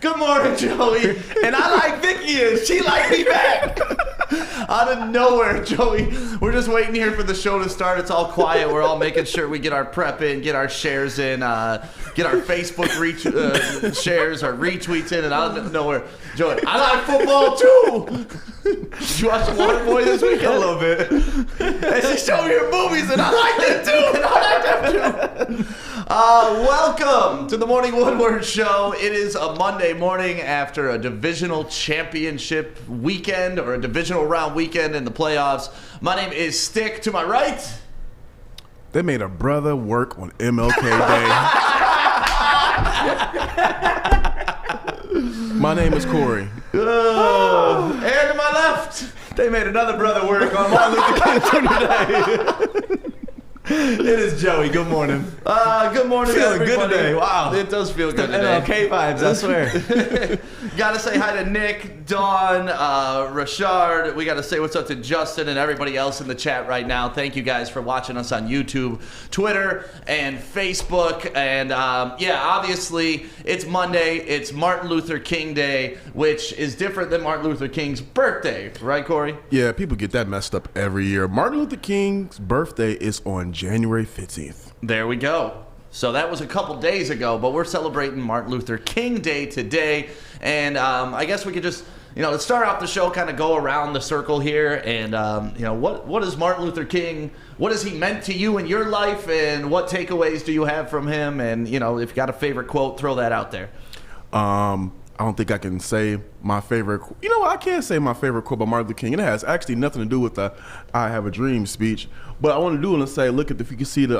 Good morning, Joey. And I like Vicky, and she liked me back. Out of nowhere, Joey. We're just waiting here for the show to start. It's all quiet. We're all making sure we get our prep in, get our shares in, get our Facebook shares, our retweets in, and out of nowhere, Joey, I like football too. Did you watch the Waterboy this weekend? A little bit. And she showed me her movies, and I liked it too. And I liked them too. Welcome to the Morning Woodward Show. It is a Monday morning after a divisional championship weekend or a divisional round weekend in the playoffs. My name is Stick. To my right, they made a brother work on MLK Day. My name is Corey. And to my left, They made another brother work on Martin Luther King today. It is Joey. Good morning. good morning, Feeling everybody. good today. Wow. It does feel good today. MLK vibes, I swear. Gotta say hi to Nick, Dawn, Rashard. We gotta say what's up to Justin and everybody else in the chat right now. Thank you guys for watching us on YouTube, Twitter, and Facebook. And yeah, obviously it's Monday. It's Martin Luther King Day, which is different than Martin Luther King's birthday, right, Corey? Yeah, people get that messed up every year. Martin Luther King's birthday is on January 15th. There we go. So that was a couple days ago, but we're celebrating Martin Luther King Day today. And I guess we could just, to start off the show, kind of go around the circle here. And, what is Martin Luther King, what has he meant to you in your life? And what takeaways do you have from him? And, if you got a favorite quote, throw that out there. I don't think I can say my favorite. I can't say my favorite quote by Martin Luther King. It has actually nothing to do with the "I Have a Dream" speech. But I want to do it and say, look if you can see the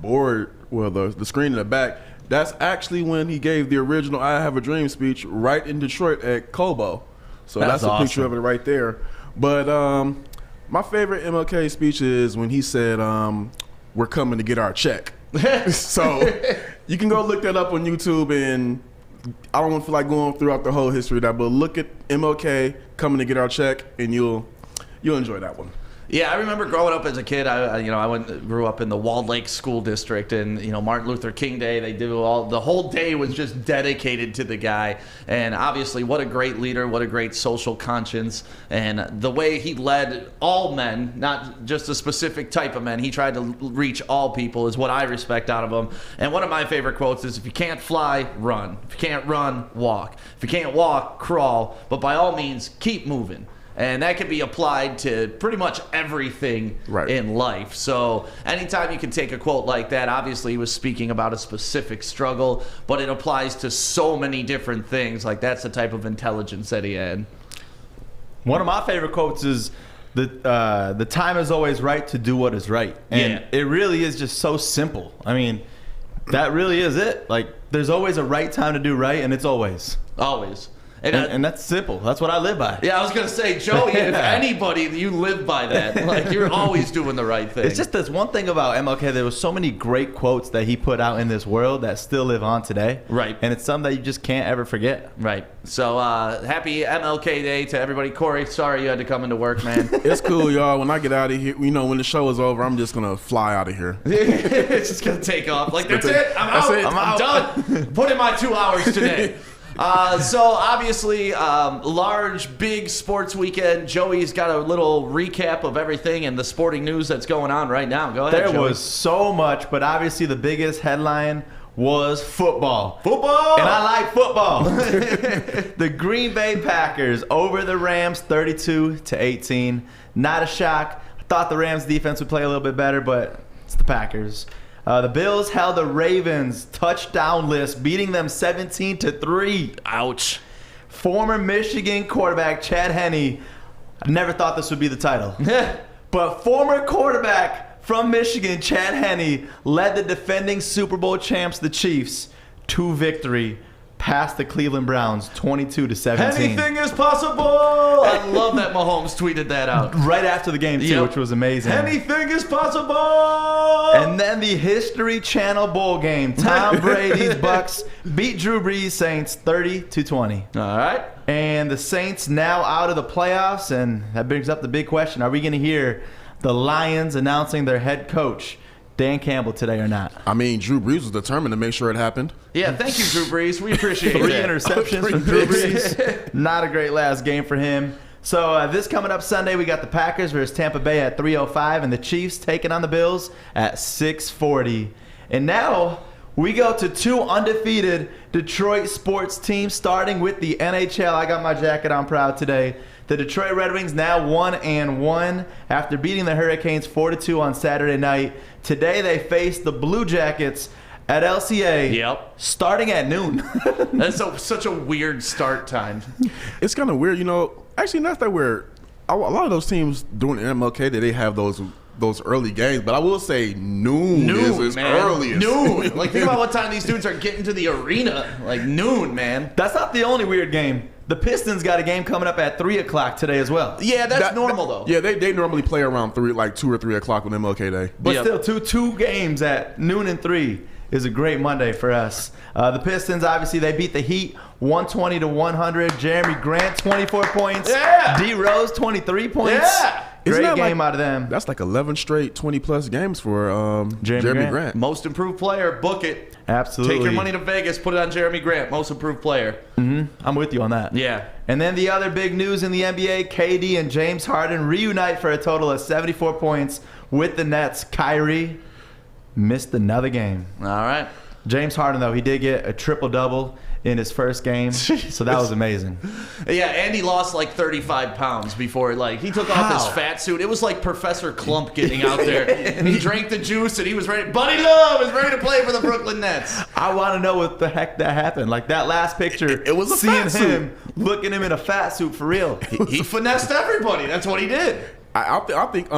board, well, the screen in the back. That's actually when he gave the original "I Have a Dream" speech right in Detroit at Cobo. So that's a picture of it right there. But my favorite MLK speech is when he said, "We're coming to get our check." So you can go look that up on YouTube, and I don't feel like going throughout the whole history of that, but look at MLK coming to get our check, and you'll enjoy that one. Yeah, I remember growing up as a kid. I grew up in the Walled Lake School District, and Martin Luther King Day. They do the whole day was just dedicated to the guy, and obviously, what a great leader, what a great social conscience, and the way he led all men, not just a specific type of men. He tried to reach all people, is what I respect out of him. And one of my favorite quotes is, "If you can't fly, run. If you can't run, walk. If you can't walk, crawl. But by all means, keep moving." And that can be applied to pretty much everything in life. So anytime you can take a quote like that, obviously he was speaking about a specific struggle, but it applies to so many different things. Like, that's the type of intelligence that he had. One of my favorite quotes is, the time is always right to do what is right. And it really is just so simple. I mean, that really is it. Like, there's always a right time to do right, and it's always. Always. And that's simple. That's what I live by. Yeah, I was going to say, Joey, if anybody, you live by that. Like, you're always doing the right thing. It's just this one thing about MLK. There was so many great quotes that he put out in this world that still live on today. Right. And it's something that you just can't ever forget. Right. So, happy MLK Day to everybody. Corey, sorry you had to come into work, man. It's cool, y'all. When I get out of here, when the show is over, I'm just going to fly out of here. It's just going to take off. Like, that's it. I'm out. I'm done. Put in my 2 hours today. So obviously, large, big sports weekend. Joey's got a little recap of everything and the sporting news that's going on right now. Go ahead, Joey. There was so much, but obviously the biggest headline was football. Football! And I like football. The Green Bay Packers over the Rams 32-18. Not a shock. I thought the Rams defense would play a little bit better, but it's the Packers. The Bills held the Ravens touchdown-less, beating them 17-3. Ouch. Former Michigan quarterback Chad Henne. I never thought this would be the title. But former quarterback from Michigan, Chad Henne, led the defending Super Bowl champs, the Chiefs, to victory past the Cleveland Browns 22-17. Anything is possible. I love that Mahomes tweeted that out right after the game too, which was amazing. Anything is possible. And then the History Channel bowl game. Tom Brady's Bucks beat Drew Brees' Saints 30-20. All right. And the Saints now out of the playoffs, and that brings up the big question: are we going to hear the Lions announcing their head coach Dan Campbell today or not. I mean, Drew Brees was determined to make sure it happened. Yeah, thank you, Drew Brees. We appreciate it. 3 interceptions from Drew Brees. Not a great last game for him. So this coming up Sunday, we got the Packers versus Tampa Bay at 3:05, and the Chiefs taking on the Bills at 6:40. And now we go to 2 undefeated Detroit sports teams, starting with the NHL. I got my jacket on proud today. The Detroit Red Wings now 1-1 after beating the Hurricanes 4-2 on Saturday night. Today they face the Blue Jackets at LCA. Yep. Starting at noon. That's such a weird start time. It's kind of weird, Actually, not that weird. A lot of those teams doing MLK, they have those early games, but I will say noon is man. early as Noon. Like, think about what time these dudes are getting to the arena. Like, noon, man. That's not the only weird game. The Pistons got a game coming up at 3 o'clock today as well. Yeah, that's normal, though. Yeah, they normally play around 2 or 3 o'clock on MLK Day. But Yep. still, two games at noon and 3 is a great Monday for us. The Pistons, obviously, they beat the Heat 120-100. Jeremy Grant, 24 points. Yeah. D. Rose, 23 points. Yeah. Isn't Great that game like- out of them. That's like 11 straight 20-plus games for Jeremy Grant. Most improved player, book it. Absolutely. Take your money to Vegas, put it on Jeremy Grant, most improved player. I'm with you on that. Yeah. And then the other big news in the NBA, KD and James Harden reunite for a total of 74 points with the Nets. Kyrie missed another game. All right. James Harden, though, he did get a triple-double in his first game, so that was amazing. Yeah, and he lost like 35 pounds before, he took off his How? fat suit. It was like Professor Clump getting out there, and he drank the juice, and he was ready. Buddy Love is ready to play for the Brooklyn Nets. I want to know what the heck that happened. Like, that last picture, It was a seeing fat suit. him, looking him in a fat suit for real. He finessed everybody. That's what he did. I think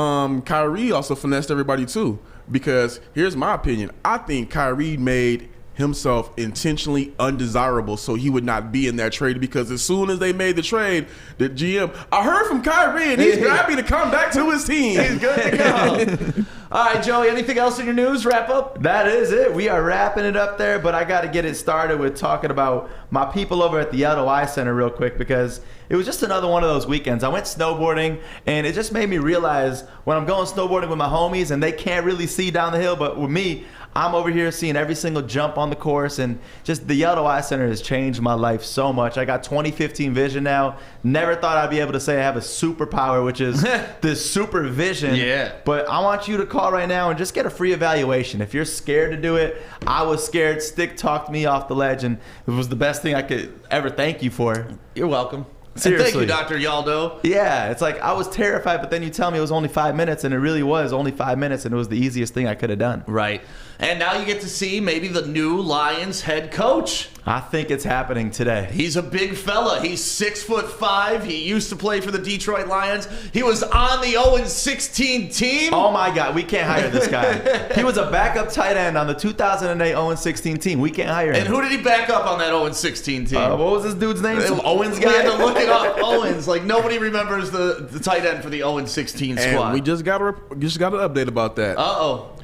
Kyrie also finessed everybody too, because here's my opinion. I think Kyrie made himself intentionally undesirable so he would not be in that trade, because as soon as they made the trade, the GM, I heard from Kyrie and he's happy to come back to his team. He's good to go. All right, Joey, anything else in your news? Wrap up? That is it. We are wrapping it up there, but I got to get it started with talking about my people over at the LOI Center real quick, because it was just another one of those weekends. I went snowboarding, and it just made me realize when I'm going snowboarding with my homies and they can't really see down the hill, but with me, I'm over here seeing every single jump on the course, and just the LOI Center has changed my life so much. I got 20/15 vision now. Never thought I'd be able to say I have a superpower, which is this supervision. Yeah. But I want you to call right now and just get a free evaluation. If you're scared to do it, I was scared. Stick talked me off the ledge, and it was the best thing I could ever thank you for. You're welcome. Seriously. And thank you, Dr. Yaldo. Yeah, it's like I was terrified, but then you tell me it was only 5 minutes, and it really was only 5 minutes, and it was the easiest thing I could have done. Right. And now you get to see maybe the new Lions head coach. I think it's happening today. He's a big fella. He's 6'5". He used to play for the Detroit Lions. He was on the 0-16 team. Oh my God, we can't hire this guy. He was a backup tight end on the 2008 0-16 team. We can't hire him. And who did he back up on that 0-16 team? What was this dude's name? Some Owens We had guy? to look it up. Owens. Like, nobody remembers the tight end for the 0-16 squad. And we just got an update about that. Uh-oh.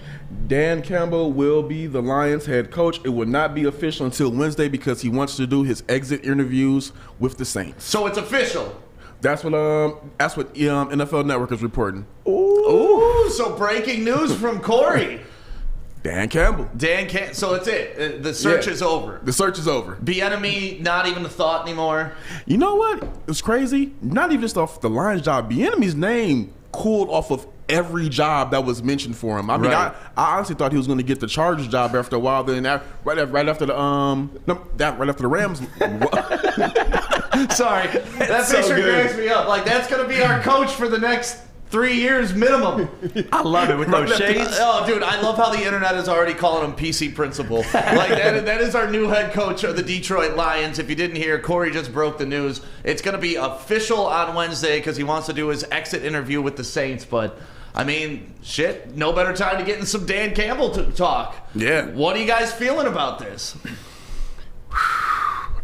Dan Campbell will be the Lions head coach. It will not be official until Wednesday because he wants to do his exit interviews with the Saints. So it's official. That's what NFL Network is reporting. Ooh, so breaking news from Corey. Dan Campbell. So that's it. The search Yeah. is over. The search is over. Bieniemy, not even a thought anymore. You know what? It's crazy. Not even just off the Lions job. Bieniemy's name cooled off of every job that was mentioned for him. I mean, Right. I honestly thought he was going to get the Chargers job after a while. Then right after the Rams. Sorry, that so picture good. cracks me up. Like, that's going to be our coach for the next 3 years minimum. I love it with those shades. Oh, dude, I love how the internet is already calling him PC Principal. Like, that is our new head coach of the Detroit Lions. If you didn't hear, Corey just broke the news. It's going to be official on Wednesday because he wants to do his exit interview with the Saints. But, I mean, shit, no better time to get in some Dan Campbell talk. Yeah. What are you guys feeling about this?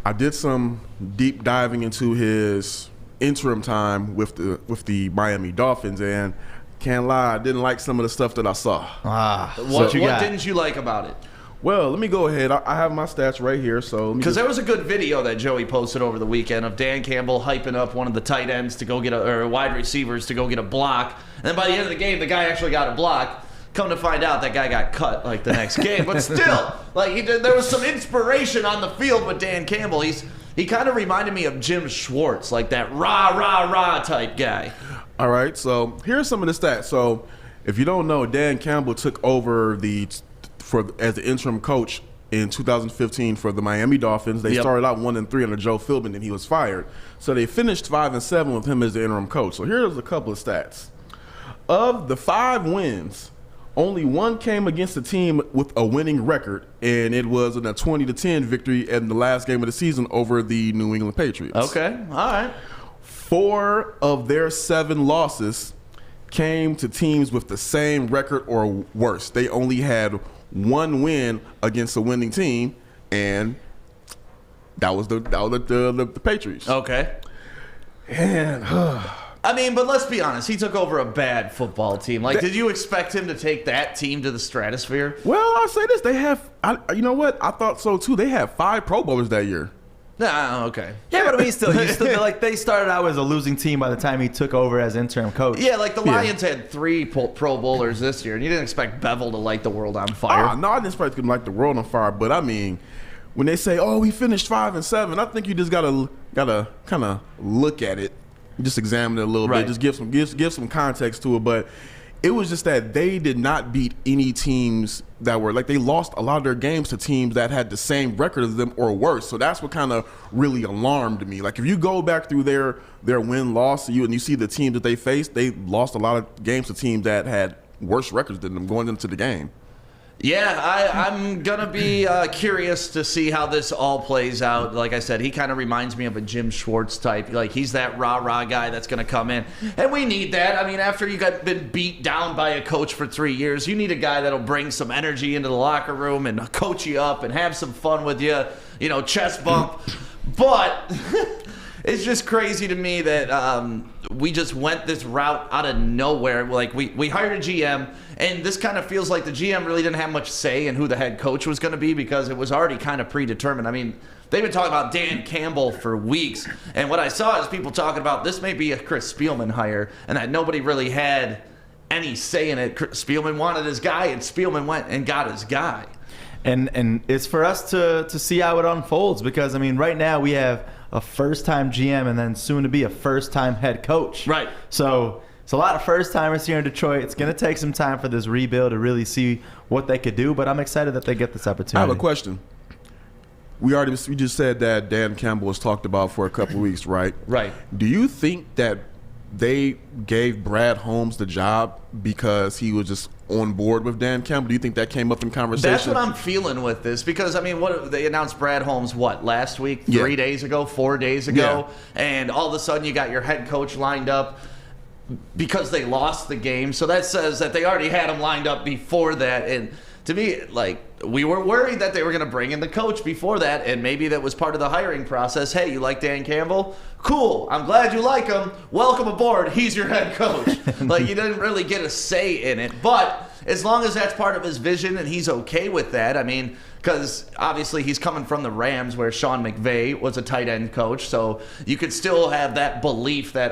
I did some deep diving into his interim time with the Miami Dolphins, and can't lie, I didn't like some of the stuff that I saw. What you got? didn't you like about it? Well, let me go ahead. I have my stats right here. So Because there was a good video that Joey posted over the weekend of Dan Campbell hyping up one of the tight ends to go get or wide receivers to go get a block. And then by the end of the game, the guy actually got a block. Come to find out, that guy got cut like the next game. But still, like there was some inspiration on the field with Dan Campbell. He kind of reminded me of Jim Schwartz, like that rah rah rah type guy. All right, so here's some of the stats. So if you don't know, Dan Campbell took over as the interim coach in 2015 for the Miami Dolphins. They started out 1-3 under Joe Philbin, and he was fired. So they finished 5-7 with him as the interim coach. So here's a couple of stats. Of the 5 wins, only one came against a team with a winning record, and it was in a 20-10 victory in the last game of the season over the New England Patriots. Okay, all right. 4 of their 7 losses came to teams with the same record or worse. They only had 1 win against a winning team, and that was the Patriots. Okay. And I mean, but let's be honest. He took over a bad football team. Like, did you expect him to take that team to the stratosphere? Well, I'll say this: they have. You know what? I thought so too. They had 5 Pro Bowlers that year. Nah, okay. Yeah, but I mean, still like they started out as a losing team by the time he took over as interim coach. Yeah, like the Lions had 3 Pro Bowlers this year, and you didn't expect Bevel to light the world on fire. No, I didn't expect him to light the world on fire. But I mean, when they say, "Oh, we finished 5-7," I think you just gotta kind of look at it, just examine it a little bit, just give some context to it. But it was just that they did not beat any teams that were like, they lost a lot of their games to teams that had the same record as them or worse. So that's what kind of really alarmed me. Like if you go back through their win-loss and you see the teams that they faced, they lost a lot of games to teams that had worse records than them going into the game. Yeah, I'm going to be curious to see how this all plays out. Like I said, he kind of reminds me of a Jim Schwartz type. Like, he's that rah-rah guy that's going to come in. And we need that. I mean, after you been beat down by a coach for 3 years, you need a guy that'll bring some energy into the locker room and coach you up and have some fun with you, chest bump. But it's just crazy to me that we just went this route out of nowhere. Like, we hired a GM, and this kind of feels like the GM really didn't have much say in who the head coach was going to be because it was already kind of predetermined. I mean, they've been talking about Dan Campbell for weeks, and what I saw is people talking about this may be a Chris Spielman hire, and that nobody really had any say in it. Spielman wanted his guy, and Spielman went and got his guy. And it's for us to see how it unfolds because, I mean, right now we have a first-time GM and then soon to be a first-time head coach. Right. So it's a lot of first-timers here in Detroit. It's going to take some time for this rebuild to really see what they could do, but I'm excited that they get this opportunity. I have a question. We just said that Dan Campbell was talked about for a couple of weeks, right? Right. Do you think that they gave Brad Holmes the job because he was just on board with Dan Campbell? Do you think that came up in conversation? That's what I'm feeling with this because, I mean, they announced Brad Holmes, last week, 3 days ago, 4 days ago, and all of a sudden you got your head coach lined up because they lost the game. So that says that they already had him lined up before that. And to me, like, we were worried that they were going to bring in the coach before that, and maybe that was part of the hiring process. Hey, you like Dan Campbell? Cool. I'm glad you like him. Welcome aboard. He's your head coach. Like, you didn't really get a say in it. But as long as that's part of his vision and he's okay with that, I mean, because obviously he's coming from the Rams where Sean McVay was a tight end coach, so you could still have that belief that,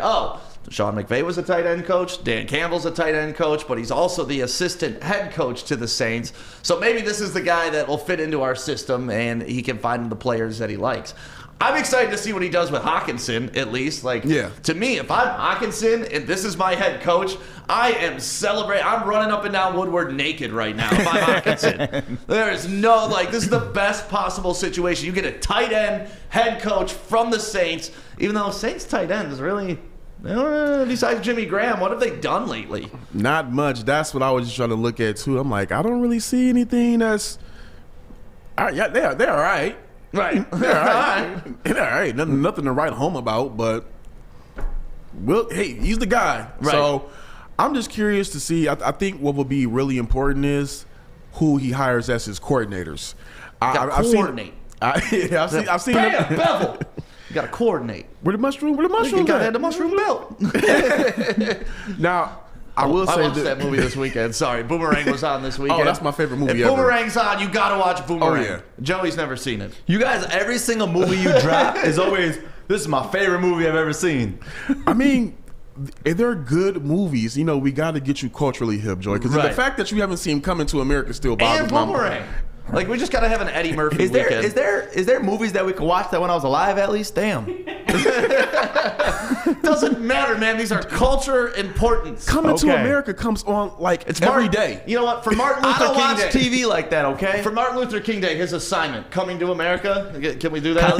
Sean McVay was a tight end coach, Dan Campbell's a tight end coach, but he's also the assistant head coach to the Saints. So maybe this is the guy that will fit into our system and he can find the players that he likes. I'm excited to see what he does with Hawkinson, at least. To me, if I'm Hawkinson and this is my head coach, I am celebrating. I'm running up and down Woodward naked right now if I'm Hawkinson. There is no, this is the best possible situation. You get a tight end head coach from the Saints, even though Saints tight end is really, besides Jimmy Graham, what have they done lately? Not much. That's what I was just trying to look at, too. I'm like, I don't really see anything that's – they're all right. Right. They're all right. They're all right. Nothing to write home about, but hey, he's the guy. Right. So I'm just curious to see. I think what will be really important is who he hires as his coordinators. I've coordinate. I've seen Bam, him. Bevel. You got to coordinate. Where the mushroom You got to at? have the mushroom belt. Now, I will say I watched that movie this weekend. Sorry, Boomerang was on this weekend. Oh, that's my favorite movie if ever. Boomerang's on, you got to watch Boomerang. Oh, yeah. Joey's never seen it. You guys, every single movie you drop is always, this is my favorite movie I've ever seen. I mean, if they're good movies, you know, we got to get you culturally hip, Joy. Because the fact that you haven't seen Coming to America still bothers and Boomerang. Like, we just got to have an Eddie Murphy weekend. Is there movies that we could watch that when I was alive at least? Damn. Doesn't matter, man. These are culture importance. Coming to America comes on like it's every day. You know what? For Martin Luther I don't King watch Day, TV like that, okay? For Martin Luther King Day, his assignment, Coming to America. Can we do that?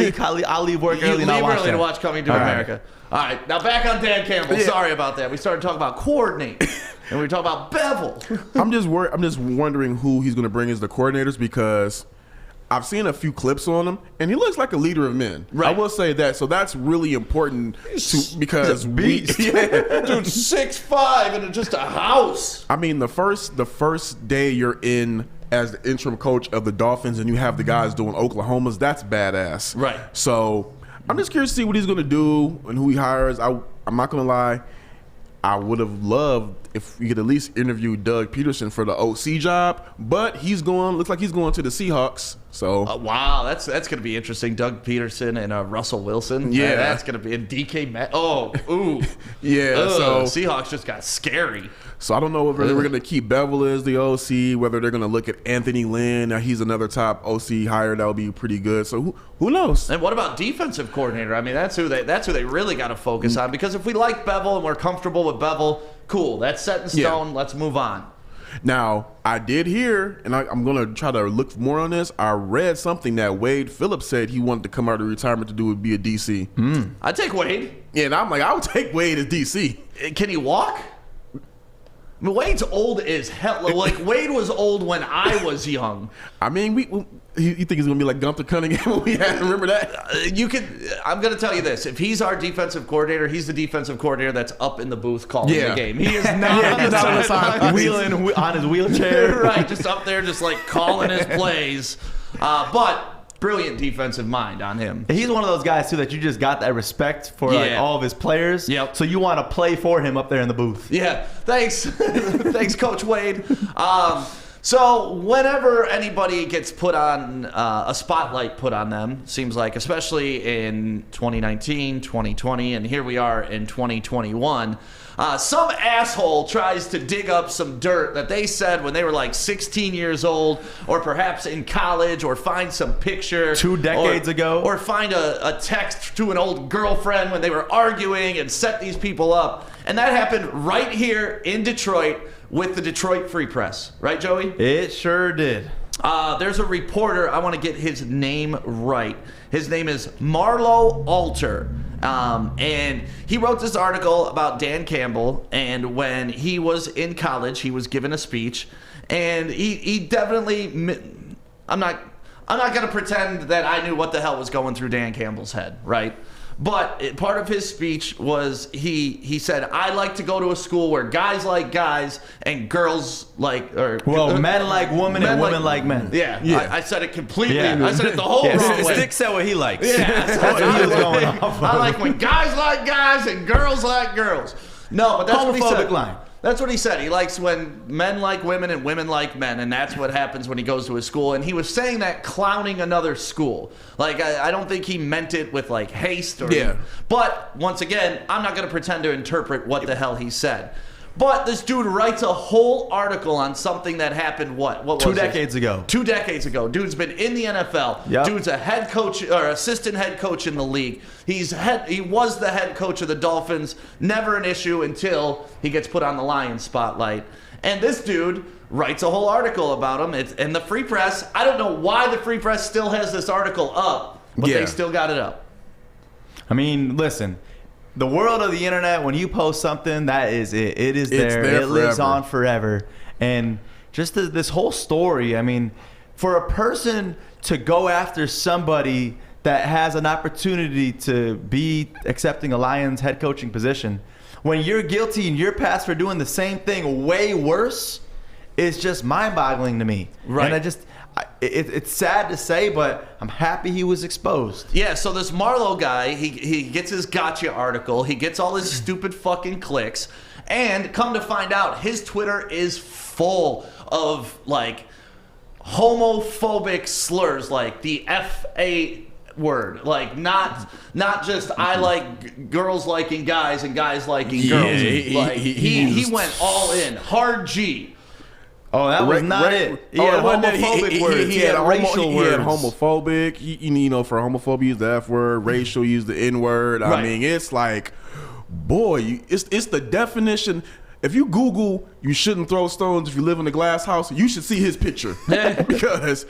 I'll leave work You early and I'll leave watch early that. to watch Coming to America. All right, now back on Dan Campbell. Yeah. Sorry about that. We started talking about coordinate, and we were talking about bevel. I'm just wondering who he's going to bring as the coordinators because I've seen a few clips on him, and he looks like a leader of men. Right. I will say that. So that's really important because Dude, 6'5" and just a house. I mean, the first day you're in as the interim coach of the Dolphins, and you have the guys doing Oklahoma's. That's badass. Right. So I'm just curious to see what he's going to do and who he hires. I'm not going to lie. I would have loved if we could at least interview Doug Peterson for the OC job, but looks like he's going to the Seahawks. So Wow, that's going to be interesting. Doug Peterson and Russell Wilson. Yeah. That's going to be a DK Met. Oh, ooh. yeah, Ugh, so Seahawks just got scary. So I don't know whether we're going to keep Bevel as the OC, whether they're going to look at Anthony Lynn. Now he's another top OC hire that would be pretty good. So who knows? And what about defensive coordinator? I mean, that's who they really got to focus on, because if we like Bevel and we're comfortable with Bevel, cool. That's set in stone. Yeah. Let's move on. Now, I did hear, and I'm going to try to look more on this. I read something that Wade Phillips said he wanted to come out of retirement to do would be a DC. I'd take Wade. Yeah, and I'm like, I would take Wade as DC. Can he walk? I mean, Wade's old as hell. Like, Wade was old when I was young. I mean, you think he's going to be like Gunther Cunningham when we had, remember that? I'm going to tell you this. If he's our defensive coordinator, he's the defensive coordinator that's up in the booth calling the game. He is not on the sideline. Wheeling on his wheelchair. Right, just up there just like calling his plays. But brilliant defensive mind on him. He's one of those guys, too, that you just got that respect for like all of his players. Yep. So you want to play for him up there in the booth. Yeah, thanks. Thanks, Coach Wade. So whenever anybody gets put on a spotlight put on them, seems like, especially in 2019, 2020, and here we are in 2021, some asshole tries to dig up some dirt that they said when they were like 16 years old, or perhaps in college, or find some picture 2 decades ago, or find a text to an old girlfriend when they were arguing and set these people up. And that happened right here in Detroit with the Detroit Free Press. Right, Joey? It sure did. There's a reporter. I want to get his name right. His name is Marlo Alter. And he wrote this article about Dan Campbell. And when he was in college, he was given a speech. And he definitely... I'm not going to pretend that I knew what the hell was going through Dan Campbell's head, right? But part of his speech was he said, I like to go to a school where guys like guys and girls like... men like women and women like men. Yeah. I said it completely. Yeah. I said it the whole wrong way. Stick said what he likes. Yeah. That's what he was going off of. I like when guys like guys and girls like girls. No, but that's what he said. Homophobic line. That's what he said. He likes when men like women and women like men, and that's what happens when he goes to his school. And he was saying that clowning another school. Like, I don't think he meant it with, like, haste. But, once again, I'm not going to pretend to interpret what the hell he said. But this dude writes a whole article on something that happened, what was 2 decades ago. 2 decades ago. Dude's been in the NFL. Yep. Dude's a head coach or assistant head coach in the league. He was the head coach of the Dolphins. Never an issue until he gets put on the Lions spotlight. And this dude writes a whole article about him. It's in the Free Press. I don't know why the Free Press still has this article up, but they still got it up. I mean, listen. The world of the internet, when you post something, that is it. It is there. It lives on forever. And just this whole story, I mean, for a person to go after somebody that has an opportunity to be accepting a Lions head coaching position, when you're guilty in your past for doing the same thing way worse, is just mind-boggling to me. Right. And it's sad to say, but I'm happy he was exposed. Yeah, so this Marlowe guy, he gets his gotcha article. He gets all his stupid fucking clicks. And come to find out, his Twitter is full of, like, homophobic slurs, like the F-A... word. Like not just I like girls liking guys and guys liking girls. He went all in. Hard G. Oh, that was not it. He had homophobic words. He had racial words. He had homophobic. You know, for homophobia, use the F word. Racial, use the N word. I mean, it's like, boy, it's the definition. If you Google, you shouldn't throw stones if you live in a glass house, you should see his picture. Because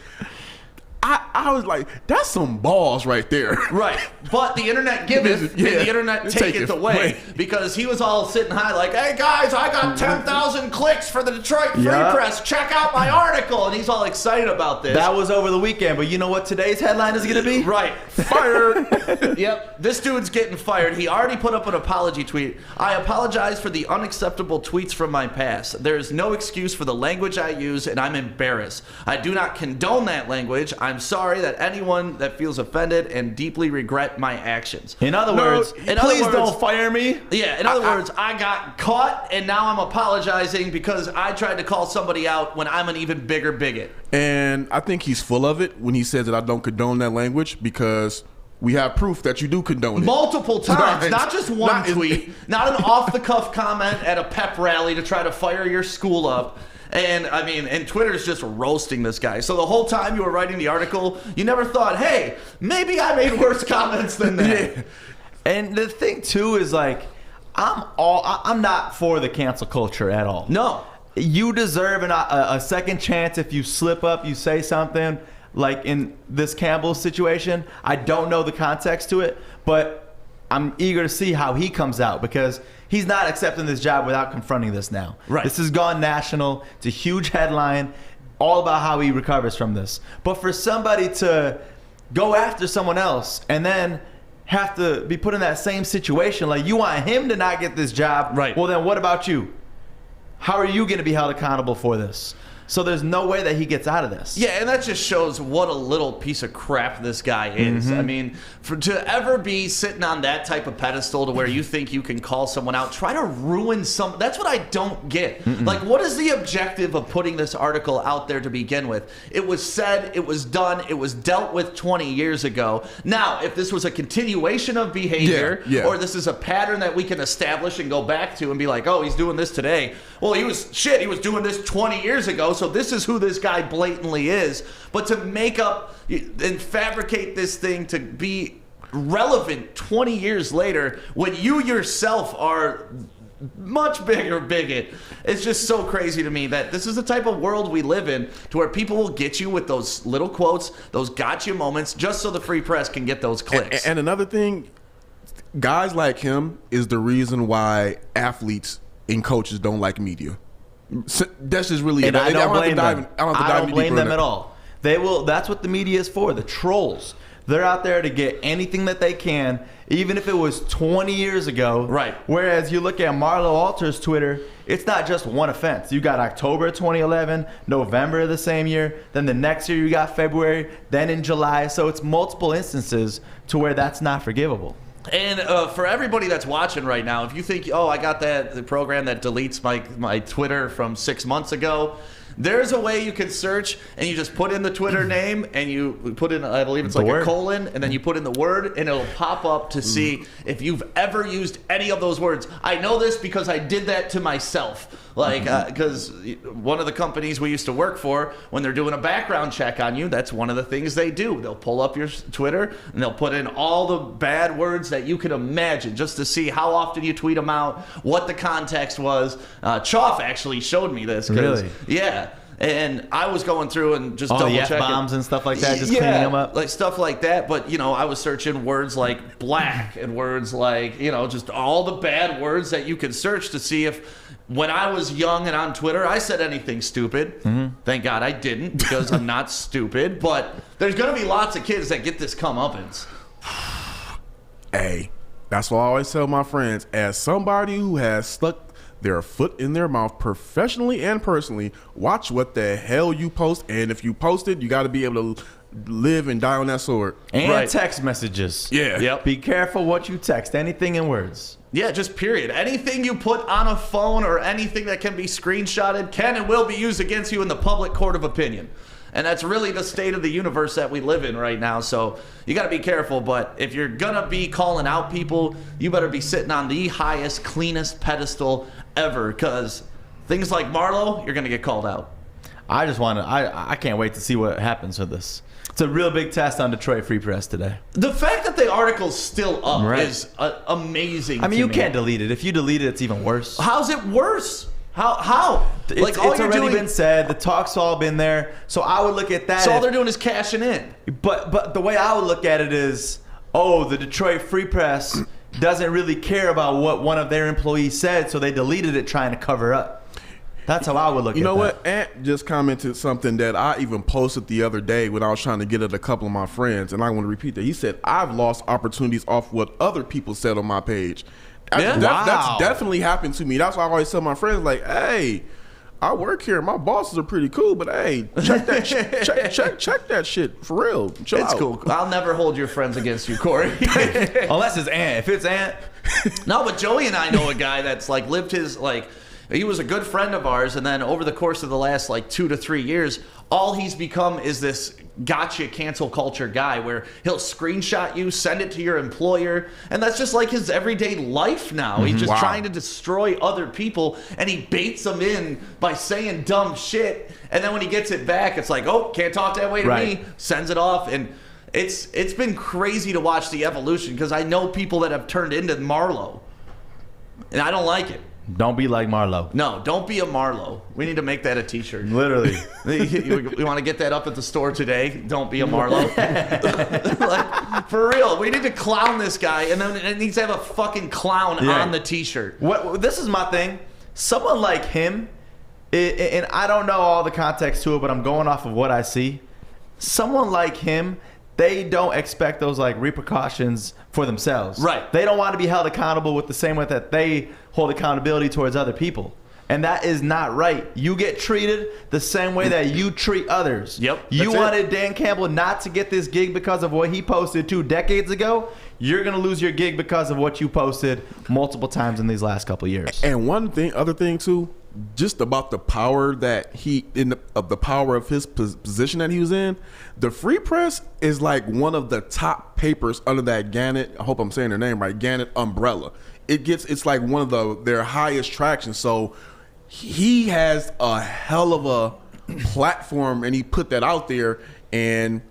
I was like, that's some balls right there. Right. But the internet giveth, and the internet taketh away. Because he was all sitting high like, hey, guys, I got 10,000 clicks for the Detroit Free Press. Check out my article. And he's all excited about this. That was over the weekend. But you know what today's headline is going to be? Right. Fired. Yep. This dude's getting fired. He already put up an apology tweet. I apologize for the unacceptable tweets from my past. There is no excuse for the language I use, and I'm embarrassed. I do not condone that language. I'm sorry that anyone that feels offended and deeply regret my actions. In other words, please don't fire me. Yeah, in other words, I got caught and now I'm apologizing because I tried to call somebody out when I'm an even bigger bigot. And I think he's full of it when he says that I don't condone that language, because we have proof that you do condone it. Multiple times, not just one tweet, not an off-the-cuff comment at a pep rally to try to fire your school up. And I mean, and Twitter's just roasting this guy. So the whole time you were writing the article, you never thought, hey, maybe I made worse comments than that. Yeah. And the thing too is like, I'm not for the cancel culture at all. No. You deserve a second chance if you slip up, you say something. Like in this Campbell situation, I don't know the context to it, but I'm eager to see how he comes out, because he's not accepting this job without confronting this now. Right. This has gone national. It's a huge headline, all about how he recovers from this. But for somebody to go after someone else and then have to be put in that same situation, like you want him to not get this job, right? Well, then what about you? How are you going to be held accountable for this? So there's no way that he gets out of this. Yeah, and that just shows what a little piece of crap this guy is. Mm-hmm. I mean, to ever be sitting on that type of pedestal to where you think you can call someone out, try to ruin some. That's what I don't get. Like, what is the objective of putting this article out there to begin with? It was said, it was done, it was dealt with 20 years ago. Now, if this was a continuation of behavior, or this is a pattern that we can establish and go back to and be like, oh, he's doing this today. Well, he was doing this 20 years ago. So this is who this guy blatantly is. But to make up and fabricate this thing to be relevant 20 years later, when you yourself are much bigger bigot, it's just so crazy to me that this is the type of world we live in, to where people will get you with those little quotes, those gotcha moments, just so the free press can get those clicks. And another thing, guys like him is the reason why athletes and coaches don't like media. So that's just really and it. I don't blame them. I don't blame them at all. They will. That's what the media is for. The trolls. They're out there to get anything that they can, even if it was 20 years ago. Right. Whereas you look at Marlo Alter's Twitter, it's not just one offense. You got October 2011, November of the same year, then the next year you got February, then in July. So it's multiple instances to where that's not forgivable. And for everybody that's watching right now, if you think, oh, I got the program that deletes my Twitter from 6 months ago, there's a way you can search, and you just put in the Twitter name, and you put in, I believe it's like a colon, and then you put in the word, and it'll pop up to see if you've ever used any of those words. I know this because I did that to myself. Like, because one of the companies we used to work for, when they're doing a background check on you, that's one of the things they do. They'll pull up your Twitter, and they'll put in all the bad words that you could imagine, just to see how often you tweet them out, what the context was. Choff actually showed me this. Really? Yeah. And I was going through and just double checking. F-bombs and stuff like that, just cleaning them up. Like stuff like that. But, I was searching words like black and words like, just all the bad words that you could search to see if, when I was young and on Twitter, I said anything stupid. Thank God I didn't, because I'm not stupid. But there's going to be lots of kids that get this comeuppance. Hey, that's what I always tell my friends. As somebody who has stuck their foot in their mouth professionally and personally, watch what the hell you post. And if you post it, you got to be able to live and die on that sword. And text messages. Yeah. Yep. Be careful what you text. Anything in words. Yeah, just period. Anything you put on a phone or anything that can be screenshotted can and will be used against you in the public court of opinion. And that's really the state of the universe that we live in right now. So you got to be careful. But if you're going to be calling out people, you better be sitting on the highest, cleanest pedestal ever. Because things like Marlo, you're going to get called out. I can't wait to see what happens with this. It's a real big test on Detroit Free Press today. The fact that the article's still up is amazing. I mean, to you me. can't delete it. If you delete it, it's even worse. How's it worse? How? It's already been said. The talk's all been there. So I would look at that. So all they're doing is cashing in. But the way I would look at it is, the Detroit Free Press doesn't really care about what one of their employees said, so they deleted it trying to cover up. That's how I would look at it. You know what? Ant just commented something that I even posted the other day when I was trying to get at a couple of my friends, and I want to repeat that. He said, I've lost opportunities off what other people said on my page. That's definitely happened to me. That's why I always tell my friends, like, hey, I work here. My bosses are pretty cool, but hey, check that check that shit for real. Chill It's out. cool. I'll never hold your friends against you, Corey. Unless it's Ant. If it's Ant. No, but Joey and I know a guy that's like lived his he was a good friend of ours, and then over the course of the last 2 to 3 years, all he's become is this gotcha cancel culture guy where he'll screenshot you, send it to your employer, and that's just like his everyday life now. He's just trying to destroy other people, and he baits them in by saying dumb shit, and then when he gets it back, it's like, oh, can't talk that way to me, sends it off, and it's been crazy to watch the evolution because I know people that have turned into Marlo, and I don't like it. Don't be like Marlo. No, don't be a Marlo. We need to make that a t-shirt. Literally. We want to get that up at the store today. Don't be a Marlo. For real. We need to clown this guy, and then it needs to have a fucking clown on the t-shirt. This is my thing. Someone like him, and I don't know all the context to it, but I'm going off of what I see. Someone like him, they don't expect those repercussions for themselves. Right. They don't want to be held accountable with the same way that they hold accountability towards other people. And that is not right. You get treated the same way that you treat others. Yep. You wanted Dan Campbell not to get this gig because of what he posted 2 decades ago. You're going to lose your gig because of what you posted multiple times in these last couple of years. And other thing too, just about the power that the power of his position that he was in. The Free Press is like one of the top papers under that Gannett. I hope I'm saying their name right. Gannett umbrella. It's like one of their highest traction. So he has a hell of a platform, and he put that out there. And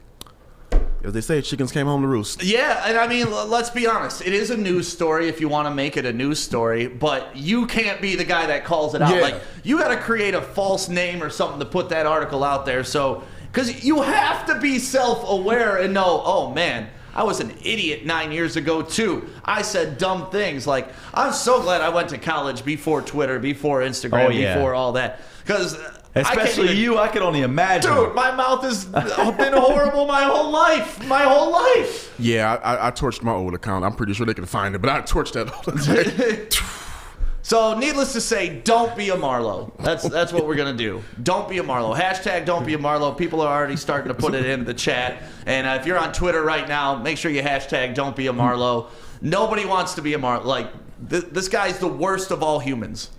as they say, chickens came home to roost. Yeah, and I mean, let's be honest. It is a news story if you want to make it a news story, but you can't be the guy that calls it out. Yeah. You got to create a false name or something to put that article out there. So, because you have to be self-aware and know, oh man, I was an idiot 9 years ago too. I said dumb things. I'm so glad I went to college before Twitter, before Instagram, before all that. Because especially I can only imagine. Dude, my mouth has been horrible my whole life. My whole life. Yeah, I torched my old account. I'm pretty sure they can find it, but I torched that all the time. So, needless to say, don't be a Marlo. That's what we're going to do. Don't be a Marlo. Hashtag don't be a Marlo. People are already starting to put it in the chat. And if you're on Twitter right now, make sure you hashtag don't be a Marlo. Nobody wants to be a Marlo. This guy's the worst of all humans.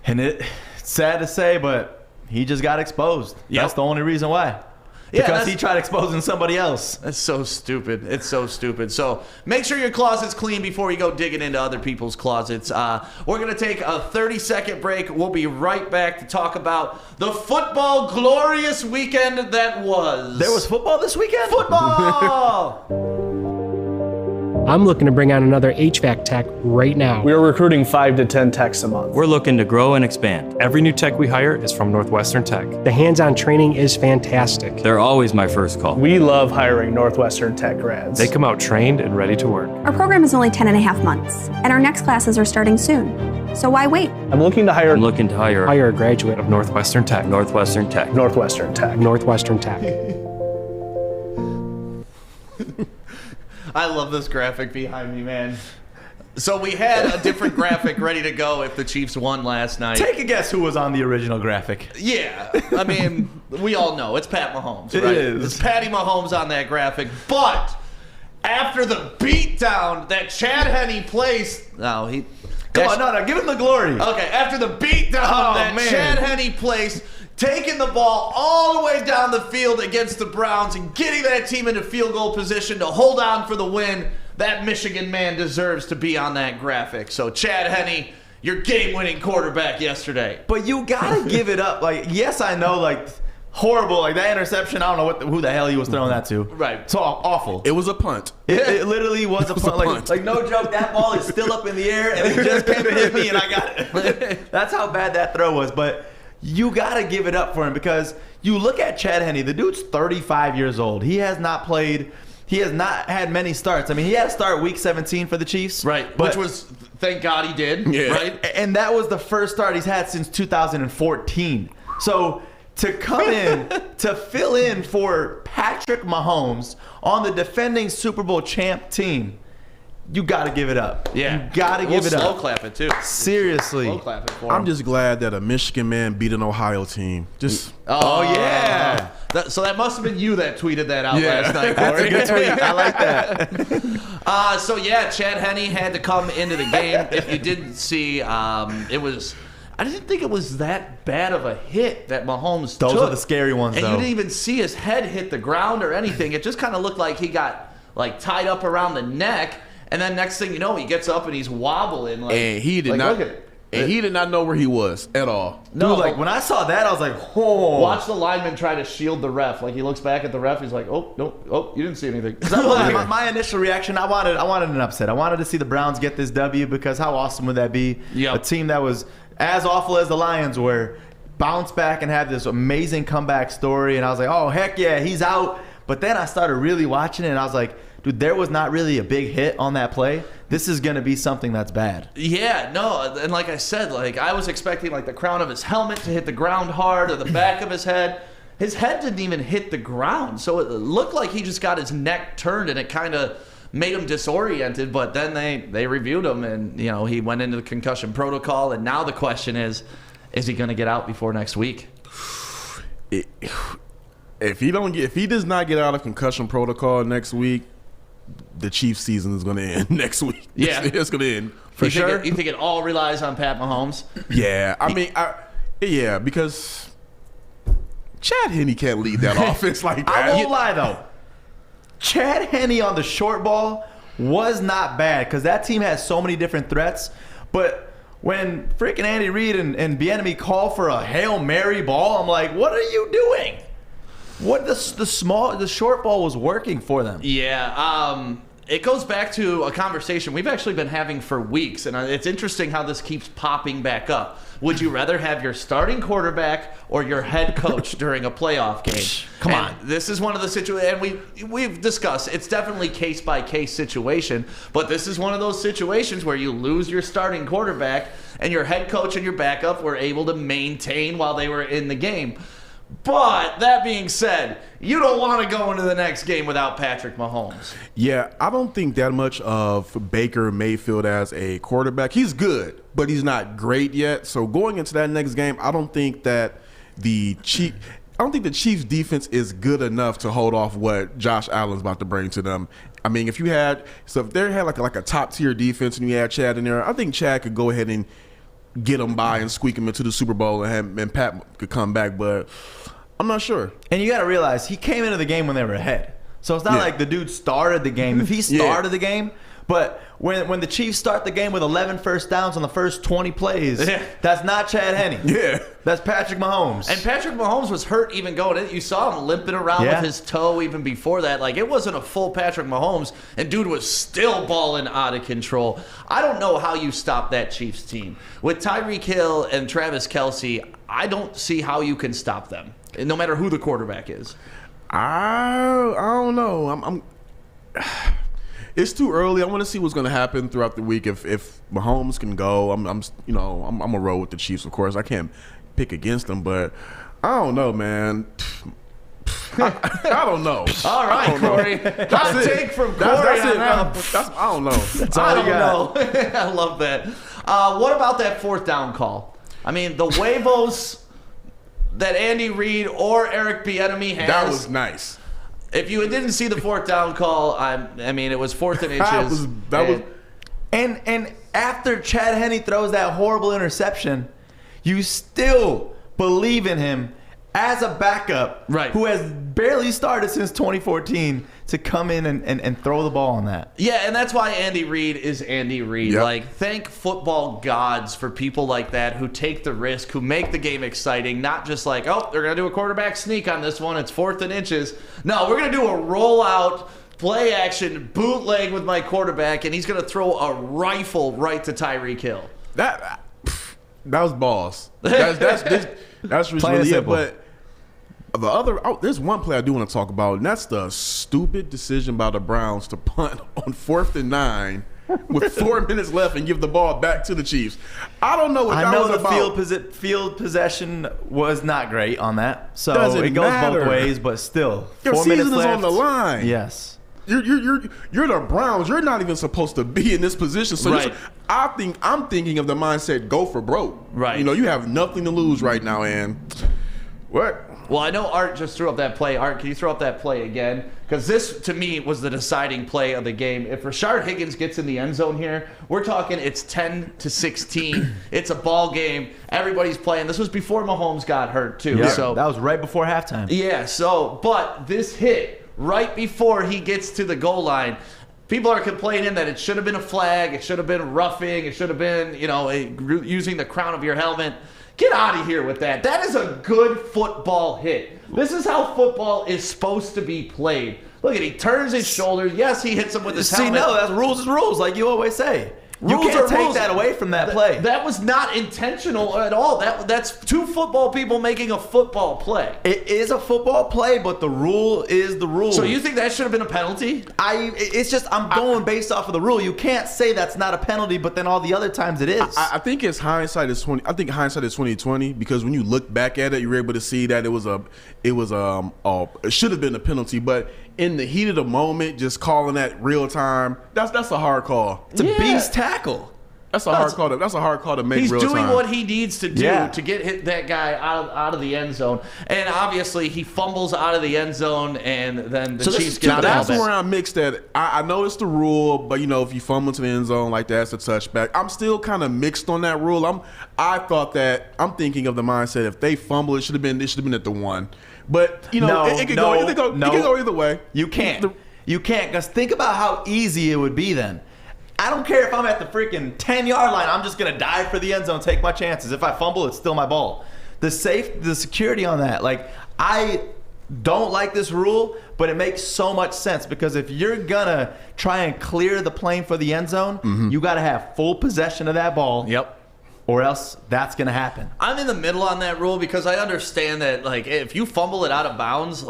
And it's sad to say, but he just got exposed. Yep. That's the only reason why. Because he tried exposing somebody else. That's so stupid. It's so stupid. So make sure your closet's clean before you go digging into other people's closets. We're going to take a 30-second break. We'll be right back to talk about the football glorious weekend that was. There was football this weekend? Football! I'm looking to bring on another HVAC tech right now. We are recruiting 5 to 10 techs a month. We're looking to grow and expand. Every new tech we hire is from Northwestern Tech. The hands-on training is fantastic. They're always my first call. We love hiring Northwestern Tech grads. They come out trained and ready to work. Our program is only 10 and a half months, and our next classes are starting soon. So why wait? I'm looking to hire Hire a graduate of Northwestern Tech. Northwestern Tech. Northwestern Tech. Northwestern Tech. I love this graphic behind me, man. So we had a different graphic ready to go if the Chiefs won last night. Take a guess who was on the original graphic. Yeah, I mean, we all know it's Pat Mahomes, It right? is. It's Patty Mahomes on that graphic. But after the beatdown that Chad Henne placed, no, Come on, no, give him the glory. Okay, after the beatdown that man. Chad Henne placed, taking the ball all the way down the field against the Browns and getting that team into field goal position to hold on for the win. That Michigan man deserves to be on that graphic. So, Chad Henne, your game-winning quarterback yesterday. But you gotta give it up. Like, yes, I know, like, horrible. Like, that interception, I don't know who the hell he was throwing that to. Right. So awful. It was a punt. It literally was a punt. punt. Like, no joke, that ball is still up in the air, and it just came to hit me, and I got it. That's how bad that throw was. But you gotta give it up for him, because you look at Chad Henne. The dude's 35 years old. He has not played. He has not had many starts. I mean, he had to start week 17 for the Chiefs. Right, but, which was, thank God he did. Yeah. Right? And that was the first start he's had since 2014. So to come in, to fill in for Patrick Mahomes on the defending Super Bowl champ team, you got to give it up. Yeah. You got to give it slow up. clap it, too. Seriously. Slow clap it for him. I'm just glad that a Michigan man beat an Ohio team. Just Oh, yeah. So that must have been you that tweeted that out Yeah. last night. That's a Corey. good tweet. I like that. So yeah, Chad Henne had to come into the game. If you didn't see, it was. I didn't think it was that bad of a hit that Mahomes took. Those are the scary ones, and though. you didn't even see his head hit the ground or anything. It just kind of looked like he got like tied up around the neck, and then next thing you know, he gets up and he's wobbling. Like, and he did like, not. Look at it. And he did not know where he was at all. Dude, like, when I saw that, I was like, oh. Watch the lineman try to shield the ref. Like, he looks back at the ref. He's like, oh, no. Oh, you didn't see anything. My initial reaction, I wanted an upset. I wanted to see the Browns get this W, because how awesome would that be? Yep. A team that was as awful as the Lions were, bounce back and have this amazing comeback story. And I was like, oh, heck yeah, he's out. But then I started really watching it, and I was like, dude, there was not really a big hit on that play. This is going to be something that's bad. Yeah, no, and like I said, like I was expecting like the crown of his helmet to hit the ground hard, or the back of his head. His head didn't even hit the ground, so it looked like he just got his neck turned, and it kind of made him disoriented. But then they reviewed him, and you know, he went into the concussion protocol, and now the question is he going to get out before next week? If he does not get out of concussion protocol next week, the Chiefs season is going to end next week. Yeah. It's going to end For sure. You think it all relies on Pat Mahomes? Yeah, I mean, yeah, because Chad Henne can't lead that offense like that. I won't lie, though. Chad Henne on the short ball was not bad, because that team has so many different threats. But when freaking Andy Reid and Bieniemy call for a Hail Mary ball, I'm like, what are you doing? What the short ball was working for them. Yeah, it goes back to a conversation we've actually been having for weeks, and it's interesting how this keeps popping back up. Would you rather have your starting quarterback or your head coach during a playoff game? Come And on. this is one of the situations, and we've discussed, it's definitely case-by-case situation, but this is one of those situations where you lose your starting quarterback, and your head coach and your backup were able to maintain while they were in the game. But that being said, you don't want to go into the next game without Patrick Mahomes. Yeah, I don't think that much of Baker Mayfield as a quarterback. He's good, but he's not great yet. So going into that next game, I don't think that the Chiefs defense is good enough to hold off what Josh Allen's about to bring to them. I mean, if they had like a top tier defense and you had Chad in there, I think Chad could go ahead and get him by and squeak him into the Super Bowl, and Pat could come back, but I'm not sure. And you got to realize, he came into the game when they were ahead. So it's not like the dude started the game. If he started the game, but when the Chiefs start the game with 11 first downs on the first 20 plays, that's not Chad Henne. Yeah. That's Patrick Mahomes. And Patrick Mahomes was hurt even going in. You saw him limping around with his toe even before that. Like, it wasn't a full Patrick Mahomes, and dude was still balling out of control. I don't know how you stop that Chiefs team. With Tyreek Hill and Travis Kelce, I don't see how you can stop them, no matter who the quarterback is. I don't know. It's too early. I want to see what's going to happen throughout the week. If Mahomes can go, I'm gonna roll with the Chiefs. Of course, I can't pick against them, but I don't know, man. I don't know. All right, Corey. Hot take from Corey. That's it. on I don't know. That's all I you don't got. know. I love that. What about that fourth down call? I mean, the huevos that Andy Reid or Eric Bieniemy has. That was nice. If you didn't see the fourth down call, I mean, it was 4th and inches. That was. And after Chad Henne throws that horrible interception, you still believe in him as a backup, Right. who has barely started since 2014, to come in and throw the ball on that. Yeah, and that's why Andy Reid is Andy Reid. Yep. Like, thank football gods for people like that who take the risk, who make the game exciting, not just like, oh, they're going to do a quarterback sneak on this one. It's 4th and inches. No, we're going to do a rollout, play action, bootleg with my quarterback, and he's going to throw a rifle right to Tyreek Hill. That was balls. That's Plain and really it. simple. But the other, there's one play I do want to talk about, and that's the stupid decision by the Browns to punt on 4th and 9 with 4 minutes left and give the ball back to the Chiefs. I don't know what that was about. I know the field possession was not great on that, so Doesn't it goes matter. both ways. But still, Your 4 season minutes is left. on the line. Yes. You're the Browns. You're not even supposed to be in this position. So Right. I'm thinking of the mindset, go for broke. Right. You know, you have nothing to lose right now, and what? Well, I know Art just threw up that play. Art, can you throw up that play again? Because this, to me, was the deciding play of the game. If Rashard Higgins gets in the end zone here, we're talking it's 10-16. It's a ball game. Everybody's playing. This was before Mahomes got hurt, too. Yeah. So That was right before halftime. yeah, but this hit right before he gets to the goal line, people are complaining that it should have been a flag, it should have been roughing, it should have been, using the crown of your helmet. Get out of here with that. That is a good football hit. This is how football is supposed to be played. Look at, he turns his shoulders. Yes, he hits him with his helmet. No, that's rules is rules, like you always say. You Rules can't are take rules. that away from that play. That was not intentional at all. That's two football people making a football play. It is a football play, but the rule is the rule. So you think that should have been a penalty? I'm going based off of the rule. You can't say that's not a penalty, but then all the other times it is. I think it's hindsight is 20. I think hindsight is 20/20 because when you look back at it, you're able to see that it should have been a penalty, but in the heat of the moment, just calling that real time, that's a hard call. It's a beast tackle. That's a hard call. That's a hard call to make. He's real doing time. what he needs to do Yeah. to get that guy out of the end zone, and obviously he fumbles out of the end zone, and then the Chiefs get Now the ball that's back. where I'm mixed at. I know it's the rule, but if you fumble to the end zone like that, it's a touchback. I'm still kind of mixed on that rule. I'm thinking of the mindset if they fumble, it should have been at the 1. But it could go either way. You can't. You can't, because think about how easy it would be then. I don't care if I'm at the freaking 10-yard line. I'm just going to dive for the end zone, take my chances. If I fumble, it's still my ball. The security on that, I don't like this rule, but it makes so much sense because if you're going to try and clear the plane for the end zone, you got to have full possession of that ball. Yep. Or else that's going to happen. I'm in the middle on that rule because I understand that, if you fumble it out of bounds,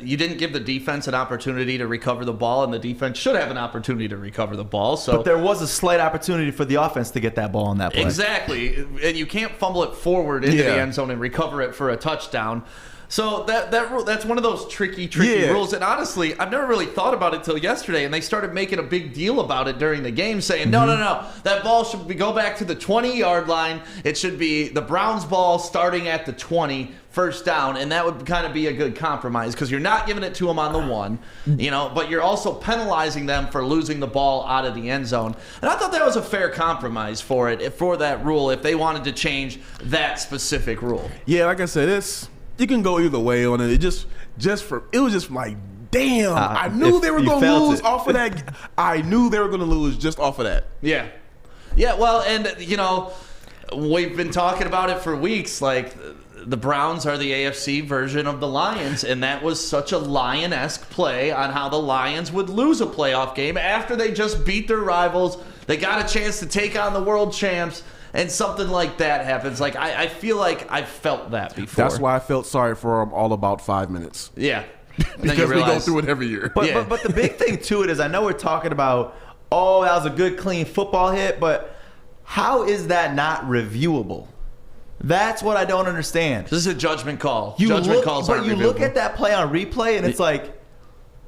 you didn't give the defense an opportunity to recover the ball, and the defense should have an opportunity to recover the ball. So, But there was a slight opportunity for the offense to get that ball on that play. exactly, and you can't fumble it forward into the end zone and recover it for a touchdown. So that rule, that's one of those tricky rules. And honestly, I've never really thought about it till yesterday, and they started making a big deal about it during the game, saying, no, that ball should go back to the 20-yard line. It should be the Browns' ball starting at the 20, first down, and that would kind of be a good compromise because you're not giving it to them on the 1, but you're also penalizing them for losing the ball out of the end zone. And I thought that was a fair compromise for that rule if they wanted to change that specific rule. Yeah, like I said, you can go either way on it. It was just like, damn, I knew they were going to lose off of that. I knew they were going to lose just off of that. Yeah. Yeah, well, and, we've been talking about it for weeks. The Browns are the AFC version of the Lions, and that was such a Lion-esque play on how the Lions would lose a playoff game after they just beat their rivals. They got a chance to take on the world champs, and something like that happens. I feel like I've felt that before. That's why I felt sorry for them all about 5 minutes. Yeah. Because we go through it every year. But the big thing to it is I know we're talking about, that was a good, clean football hit, but how is that not reviewable? That's what I don't understand. This is a judgment call. You Judgment calls aren't look reviewable. at that play on replay, and it's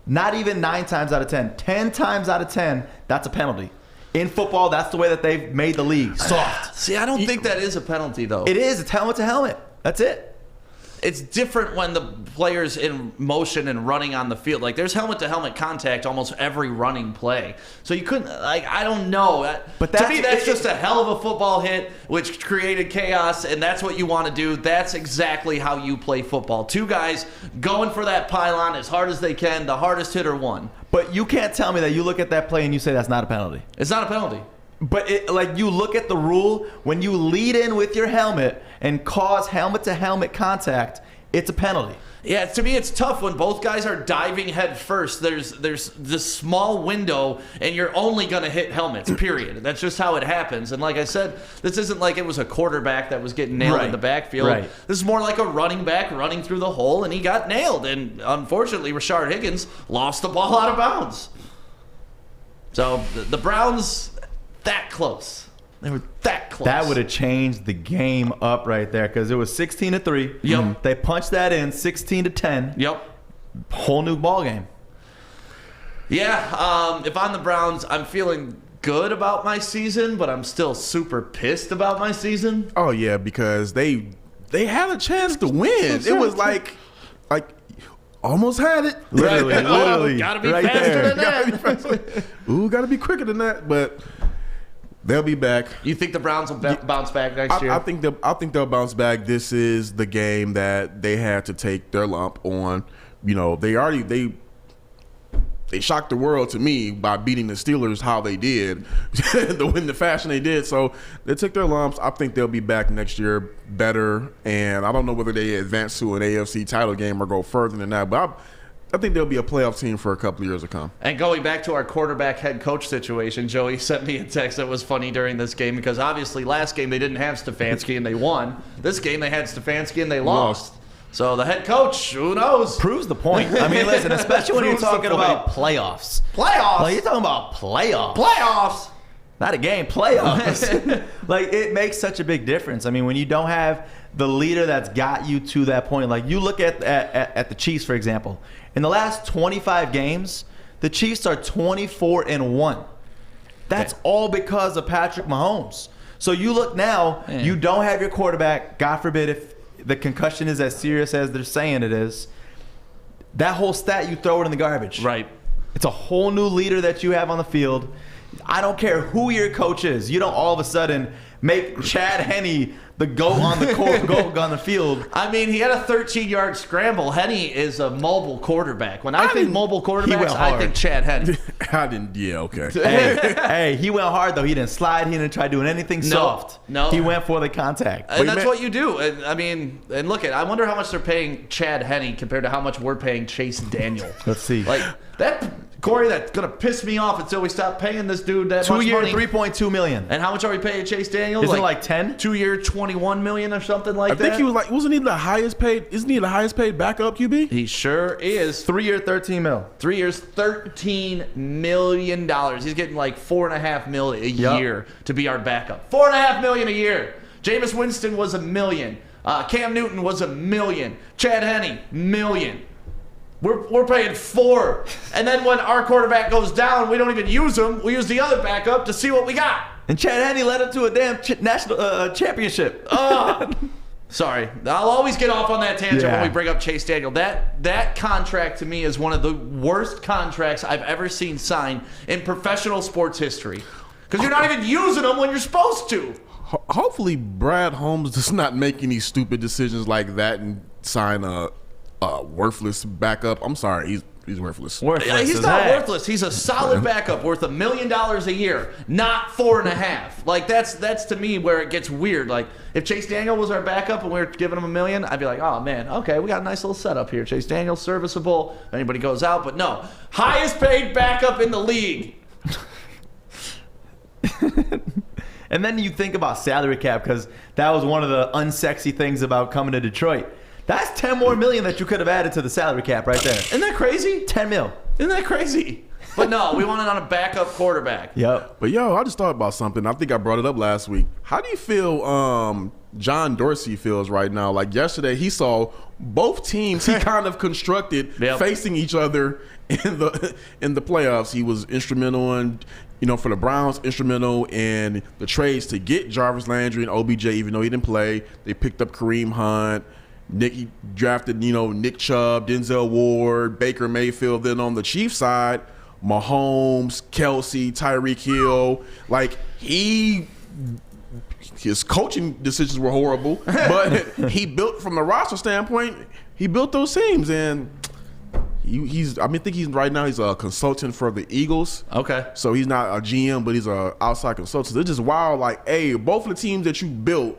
not even 9 times out of 10. 10 times out of 10, that's a penalty. In football, that's the way that they've made the league soft. See, I don't think that is a penalty, though. It is. It's helmet to helmet. That's it. it's different when the player's in motion and running on the field. Like, there's helmet-to-helmet contact almost every running play. So you couldn't, like, I don't know. But to me, that's just a hell of a football hit, which created chaos, and that's what you want to do. That's exactly how you play football. Two guys going for that pylon as hard as they can. The hardest hitter won. But you can't tell me that you look at that play and you say that's not a penalty. It's not a penalty. But like, you look at the rule, when you lead in with your helmet and cause helmet-to-helmet contact, it's a penalty. Yeah, to me, it's tough when both guys are diving head first. There's this small window, and you're only going to hit helmets, period. That's just how it happens. And like I said, this isn't like it was a quarterback that was getting nailed in the backfield. Right. This is more like a running back running through the hole, and he got nailed. And unfortunately, Rashard Higgins lost the ball out of bounds. So the Browns, that close. They were that close. That would have changed the game up right there, because it was 16-3. Yep. They punched that in 16-10. Yep. Whole new ball game. Yeah. If I'm the Browns, I'm feeling good about my season, but I'm still super pissed about my season. Oh yeah, because they had a chance to win. It was like almost had it. Literally. Gotta be right faster there. than that. Ooh, gotta be quicker than that. But they'll be back. You think the Browns will bounce back next year? I think they'll bounce back. This is the game that they had to take their lump on. You know, they shocked the world to me by beating the Steelers how they did, the fashion they did. So they took their lumps. I think they'll be back next year better. And I don't know whether they advance to an AFC title game or go further than that. But I think they'll be a playoff team for a couple of years to come. And going back to our quarterback head coach situation, Joey sent me a text that was funny during this game, because obviously last game they didn't have Stefanski and they won. This game they had Stefanski and they lost. So the head coach, who knows? Proves the point. I mean, listen, especially when you're Proves the talking point. about playoffs. Playoffs? Like, you're talking about playoffs. Playoffs! Not a game, playoffs. Like, it makes such a big difference. I mean, when you don't have the leader that's got you to that point. Like, you look at the Chiefs, for example. In the last 25 games, the Chiefs are 24-1. That's all because of Patrick Mahomes. So you look now, you don't have your quarterback. God forbid if the concussion is as serious as they're saying it is. That whole stat, you throw it in the garbage. Right. It's a whole new leader that you have on the field. I don't care who your coach is. You don't all of a sudden make Chad Henne the GOAT on the court, GOAT on the field. I mean, he had a 13-yard scramble. Henne is a mobile quarterback. When I think mobile quarterbacks, I think Chad Henne. I didn't. Yeah, okay. Hey, he went hard though. He didn't slide. He didn't try doing anything soft. No. He went for the contact. And that's what you do. And I mean, and look I wonder how much they're paying Chad Henne compared to how much we're paying Chase Daniel. Let's see. Like that, Corey, that's gonna piss me off until we stop paying this dude that much 2 year, money. $3.2 million. And how much are we paying Chase Daniel? Isn't it like 10? 2 year, $21 million or something like that. I think he was like, wasn't he the highest paid? Isn't he the highest paid backup QB? He sure is. 3 year, $13 million. 3 years, $13 million. He's getting like $4.5 million a year to be our backup. $4.5 million a year. Jameis Winston was $1 million. Cam Newton was $1 million. Chad Henne, $1 million. We're paying $4 million. And then when our quarterback goes down, we don't even use him. We use the other backup to see what we got. And Chad Henne led him to a damn national championship. Sorry. I'll always get off on that tangent when we bring up Chase Daniel. That contract to me is one of the worst contracts I've ever seen signed in professional sports history. Because you're not even using them when you're supposed to. Hopefully Brad Holmes does not make any stupid decisions like that and sign a worthless backup. I'm sorry, he's worthless. He's not worthless. He's a solid backup worth $1 million a year, not $4.5 million. Like that's to me where it gets weird. Like if Chase Daniel was our backup and we were giving him $1 million, I'd be like, oh man, okay, we got a nice little setup here. Chase Daniel, serviceable. If anybody goes out, but no, highest paid backup in the league. And then you think about salary cap, because that was one of the unsexy things about coming to Detroit. That's $10 million more that you could have added to the salary cap right there. Isn't that crazy? $10 million. Isn't that crazy? But no, we want it on a backup quarterback. Yep. But yo, I just thought about something. I think I brought it up last week. How do you feel John Dorsey feels right now? Like yesterday, he saw both teams he kind of constructed facing each other in the playoffs. He was instrumental in, for the Browns, instrumental in the trades to get Jarvis Landry and OBJ, even though he didn't play. They picked up Kareem Hunt. He drafted, Nick Chubb, Denzel Ward, Baker Mayfield. Then on the Chiefs side, Mahomes, Kelsey, Tyreek Hill. Like, his coaching decisions were horrible, but he built, from the roster standpoint, he built those teams. And I think he's right now, he's a consultant for the Eagles. Okay. So he's not a GM, but he's an outside consultant. It's just wild. Like, hey, both of the teams that you built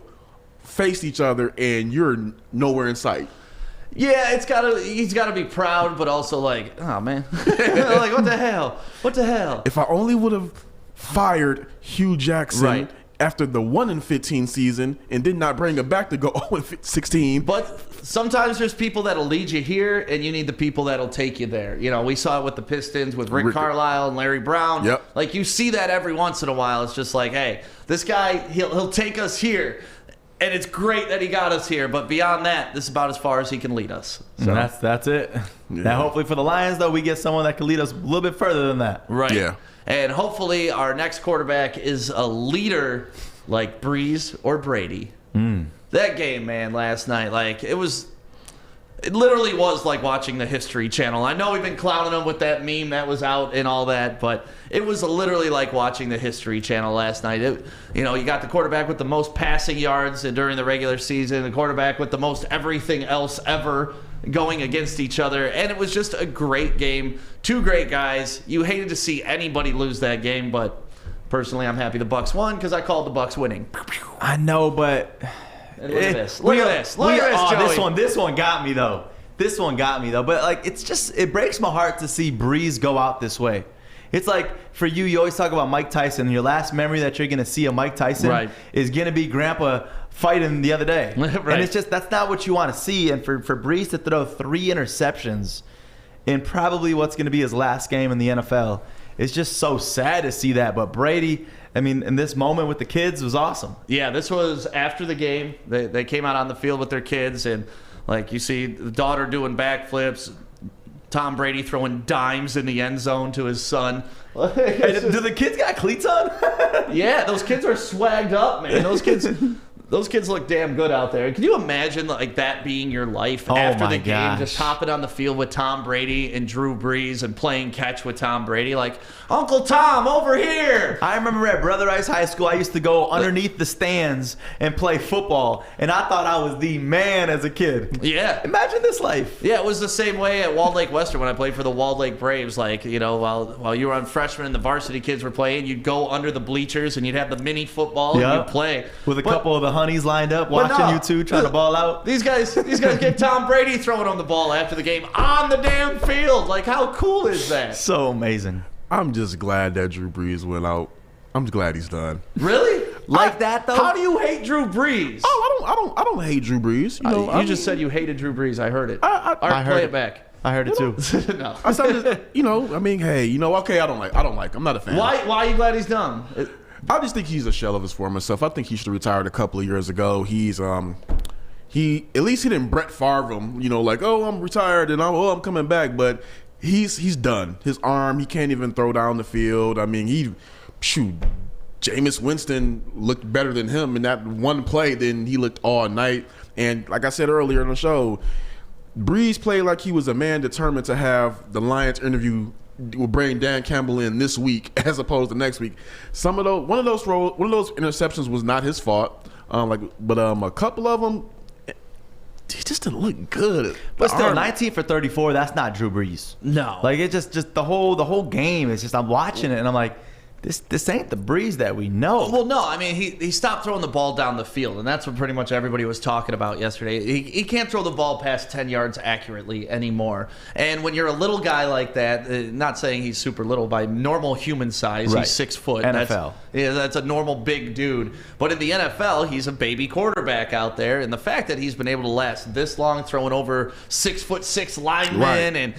faced each other, and you're nowhere in sight. Yeah, he's gotta be proud, but also like, oh man, like what the hell? What the hell? If I only would have fired Hugh Jackson after the 1-15 season and did not bring him back to go 0-16. But sometimes there's people that'll lead you here, and you need the people that'll take you there. We saw it with the Pistons with Rick Carlisle and Larry Brown. Yep. Like, you see that every once in a while. It's just like, hey, this guy, he'll take us here. And it's great that he got us here, but beyond that, this is about as far as he can lead us. So that's it. Yeah. Now, hopefully for the Lions, though, we get someone that can lead us a little bit further than that. Right. Yeah. And hopefully our next quarterback is a leader like Breeze or Brady. That game, man, last night, like, it literally was like watching the History Channel. I know we've been clowning them with that meme that was out and all that, but it was literally like watching the History Channel last night. You got the quarterback with the most passing yards during the regular season, the quarterback with the most everything else ever going against each other, and it was just a great game. Two great guys. You hated to see anybody lose that game, but personally, I'm happy the Bucs won because I called the Bucs winning. I know, but... And look at this. Look at this. Look at this, Joey. This one got me, though. But, like, it breaks my heart to see Breeze go out this way. It's like, for you always talk about Mike Tyson. Your last memory that you're going to see of Mike Tyson is going to be Grandpa fighting the other day. And it's just, that's not what you want to see. And for Breeze to throw 3 interceptions in probably what's going to be his last game in the NFL, it's just so sad to see that. But Brady, I mean, in this moment with the kids was awesome. Yeah, this was after the game. They came out on the field with their kids, and like you see the daughter doing backflips, Tom Brady throwing dimes in the end zone to his son. Hey, do the kids got cleats on? Yeah, those kids are swagged up, man. Those kids look damn good out there. Can you imagine like that being your life after the game, just hopping on the field with Tom Brady and Drew Brees and playing catch with Tom Brady? Like, Uncle Tom, over here. I remember at Brother Rice High School, I used to go underneath the stands and play football, and I thought I was the man as a kid. Yeah. Imagine this life. Yeah, it was the same way at Walled Lake Western when I played for the Walled Lake Braves. Like, while you were on freshman and the varsity kids were playing, you'd go under the bleachers and you'd have the mini football and you'd play. With a couple of the honeys lined up watching you two trying to ball out. These guys get Tom Brady throwing on the ball after the game on the damn field. Like, how cool is that? So amazing. I'm just glad that Drew Brees went out. I'm just glad he's done. Really? That though? How do you hate Drew Brees? Oh, I don't hate Drew Brees. You just said you hated Drew Brees. I heard it. I heard play it. it back. I heard it too. No. Okay, I don't like. I'm not a fan. Why are you glad he's done? I just think he's a shell of his former self. I think he should have retired a couple of years ago. He's he at least he didn't Brett Favre him, like, oh, I'm retired and I'm coming back, but he's done. His arm, he can't even throw down the field. I mean, Jameis Winston looked better than him in that one play than he looked all night. And like I said earlier in the show, Breeze played like he was a man determined to have the Lions interview. Will bring Dan Campbell in this week as opposed to next week. One of those interceptions was not his fault. But a couple of them, he just didn't look good. But still, 19 for 34. That's not Drew Brees. No, like it just the whole game. It's just I'm watching it and I'm like, this ain't the Breeze that we know. Well, no, I mean he stopped throwing the ball down the field, and that's what pretty much everybody was talking about yesterday. He can't throw the ball past 10 yards accurately anymore. And when you're a little guy like that, not saying he's super little by normal human size, he's 6 foot. NFL. That's a normal big dude. But in the NFL, he's a baby quarterback out there, and the fact that he's been able to last this long throwing over 6'6" linemen and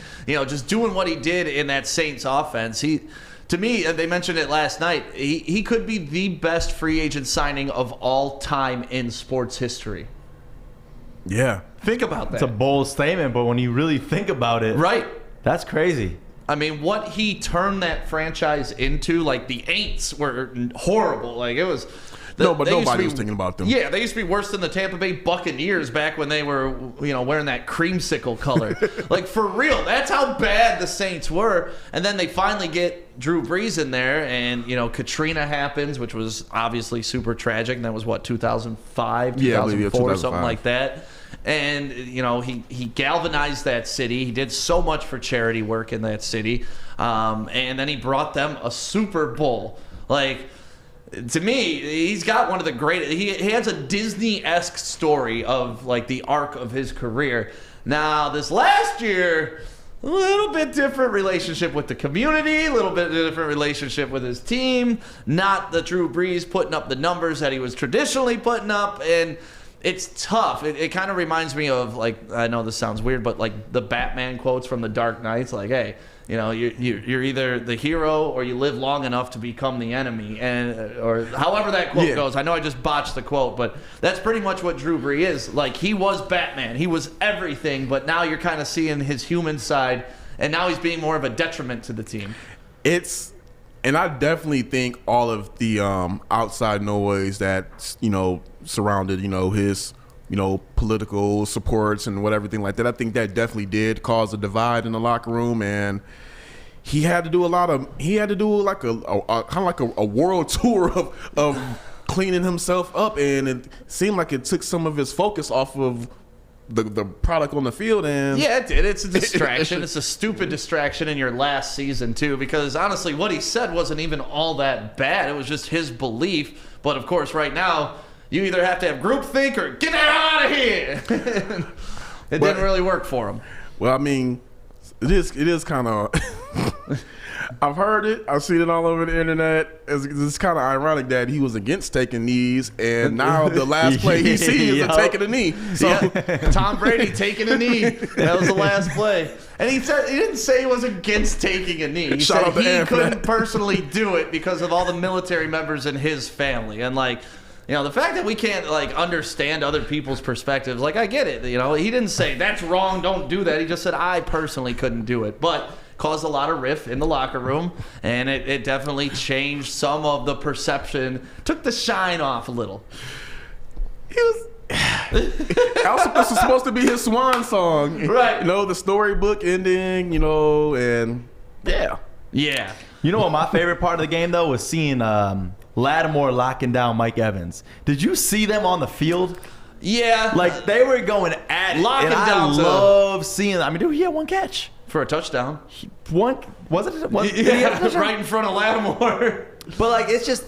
just doing what he did in that Saints offense, to me, they mentioned it last night, he could be the best free agent signing of all time in sports history. Yeah. Think about that. It's a bold statement, but when you really think about it, right? That's crazy. I mean, what he turned that franchise into, like the Aints were horrible. Like it was. But nobody was thinking about them. Yeah, they used to be worse than the Tampa Bay Buccaneers back when they were, wearing that creamsicle color. Like, for real, that's how bad the Saints were. And then they finally get Drew Brees in there, and, Katrina happens, which was obviously super tragic. And that was, 2005, 2004, something like that. And, he galvanized that city. He did so much for charity work in that city. And then he brought them a Super Bowl. Like, to me, he's got one of the great. He has a Disney-esque story of like the arc of his career. Now, this last year, a little bit different relationship with the community, a little bit different relationship with his team. Not the Drew Brees putting up the numbers that he was traditionally putting up, and it's tough. It kind of reminds me of, like, I know this sounds weird, but like the Batman quotes from The Dark Knight, like, hey. You're either the hero or you live long enough to become the enemy, or however that quote goes. I know I just botched the quote, but that's pretty much what Drew Brees is. Like, he was Batman, he was everything, but now you're kind of seeing his human side, and now he's being more of a detriment to the team. And I definitely think all of the outside noise that surrounded his political supports and everything like that. I think that definitely did cause a divide in the locker room, and he had to do like a kind of like a world tour of cleaning himself up, and it seemed like it took some of his focus off of the product on the field. And yeah, it did. It's a distraction. It's a stupid distraction in your last season too, because honestly, what he said wasn't even all that bad. It was just his belief. But of course, right now, you either have to have groupthink or get out of here. It didn't really work for him. Well, I mean, it is kind of. I've heard it. I've seen it all over the internet. It's kind of ironic that he was against taking knees, and now the last play he sees is taking a knee. So Tom Brady taking a knee. That was the last play. And he didn't say he was against taking a knee. He said he couldn't personally do it because of all the military members in his family. And the fact that we can't understand other people's perspectives, I get it. He didn't say that's wrong, don't do that. He just said I personally couldn't do it, but caused a lot of riff in the locker room, and it definitely changed some of the perception, took the shine off a little. This was supposed to be his swan song, right? The storybook ending, and yeah. You know what my favorite part of the game though was seeing Lattimore locking down Mike Evans. Did you see them on the field? Yeah. They were going at it. Locking down. I love seeing. I mean, dude, he had one catch for a touchdown. Was it? Right in front of Lattimore. But it's just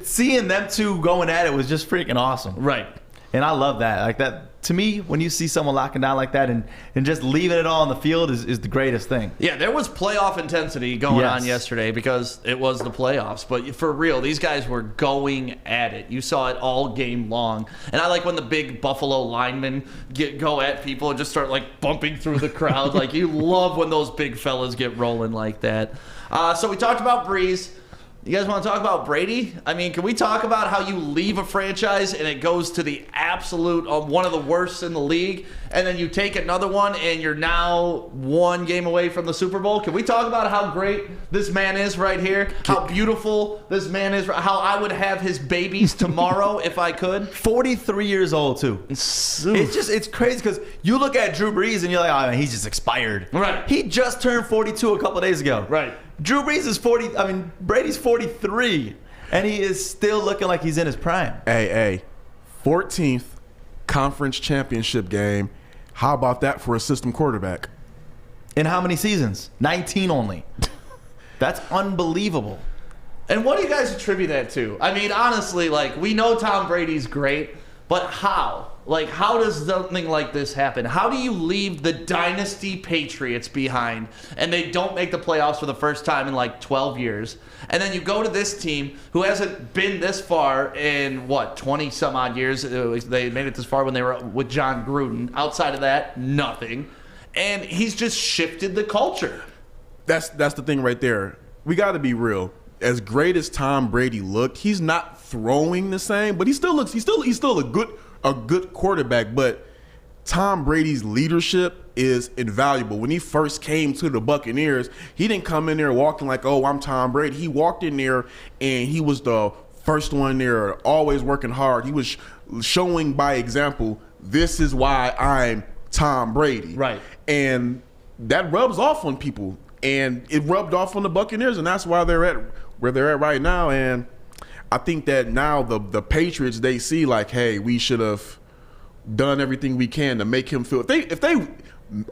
seeing them two going at it was just freaking awesome. Right. And I love that. That to me, when you see someone locking down like that and just leaving it all on the field is the greatest thing. Yeah, there was playoff intensity going on yesterday because it was the playoffs. But for real, these guys were going at it. You saw it all game long. And I like when the big Buffalo linemen go at people and just start bumping through the crowd. You love when those big fellas get rolling like that. So we talked about Brees. You guys want to talk about Brady? I mean, can we talk about how you leave a franchise and it goes to the absolute one of the worst in the league, and then you take another one and you're now one game away from the Super Bowl? Can we talk about how great this man is right here? How beautiful this man is? How I would have his babies tomorrow if I could? 43 years old too. It's crazy because you look at Drew Brees and you're like, oh man, he's just expired. Right. He just turned 42 a couple of days ago. Right. Drew Brees is 40. I mean, Brady's 43, and he is still looking like he's in his prime. Hey, 14th conference championship game. How about that for a system quarterback? In how many seasons? 19 only. That's unbelievable. And what do you guys attribute that to? I mean, honestly, we know Tom Brady's great, but how? How does something like this happen? How do you leave the dynasty Patriots behind and they don't make the playoffs for the first time in 12 years? And then you go to this team who hasn't been this far in 20 some odd years. They made it this far when they were with John Gruden. Outside of that, nothing. And he's just shifted the culture. That's the thing right there. We got to be real. As great as Tom Brady looked, he's not throwing the same, but he's still a good quarterback. But Tom Brady's leadership is invaluable. When he first came to the Buccaneers, he didn't come in there walking like, oh, I'm Tom Brady. He walked in there and he was the first one there, always working hard. He was showing by example, this is why I'm Tom Brady. Right. And that rubs off on people. And it rubbed off on the Buccaneers, and that's why they're at where they're at right now. And I think that now the Patriots, they see like, hey, we should have done everything we can to make him feel. If they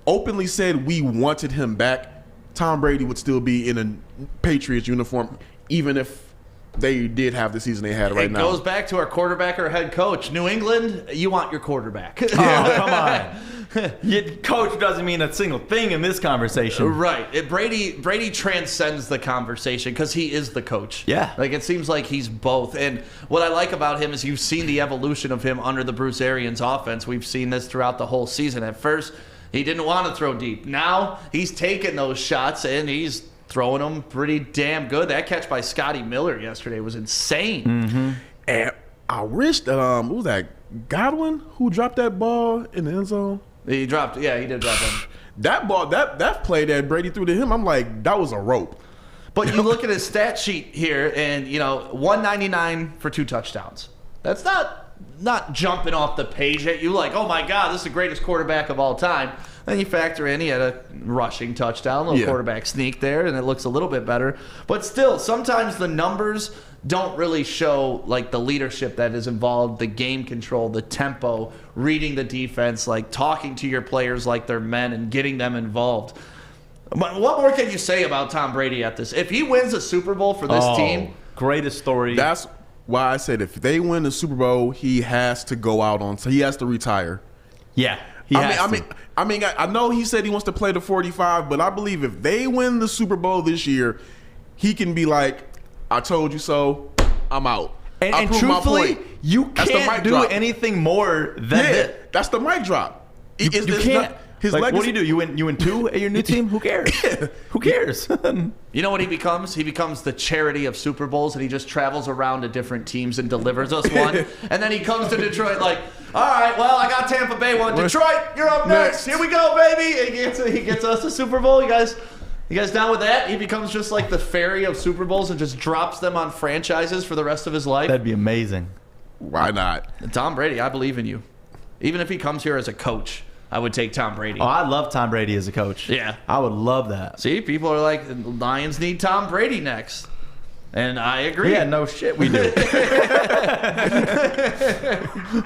openly said we wanted him back, Tom Brady would still be in a Patriots uniform, even if they did have the season they had right now. It goes back to our quarterback or head coach. New England, you want your quarterback. Oh, come on. Coach doesn't mean a single thing in this conversation. Right. Brady transcends the conversation because he is the coach. Yeah. Like, it seems like he's both. And what I like about him is you've seen the evolution of him under the Bruce Arians offense. We've seen this throughout the whole season. At first, he didn't want to throw deep. Now, he's taking those shots, and he's throwing them pretty damn good. That catch by Scotty Miller yesterday was insane. Mm-hmm. And I wish that what was that, Godwin, who dropped that ball in the end zone? He did drop him. That ball, that play that Brady threw to him, I'm like, that was a rope. But you look at his stat sheet here, and 199 for 2 touchdowns. That's not jumping off the page at you like, oh my God, this is the greatest quarterback of all time. Then you factor in he had a rushing touchdown, a little quarterback sneak there, and it looks a little bit better. But still, sometimes the numbers don't really show like the leadership that is involved, the game control, the tempo, reading the defense, like talking to your players like they're men and getting them involved. But what more can you say about Tom Brady at this? If he wins a Super Bowl for this team, greatest story. That's why I said if they win the Super Bowl, he has to go out on. So he has to retire. Yeah. I mean, I know he said he wants to play the 45, but I believe if they win the Super Bowl this year, he can be like, I told you so, I'm out. And truthfully, you can't do anything more than that. That's the mic drop. You can't. His legacy, what do? You win 2 at your new team? Who cares? Who cares? You know what he becomes? He becomes the charity of Super Bowls, and he just travels around to different teams and delivers us one. And then he comes to Detroit like, all right, well, I got Tampa Bay one. Detroit, you're up next. Here we go, baby. He gets us a Super Bowl. You guys down with that? He becomes just like the fairy of Super Bowls and just drops them on franchises for the rest of his life. That'd be amazing. Why not? Tom Brady, I believe in you. Even if he comes here as a coach, I would take Tom Brady. Oh, I love Tom Brady as a coach. Yeah. I would love that. See, people are like, Lions need Tom Brady next. And I agree. Yeah, no shit, we do.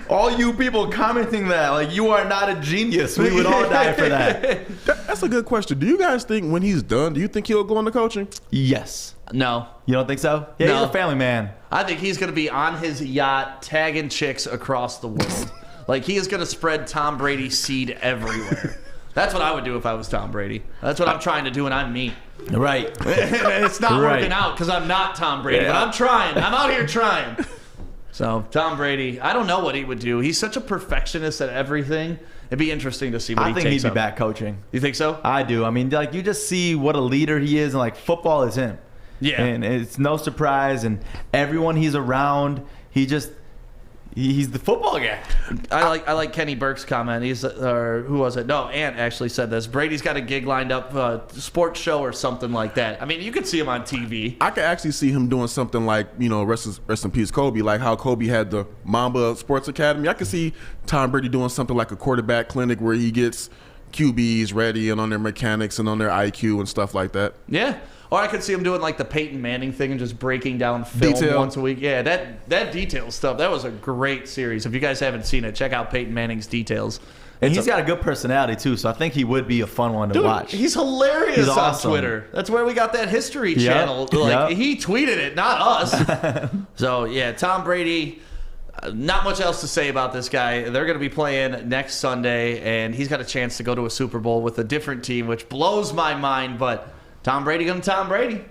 All you people commenting that, like, you are not a genius. We would all die for that. That's a good question. Do you guys think when he's done, do you think he'll go into coaching? Yes. No. You don't think so? Yeah, no. He's a family man. I think he's going to be on his yacht tagging chicks across the world. Like, he is going to spread Tom Brady's seed everywhere. That's what I would do if I was Tom Brady. That's what I'm trying to do, and I'm me. Right. And it's not working out because I'm not Tom Brady, but I'm trying. I'm out here trying. So, Tom Brady, I don't know what he would do. He's such a perfectionist at everything. It'd be interesting to see what he takes up. I think he'd be back coaching. You think so? I do. I mean, like, you just see what a leader he is, and, like, football is him. Yeah. And it's no surprise, and everyone he's around, he's the football guy. I like Kenny Burke's comment. Who was it? No, Ant actually said this. Brady's got a gig lined up, sports show or something like that. I mean, you could see him on TV. I could actually see him doing something like, rest in peace Kobe, like how Kobe had the Mamba Sports Academy. I could see Tom Brady doing something like a quarterback clinic where he gets QBs ready and on their mechanics and on their IQ and stuff like that. Yeah. Or I could see him doing like the Peyton Manning thing and just breaking down film once a week. Yeah, that detail stuff, that was a great series. If you guys haven't seen it, check out Peyton Manning's Details. And he's got a good personality, too, so I think he would be a fun one to watch. He's hilarious on Twitter. That's where we got that History Channel. He tweeted it, not us. So, yeah, Tom Brady, not much else to say about this guy. They're going to be playing next Sunday, and he's got a chance to go to a Super Bowl with a different team, which blows my mind, but Tom Brady gonna Tom Brady.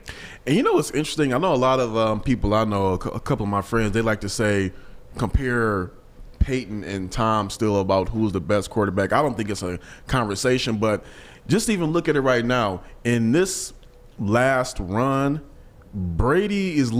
And you know what's interesting? I know a lot of people I know, a couple of my friends, they like to say, compare Peyton and Tom still about who's the best quarterback. I don't think it's a conversation, but just even look at it right now. In this last run, Brady is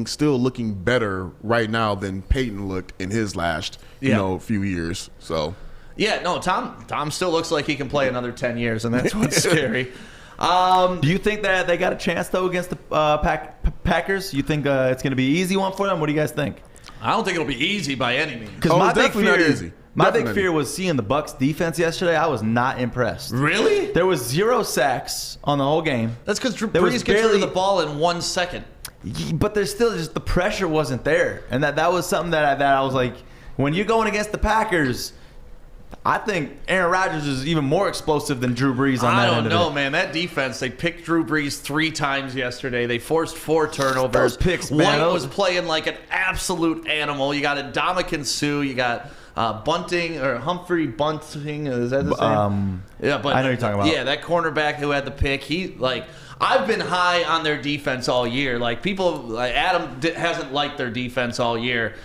still looking better right now than Peyton looked in his last few years. So Yeah, no, Tom still looks like he can play another 10 years, and that's what's scary. Do you think that they got a chance, though, against the Packers? You think it's going to be an easy one for them? What do you guys think? I don't think it'll be easy by any means. Because it's definitely not easy. My big Definitely. fear was seeing the Bucs defense yesterday. I was not impressed. Really? There was 0 sacks on the whole game. That's because Drew There was Brees gets rid of barely- the ball in 1 second. But there's still just the pressure wasn't there, and that was something that I was like, when you're going against the Packers, I think Aaron Rodgers is even more explosive than Drew Brees on I that don't end of know, it. man. That defense, they picked Drew Brees 3 times yesterday. They forced 4 turnovers. Those picks, man, White those- was playing like an absolute animal. You got Ndamukong Suh. You got Bunting or Humphrey Bunting. Is that his name? Yeah, but I know you're talking about. Yeah, that cornerback who had the pick. I've been high on their defense all year. Like Adam hasn't liked their defense all year.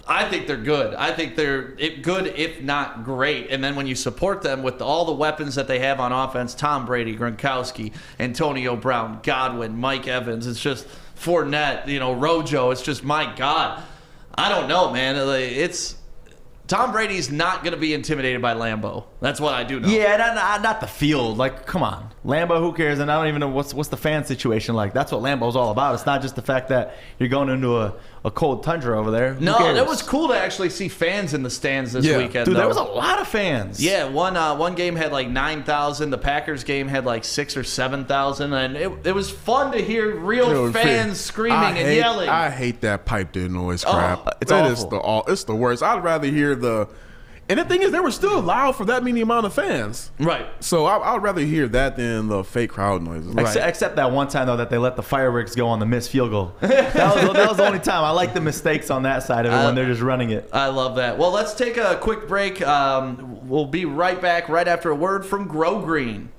I think they're good. I think they're good, if not great. And then when you support them with all the weapons that they have on offense, Tom Brady, Gronkowski, Antonio Brown, Godwin, Mike Evans, it's just Fournette, Rojo. It's just, my God. I don't know, man. Tom Brady's not going to be intimidated by Lambeau. That's what I do know. Yeah, not the field. Like, come on, Lambeau. Who cares? And I don't even know what's the fan situation like. That's what Lambeau's all about. It's not just the fact that you're going into a cold tundra over there. Who No, cares? it was cool to actually see fans in the stands this Yeah. weekend. Dude, though. there was a lot of fans. Yeah, one game had like 9,000. The Packers game had like 6,000 or 7,000, and it was fun to hear real fans screaming and yelling. I hate that piped in noise crap. it's That is awful. it's the worst. I'd rather hear the. And the thing is, they were still loud for that many amount of fans. Right. So I'd rather hear that than the fake crowd noises. Except that one time though that they let the fireworks go on the missed field goal. That was the only time. I like the mistakes on that side of it when they're just running it. I love that. Well, let's take a quick break. We'll be right back right after a word from Grow Green.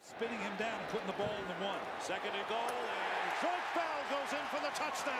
Spinning him down and putting the ball in the 1. Second and goal, and Joyce Bell goes in for the touchdown.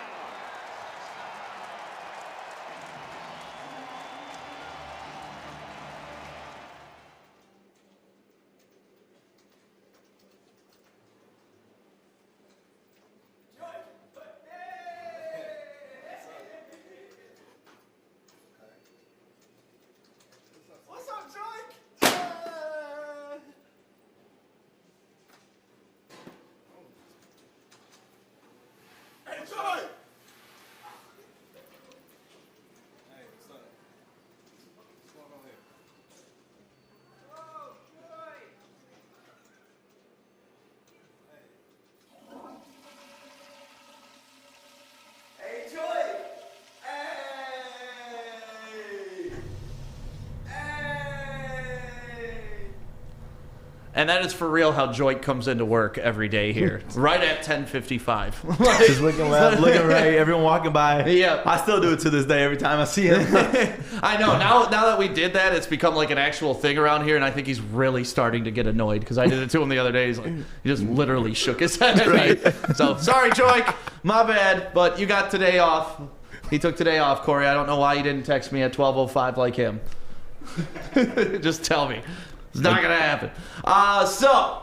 And that is for real how Joy comes into work every day here, right at 10:55. Just looking left, looking right, everyone walking by. Yeah. I still do it to this day every time I see him. I know. Now that we did that, it's become like an actual thing around here, and I think he's really starting to get annoyed because I did it to him the other day. He's like, he just literally shook his head at me. So sorry, Joy, my bad. But you got today off. He took today off, Corey. I don't know why you didn't text me at 12:05 like him. Just tell me. It's not going to happen. So,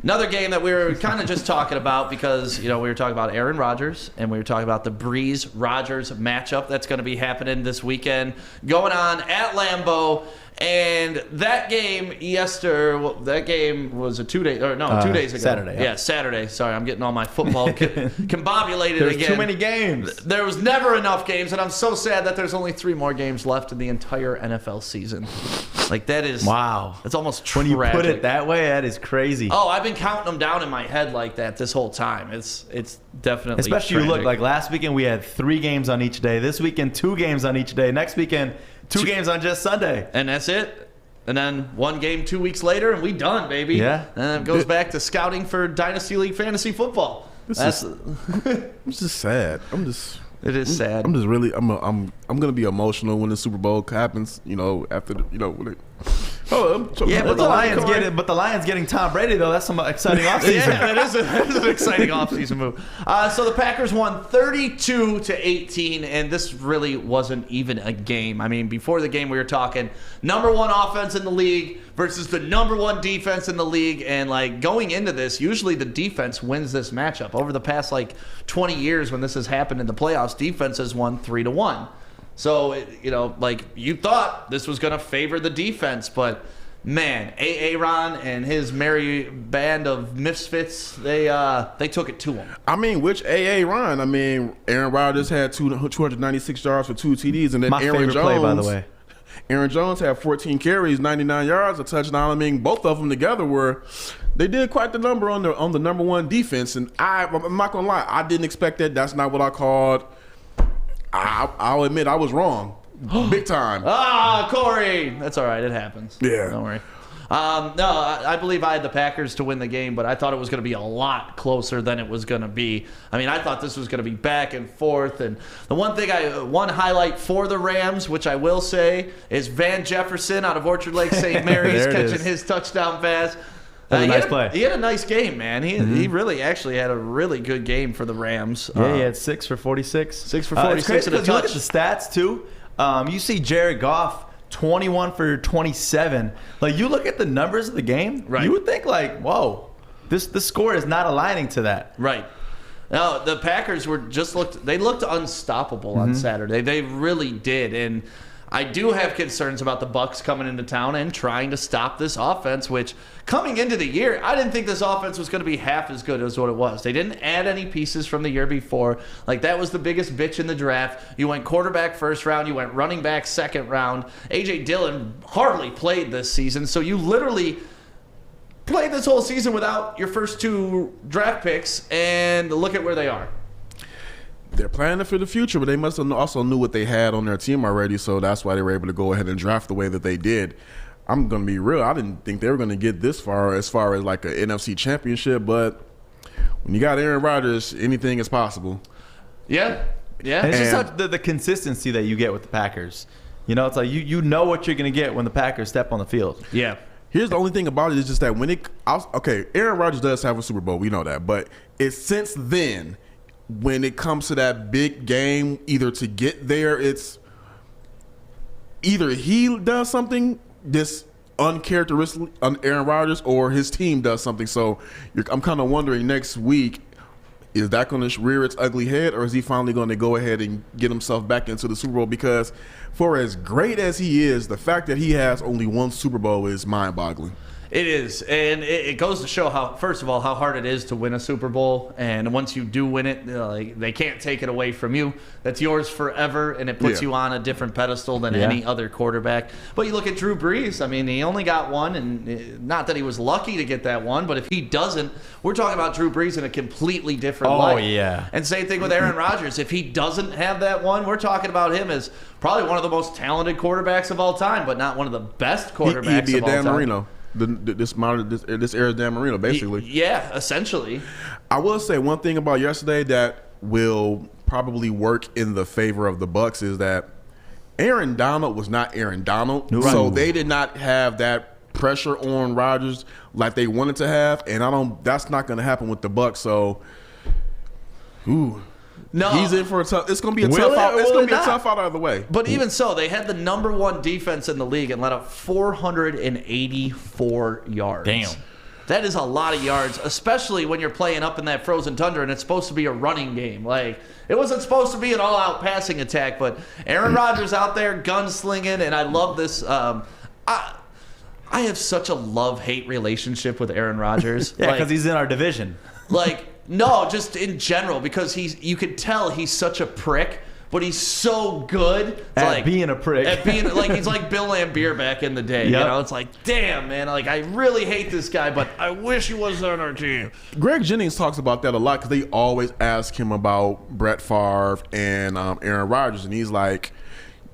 another game that we were kind of just talking about because, we were talking about Aaron Rodgers and we were talking about the Breeze-Rodgers matchup that's going to be happening this weekend going on at Lambeau. And that game that game was 2 days ago. Saturday. Yeah, Saturday. Sorry, I'm getting all my football combobulated There's again. too many games. There was never enough games, and I'm so sad that there's only 3 more games left in the entire NFL season. Like, that is... Wow. That's almost tragic. When you put it that way, that is crazy. Oh, I've been counting them down in my head like that this whole time. It's definitely Especially you tragic. look like last weekend we had 3 games on each day. This weekend 2 games on each day. Next weekend 2 games on just Sunday. And that's it. And then 1 game 2 weeks later, and we done, baby. Yeah. And then it goes back to scouting for Dynasty League fantasy football. I'm just sad. It is sad. I'm just really I'm gonna be emotional when the Super Bowl happens. After when Yeah, but the Lions getting Tom Brady though. That's some exciting offseason. Yeah, that is an exciting offseason move. So the Packers won 32-18, and this really wasn't even a game. I mean, before the game, we were talking number one offense in the league versus the number one defense in the league, and like going into this, usually the defense wins this matchup. Over the past like 20 years, when this has happened in the playoffs, defense has won 3-1. So, like you thought this was going to favor the defense, but man, Aaron and his merry band of misfits, they took it to him. I mean, which Aaron? I mean, Aaron Rodgers had 296 yards for 2 TDs, and then My Aaron favorite Jones, play, by the way. Aaron Jones had 14 carries, 99 yards, a touchdown. I mean, both of them together they did quite the number on the number one defense, and I'm not gonna lie, I didn't expect that. That's not what I called. I'll admit I was wrong, big time. Corey, that's all right. It happens. Yeah, don't worry. No, I believe I had the Packers to win the game, but I thought it was going to be a lot closer than it was going to be. I mean, I thought this was going to be back and forth. And the one highlight for the Rams, which I will say, is Van Jefferson out of Orchard Lake St. Mary's catching his touchdown pass. That was a nice play. He had a nice game, man. He really actually had a really good game for the Rams. Yeah, he had 6 for 46. 6 for 46 it's crazy and a because you look at touch. the stats, too. You see Jared Goff, 21 for 27. Like, you look at the numbers of the game, right. You would think, like, whoa, this score is not aligning to that. Right. No, the Packers looked unstoppable on Saturday. They really did. And I do have concerns about the Bucs coming into town and trying to stop this offense, which coming into the year, I didn't think this offense was going to be half as good as what it was. They didn't add any pieces from the year before. Like, that was the biggest bitch in the draft. You went quarterback first round. You went running back second round. A.J. Dillon hardly played this season. So you literally played this whole season without your first 2 draft picks, and look at where they are. They're planning for the future, but they must have also knew what they had on their team already, so that's why they were able to go ahead and draft the way that they did. I'm going to be real. I didn't think they were going to get this far as like an NFC championship, but when you got Aaron Rodgers, anything is possible. Yeah. Yeah. And it's just the consistency that you get with the Packers. It's like you know what you're going to get when the Packers step on the field. Yeah. Here's the only thing about it is just that Aaron Rodgers does have a Super Bowl. We know that. But it's since then, when it comes to that big game, either to get there, it's either he does something this uncharacteristic on Aaron Rodgers or his team does something. So I'm kind of wondering next week, is that going to rear its ugly head, or is he finally going to go ahead and get himself back into the Super Bowl? Because for as great as he is, the fact that he has only one Super Bowl is mind-boggling. It is, and it goes to show how, first of all, how hard it is to win a Super Bowl. And once you do win it, they can't take it away from you. That's yours forever, and it puts you on a different pedestal than any other quarterback. But you look at Drew Brees. I mean, he only got one, and not that he was lucky to get that one, but if he doesn't, we're talking about Drew Brees in a completely different light. Oh, yeah. And same thing with Aaron Rodgers. If he doesn't have that one, we're talking about him as probably one of the most talented quarterbacks of all time, but not one of the best quarterbacks He'd be of all Dan time. Marino. This era's Dan Marino, basically. Yeah, essentially. I will say one thing about yesterday that will probably work in the favor of the Bucs is that Aaron Donald was not Aaron Donald, so they did not have that pressure on Rodgers like they wanted to have, and that's not going to happen with the Bucs. So, no, he's in for a tough. It's going to be a tough out. It's going to be a tough out either way. But even so, they had the number one defense in the league and let up 484 yards. Damn. That is a lot of yards, especially when you're playing up in that frozen tundra and it's supposed to be a running game. Like, it wasn't supposed to be an all-out passing attack, but Aaron Rodgers out there gunslinging, and I love this. I have such a love-hate relationship with Aaron Rodgers. Yeah, because he's in our division. No, just in general, because you could tell he's such a prick, but he's so good at being a prick. At being he's like Bill Laimbeer back in the day. Yep. You know, it's like, damn, man, like I really hate this guy, but I wish he was on our team. Greg Jennings talks about that a lot because they always ask him about Brett Favre and Aaron Rodgers, and he's like,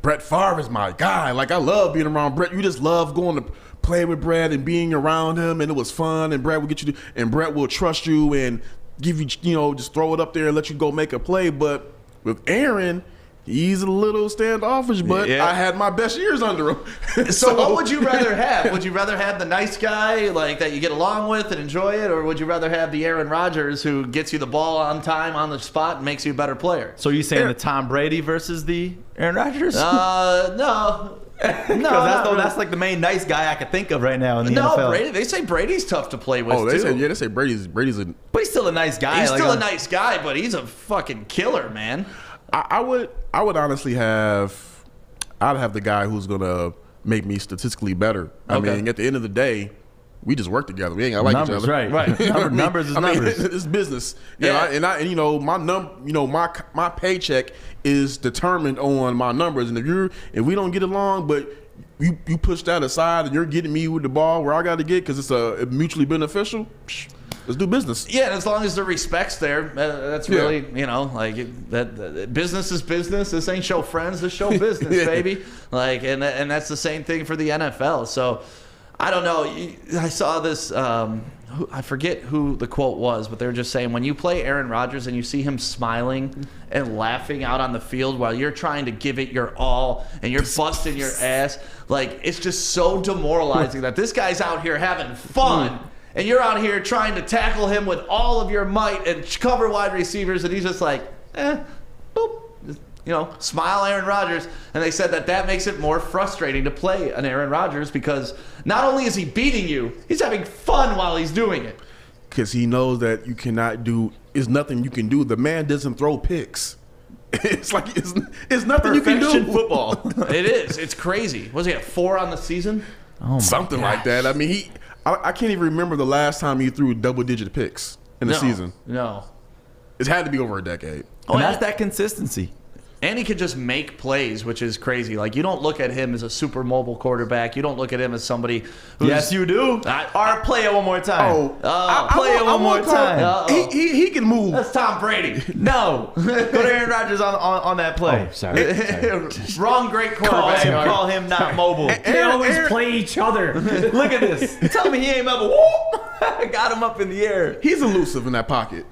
Brett Favre is my guy. Like, I love being around Brett. You just love going to play with Brett and being around him, and it was fun. And Brett will and Brett will trust you and give you, just throw it up there and let you go make a play. But with Aaron, He's a little standoffish, but Yeah. I had my best years under him. So what would you rather have? Would you rather have the nice guy like that you get along with and enjoy it, or would you rather have the Aaron Rodgers who gets you the ball on time, on the spot, and makes you a better player? So you saying the Tom Brady versus the Aaron Rodgers? No. That's like the main nice guy I could think of right now in the NFL. Brady. They say Brady's tough to play with. Oh, they too. say Brady's a. But he's still a nice guy. He's like, still a nice guy, but he's a fucking killer, man. I would honestly I'd have the guy who's gonna make me statistically better. I Okay. mean, at the end of the day, we just work together. We ain't gotta like numbers, each other. right? Numbers is numbers. It's business. Yeah. And you know my paycheck is determined on my numbers. And if we don't get along, but you push that aside and you're getting me with the ball where I got to get because it's mutually beneficial. Let's do business. Yeah, and as long as the respect's there, that's really, that business is business. This ain't show friends, this show business, Yeah. baby. And that's the same thing for the NFL. So, I don't know. I saw this, I forget who the quote was, but they were just saying when you play Aaron Rodgers and you see him smiling and laughing out on the field while you're trying to give it your all and you're busting your ass, it's just so demoralizing that this guy's out here having fun. And you're out here trying to tackle him with all of your might and cover wide receivers, and he's just like, boop. Smile Aaron Rodgers. And they said that makes it more frustrating to play an Aaron Rodgers because not only is he beating you, he's having fun while he's doing it. Because he knows that there's nothing you can do. The man doesn't throw picks. It's like it's nothing you can do. Perfection football. It is. It's crazy. Was he at 4 on the season? Something like that. I mean, I can't even remember the last time he threw double-digit picks in a season. No. It's had to be over a decade. And that's that consistency. And he could just make plays, which is crazy. You don't look at him as a super mobile quarterback. You don't look at him as somebody who's... Yes, you do. All right, play it one more time. Play it one more time. He can move. That's Tom Brady. No. Go to Aaron Rodgers on that play. Oh, sorry. Wrong great quarterback. Call him not mobile. They always play each other. Look at this. Tell me he ain't mobile. Whoop. Got him up in the air. He's elusive in that pocket.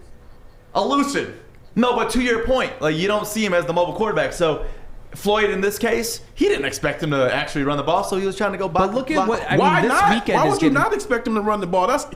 Elusive. No, but to your point, you don't see him as the mobile quarterback. So Floyd, in this case, he didn't expect him to actually run the ball, so he was trying to go But look at what Why this not? weekend Why is would you getting. not expect him to run the ball? He does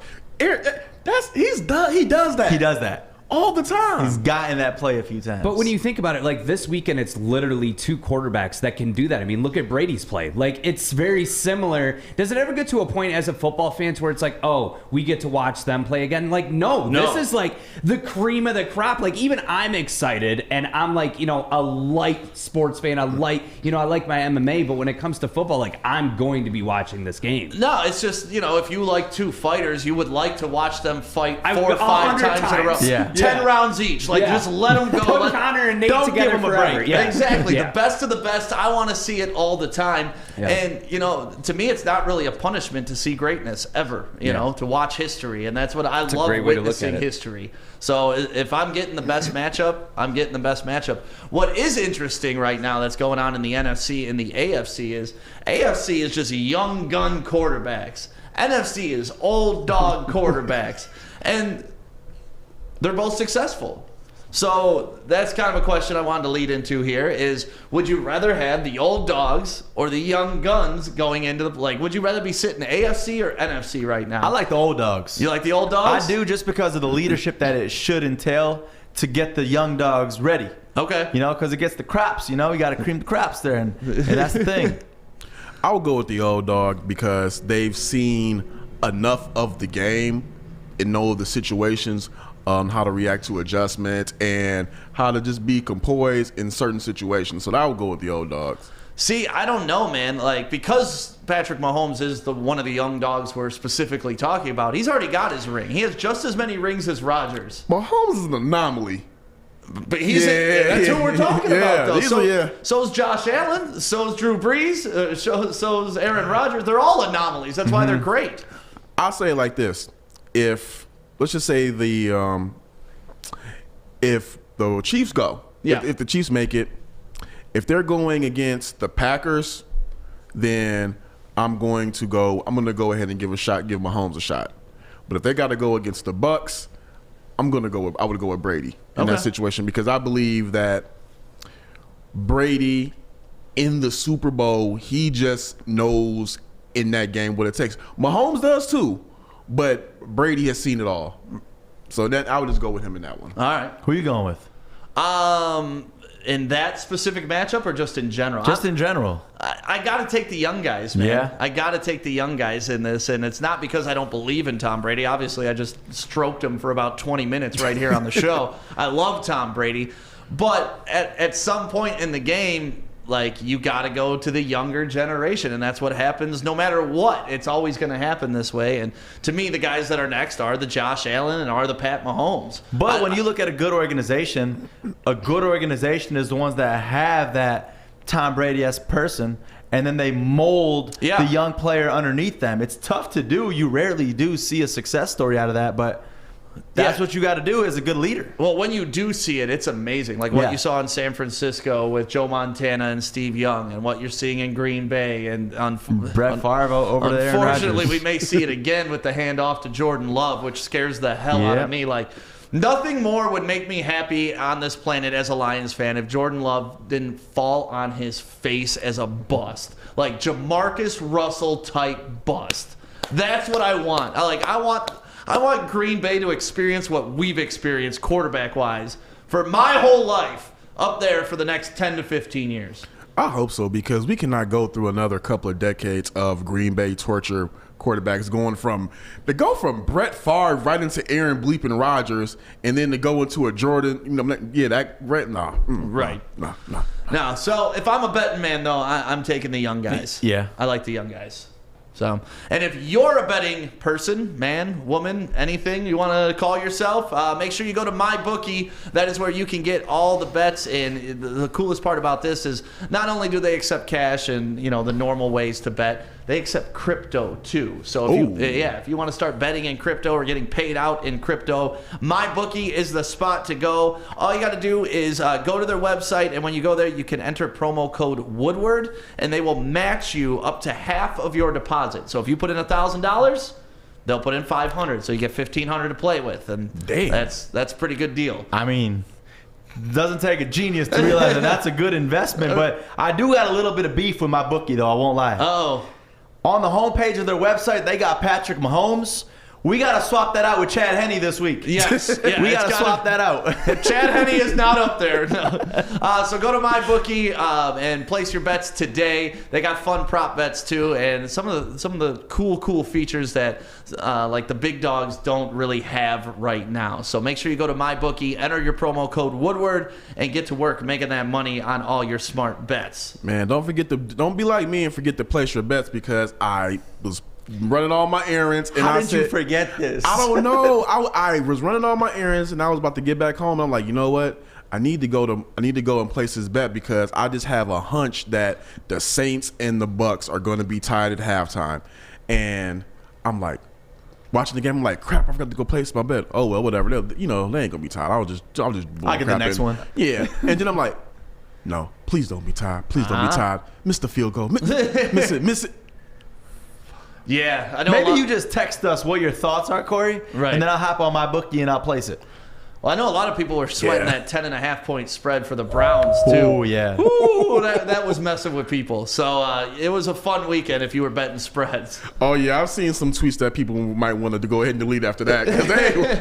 that. He does that. all the time. He's gotten that play a few times. But when you think about it, this weekend, it's literally two quarterbacks that can do that. I mean, look at Brady's play. It's very similar. Does it ever get to a point as a football fan where it's oh, we get to watch them play again? No. This is the cream of the crop. Even I'm excited, and I'm a light sports fan. I like my MMA, but when it comes to football, I'm going to be watching this game. No, it's just, if you like two fighters, you would like to watch them fight 4 or 5 times in a row. Yeah. 10 rounds each. Just let them go. Put Connor and Nate don't together give them a forever. break. Yeah. Exactly. Yeah. The best of the best. I want to see it all the time. Yeah. And, to me, it's not really a punishment to see greatness ever, to watch history. And that's what I love, great way to look witnessing at it. history. So if I'm getting the best matchup, I'm getting the best matchup. What is interesting right now that's going on in the NFC and the AFC is just young gun quarterbacks. NFC is old dog quarterbacks. And they're both successful. So that's kind of a question I wanted to lead into here is, would you rather have the old dogs or the young guns going into the, would you rather be sitting AFC or NFC right now? I like the old dogs. You like the old dogs? I do, just because of the leadership that it should entail to get the young dogs ready. Okay. Because it gets the crops, you got to cream the crops there, and that's the thing. I would go with the old dog because they've seen enough of the game and know the situations, how to react to adjustments, and how to just be composed in certain situations. So I would go with the old dogs. See, I don't know, man. Because Patrick Mahomes is one of the young dogs we're specifically talking about, he's already got his ring. He has just as many rings as Rodgers. Mahomes is an anomaly. But that's who we're talking about, though. So's Josh Allen. So's Drew Brees. So's Aaron Rodgers. They're all anomalies. That's why they're great. I'll say it like this. Let's just say if the Chiefs go, if the Chiefs make it, if they're going against the Packers, then I'm going to go ahead and give Mahomes a shot. But if they got to go against the Bucks, I would go with Brady in that situation, because I believe that Brady in the Super Bowl, he just knows in that game what it takes. Mahomes does too, but Brady has seen it all. So that I would just go with him in that one. All right. Who are you going with? In that specific matchup or just in general? Just in general. I got to take the young guys, man. Yeah. I got to take the young guys in this, and it's not because I don't believe in Tom Brady. Obviously, I just stroked him for about 20 minutes right here on the show. I love Tom Brady. But at some point in the game, like, you got to go to the younger generation, and that's what happens no matter what. It's always going to happen this way. And to me, the guys that are next are the Josh Allen and are the Pat Mahomes. But when you look at a good organization is the ones that have that Tom Brady-esque person, and then they mold the young player underneath them. It's tough to do. You rarely do see a success story out of that, but that's what you got to do as a good leader. Well, when you do see it, it's amazing. Like what you saw in San Francisco with Joe Montana and Steve Young, and what you're seeing in Green Bay and Brett Favre over there. Unfortunately, we may see it again with the handoff to Jordan Love, which scares the hell out of me. Like, nothing more would make me happy on this planet as a Lions fan if Jordan Love didn't fall on his face as a bust, like Jamarcus Russell type bust. That's what I want. I want Green Bay to experience what we've experienced quarterback-wise for my whole life up there for the next 10 to 15 years. I hope so, because we cannot go through another couple of decades of Green Bay torture quarterbacks going from Brett Favre right into Aaron Bleeping Rodgers, and then to go into a Jordan, Right. No, so if I'm a betting man, though, I'm taking the young guys. Yeah. I like the young guys. So, and if you're a betting person, man, woman, anything you want to call yourself, make sure you go to MyBookie. That is where you can get all the bets. And the coolest part about this is not only do they accept cash and, the normal ways to bet, they accept crypto too. So if you want to start betting in crypto or getting paid out in crypto, MyBookie is the spot to go. All you got to do is go to their website, and when you go there, you can enter promo code Woodward, and they will match you up to half of your deposit. So if you put in $1,000, they'll put in $500, so you get $1,500 to play with, and that's a pretty good deal. I mean, doesn't take a genius to realize that that's a good investment. But I do got a little bit of beef with MyBookie, though. I won't lie. Oh. On the homepage of their website, they got Patrick Mahomes. We got to swap that out with Chad Henne this week. Yes. Yeah, we got to swap that out. Chad Henne is not up there. No. So go to MyBookie and place your bets today. They got fun prop bets too, and some of the cool features that like the big dogs don't really have right now. So make sure you go to MyBookie, enter your promo code Woodward, and get to work making that money on all your smart bets. Man, don't be like me and forget to place your bets, because I was running all my errands, and How did you forget this? I don't know. I was running all my errands, and I was about to get back home. And I'm like, you know what? I need to go and place this bet, because I just have a hunch that the Saints and the Bucks are going to be tied at halftime. And I'm like, watching the game, I'm like, crap, I forgot to go place my bet. Oh well, whatever. They ain't gonna be tied. I'll just I get the next one. Yeah. And then I'm like, no, please don't be tied. Please don't be tied. Miss the field goal. Miss it. Yeah, I know. Maybe you just text us what your thoughts are, Corey, right? And then I'll hop on MyBookie and I'll place it. Well, I know a lot of people were sweating that 10.5 point spread for the Browns too. Oh yeah. Ooh, that was messing with people. So it was a fun weekend if you were betting spreads. Oh yeah, I've seen some tweets that people might want to go ahead and delete after that, because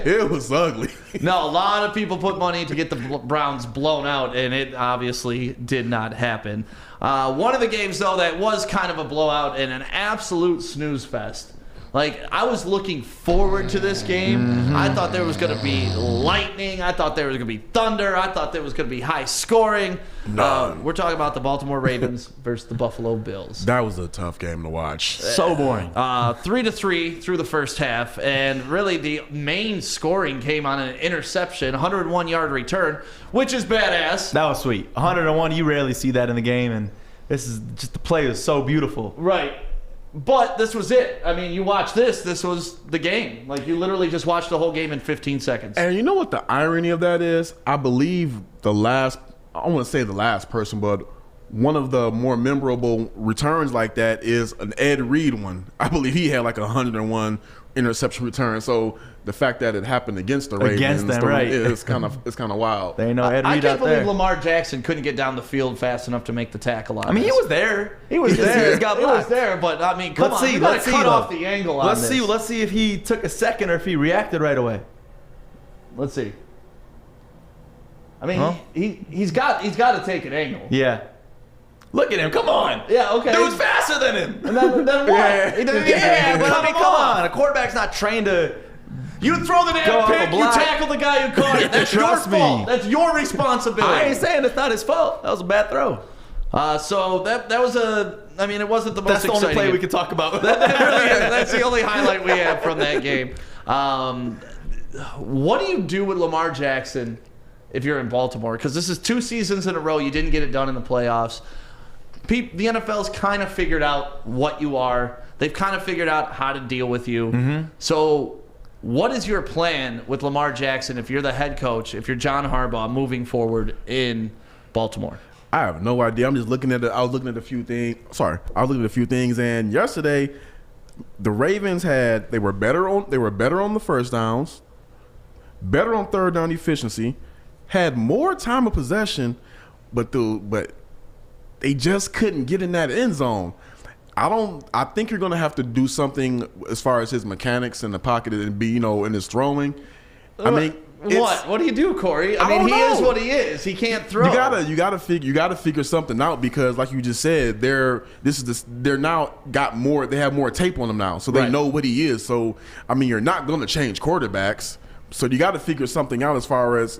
it was ugly. No, a lot of people put money to get the Browns blown out, and it obviously did not happen. One of the games though that was kind of a blowout and an absolute snooze fest. Like, I was looking forward to this game. Mm-hmm. I thought there was going to be lightning. I thought there was going to be thunder. I thought there was going to be high scoring. We're talking about the Baltimore Ravens versus the Buffalo Bills. That was a tough game to watch. So boring. 3-3 through the first half, and really the main scoring came on an interception, 101-yard return, which is badass. That was sweet. 101, you rarely see that in the game, and this is just the play was so beautiful. Right. But this was it. I mean, you watch this was the game. Like, you literally just watched the whole game in 15 seconds. And you know what the irony of that is? I believe I want to say the last person, but one of the more memorable returns like that is an Ed Reed one. I believe he had like 101 interception return. So the fact that it happened against the Ravens, it's kind of wild. They know Ed Reed I can't out believe there. Lamar Jackson couldn't get down the field fast enough to make the tackle on I mean, he this. was there. He was there. He He got was blocked. there, but I mean, come on, you gotta cut off the angle on this. Let's see if he took a second or if he reacted right away. Let's see. I mean, he's got to take an angle. Yeah. Look at him. Come on. Yeah, okay. Dude's faster than him. And then what? He doesn't get but I mean, come on. A quarterback's not trained to. You throw the Go damn off a pick, you block. tackle the guy who caught it. That's your Trust me. fault. That's your responsibility. I ain't saying it's not his fault. That was a bad throw. So that was I mean, it wasn't the most That's the exciting. only play we could talk about. That's the only highlight we have from that game. What do you do with Lamar Jackson if you're in Baltimore? Because this is 2 seasons in a row you didn't get it done in the playoffs. The NFL's kind of figured out what you are. They've kind of figured out how to deal with you. Mm-hmm. So what is your plan with Lamar Jackson if you're the head coach, if you're John Harbaugh moving forward in Baltimore? I have no idea. I'm just looking at I was looking at a few things. I was looking at a few things, and yesterday the Ravens they were better on the first downs, better on third down efficiency, had more time of possession, but they just couldn't get in that end zone. I think you're going to have to do something as far as his mechanics in the pocket and be, in his throwing. I mean, what do you do, Corey? I mean, he is what he is. He can't throw. You gotta figure something out because, like you just said, they have more tape on him now, so they know what he is. So I mean, you're not going to change quarterbacks, so you got to figure something out as far as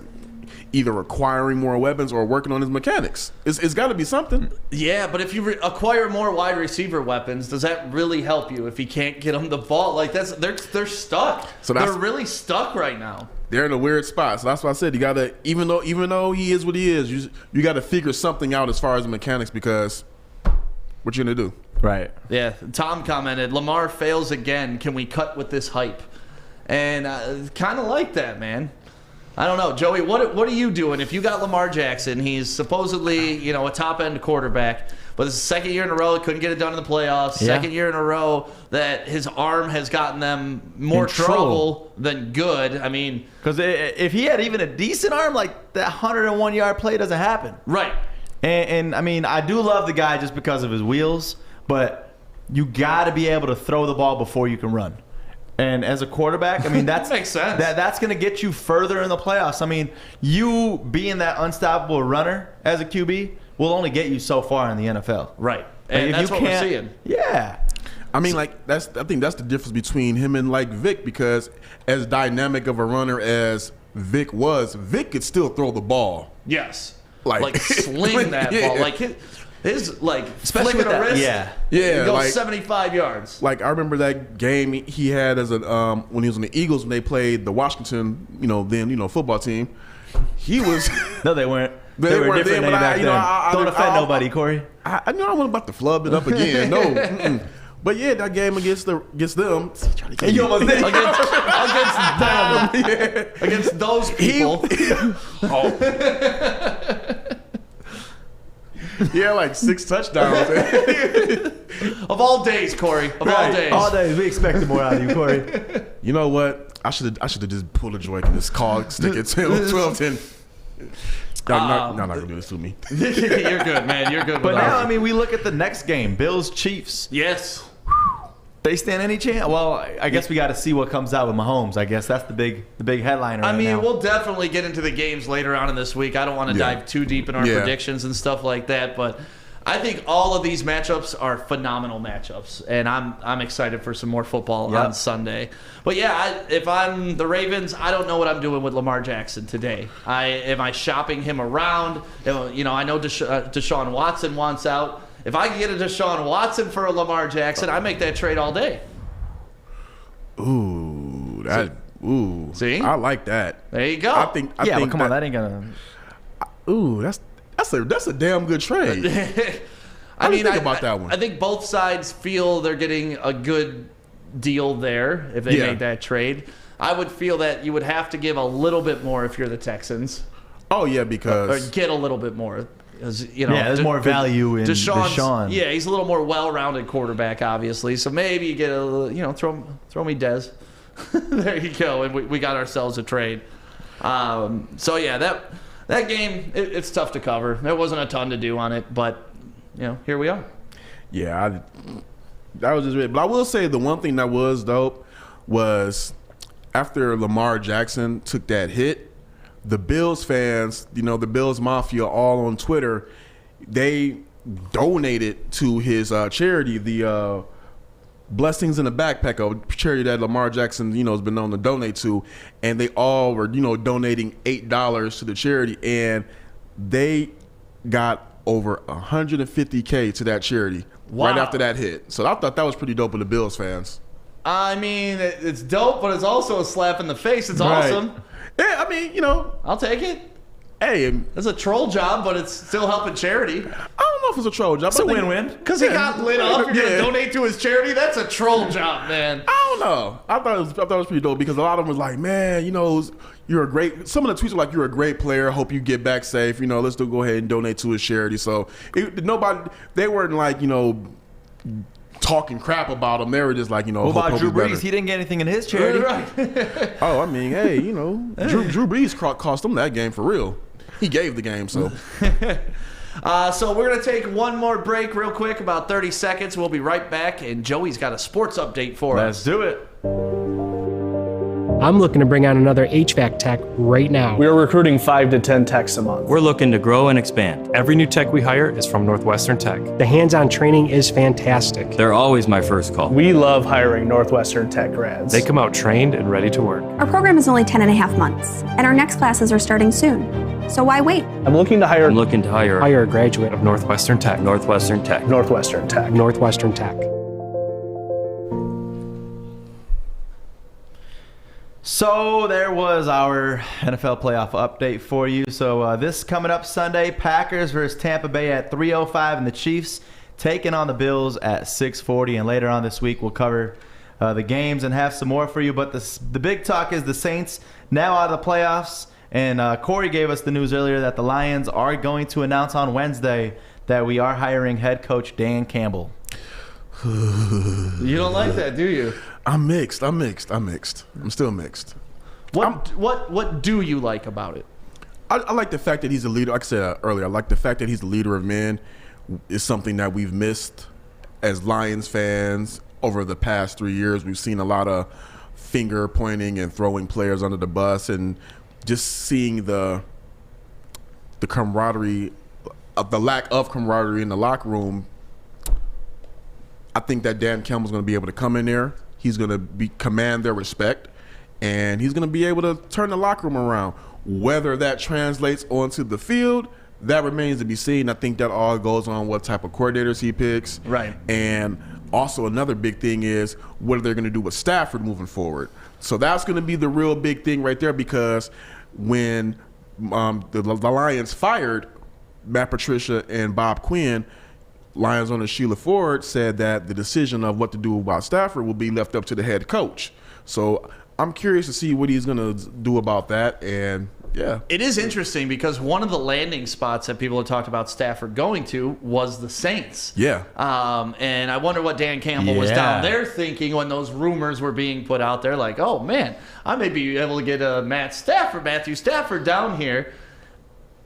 either acquiring more weapons or working on his mechanics. It's got to be something. Yeah, but if you acquire more wide receiver weapons, does that really help you if he can't get them the ball? Like they're stuck. So they're really stuck right now. They're in a weird spot. So that's why I said you got to, even though he is what he is, you got to figure something out as far as mechanics because what you gonna do? Right. Yeah. Tom commented, Lamar fails again. Can we cut with this hype? And kind of like that, man. I don't know, Joey. What are you doing if you got Lamar Jackson? He's supposedly a top end quarterback, but it's the second year in a row he couldn't get it done in the playoffs. Yeah. Second year in a row that his arm has gotten them more trouble than good. I mean, because if he had even a decent arm, like that 101-yard play doesn't happen. Right. And I mean, I do love the guy just because of his wheels, but you got to be able to throw the ball before you can run. And as a quarterback, I mean, that makes sense. That's going to get you further in the playoffs. I mean, you being that unstoppable runner as a QB will only get you so far in the NFL. Right. And that's what we're seeing. Yeah. I mean, I think that's the difference between him and like Vic, because as dynamic of a runner as Vic was, Vic could still throw the ball. Yes. Like sling that ball. Like his especially flick with of the that, wrist. Yeah, It goes like 75 yards. Like I remember that game he had as when he was in the Eagles when they played the Washington, football team. He was No, they weren't. They were weren't different there, but back then. Don't offend nobody, Corey. I know I wasn't about to flub it up again. No. Mm-mm. But yeah, that game against them. You almost did. Against those people. Yeah, like 6 touchdowns. Of all days, Corey. Of all days. All days. We expected more out of you, Corey. You know what? I should have just pulled a joint and just stick it to 12-10. Not gonna do this to me. You're good, man. You're good. But now, I mean, we look at the next game, Bills Chiefs. Yes. They stand any chance? Well, I guess we got to see what comes out with Mahomes. I guess that's the big headliner. I right mean, now. we'll definitely get into the games later on in this week. I don't want to dive too deep in our predictions and stuff like that, but I think all of these matchups are phenomenal matchups, and I'm excited for some more football on Sunday. But yeah, if I'm the Ravens, I don't know what I'm doing with Lamar Jackson today. Am I shopping him around? I know Deshaun Watson wants out. If I can get a Deshaun Watson for a Lamar Jackson, I make that trade all day. Ooh, See? I like that. There you go. I think but come on, that ain't gonna. Ooh, that's a damn good trade. I think about that one. I think both sides feel they're getting a good deal there if they made that trade. I would feel that you would have to give a little bit more if you're the Texans. Oh yeah, because or get a little bit more. You know, there's more value in Deshaun. Yeah, he's a little more well-rounded quarterback, obviously. So maybe you get a little, you know, throw me Dez. There you go, and we got ourselves a trade. So yeah, that game it's tough to cover. There wasn't a ton to do on it, but you know, here we are. Yeah, that was just weird. But I will say the one thing that was dope was after Lamar Jackson took that hit, the Bills fans, you know, the Bills Mafia, all on Twitter, they donated to his charity, the Blessings in the Backpack, a charity that Lamar Jackson, you know, has been known to donate to, and they all were, you know, donating $8 to the charity, and they got over $150K to that charity right after that hit. So I thought that was pretty dope of the Bills fans. I mean, it's dope, but it's also a slap in the face. It's awesome. Yeah, I mean, you know, I'll take it. Hey, it's a troll job, but it's still helping charity. I don't know if it's a troll job. It's a win-win. Because he got lit up. You're going to donate to his charity? That's a troll job, man. I don't know. I thought it was pretty dope because a lot of them was like, man, you know, you're a great. Some of the tweets were like, you're a great player. Hope you get back safe. You know, let's go ahead and donate to his charity. So they weren't like, you know, talking crap about him. They were just like, you know, what about hope Drew he's better. Brees? He didn't get anything in his charity. Right. Oh, I mean, hey, you know, Drew Brees cost him that game for real. He gave the game, so. So we're going to take one more break real quick, about 30 seconds. We'll be right back, and Joey's got a sports update for us. Let's do it. I'm looking to bring on another HVAC tech right now. We are recruiting 5 to 10 techs a month. We're looking to grow and expand. Every new tech we hire is from Northwestern Tech. The hands-on training is fantastic. They're always my first call. We love hiring Northwestern Tech grads. They come out trained and ready to work. Our program is only 10 and a half months, and our next classes are starting soon. So why wait? I'm looking to hire Hire a graduate of Northwestern Tech. Northwestern Tech. Northwestern Tech. Northwestern Tech. So there was our NFL playoff update for you. So this coming up Sunday, Packers versus Tampa Bay at 3:05, and the Chiefs taking on the Bills at 6:40. And later on this week, we'll cover the games and have some more for you. But the big talk is the Saints now out of the playoffs. And Corey gave us the news earlier that the Lions are going to announce on Wednesday that we are hiring head coach Dan Campbell. You don't like that, do you? I'm mixed. I'm still mixed. What do you like about it? I like the fact that he's a leader. Like I said earlier, I like the fact that he's the leader of men. Is something that we've missed as Lions fans over the past 3 years. We've seen a lot of finger pointing and throwing players under the bus, and just seeing the camaraderie, the lack of camaraderie in the locker room. I think that Dan Campbell's going to be able to come in there. He's going to command their respect, and he's going to be able to turn the locker room around. Whether that translates onto the field, that remains to be seen. I think that all goes on what type of coordinators he picks. Right. And also another big thing is what are they going to do with Stafford moving forward. So that's going to be the real big thing right there, because when the Lions fired Matt Patricia and Bob Quinn, Lions owner Sheila Ford said that the decision of what to do about Stafford will be left up to the head coach. So I'm curious to see what he's going to do about that. And yeah, it is interesting because one of the landing spots that people have talked about Stafford going to was the Saints. Yeah. And I wonder what Dan Campbell was down there thinking when those rumors were being put out there. Like, oh man, I may be able to get Matthew Stafford down here.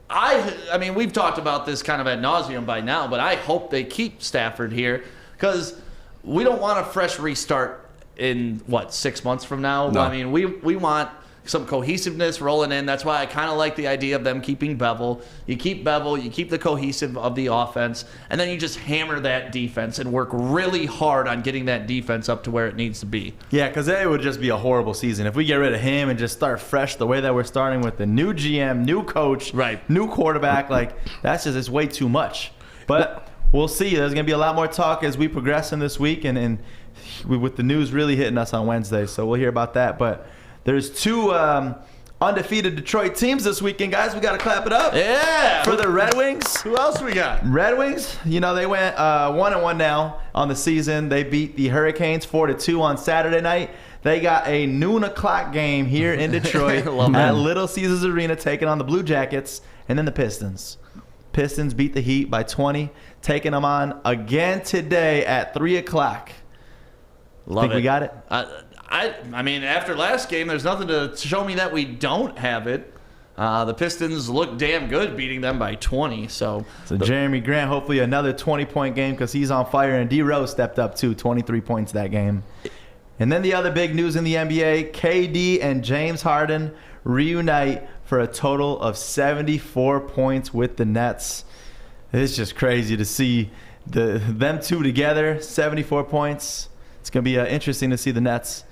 I mean, we've talked about this kind of ad nauseum by now, but I hope they keep Stafford here because we don't want a fresh restart in, 6 months from now? No. I mean, we want some cohesiveness rolling in. That's why I kind of like the idea of them keeping Bevel. You keep Bevel, you keep the cohesive of the offense, and then you just hammer that defense and work really hard on getting that defense up to where it needs to be. Yeah, because it would just be a horrible season. If we get rid of him and just start fresh the way that we're starting with the new GM, new coach, new quarterback, it's way too much. But we'll see. There's going to be a lot more talk as we progress in this week, and with the news really hitting us on Wednesday. So we'll hear about that. But there's two undefeated Detroit teams this weekend, guys. We got to clap it up. Yeah. For the Red Wings. Who else we got? Red Wings, they went 1-1 now on the season. They beat the Hurricanes 4-2 on Saturday night. They got a noon o'clock game here in Detroit at Little Caesars Arena, taking on the Blue Jackets and then the Pistons. Pistons beat the Heat by 20, taking them on again today at 3 o'clock. Love Think it. we got it? I mean, after last game, there's nothing to show me that we don't have it. The Pistons look damn good beating them by 20. So Jeremy Grant, hopefully another 20-point game because he's on fire. And D-Rose stepped up too, 23 points that game. And then the other big news in the NBA, KD and James Harden reunite for a total of 74 points with the Nets. It's just crazy to see them two together, 74 points. It's going to be interesting to see the Nets.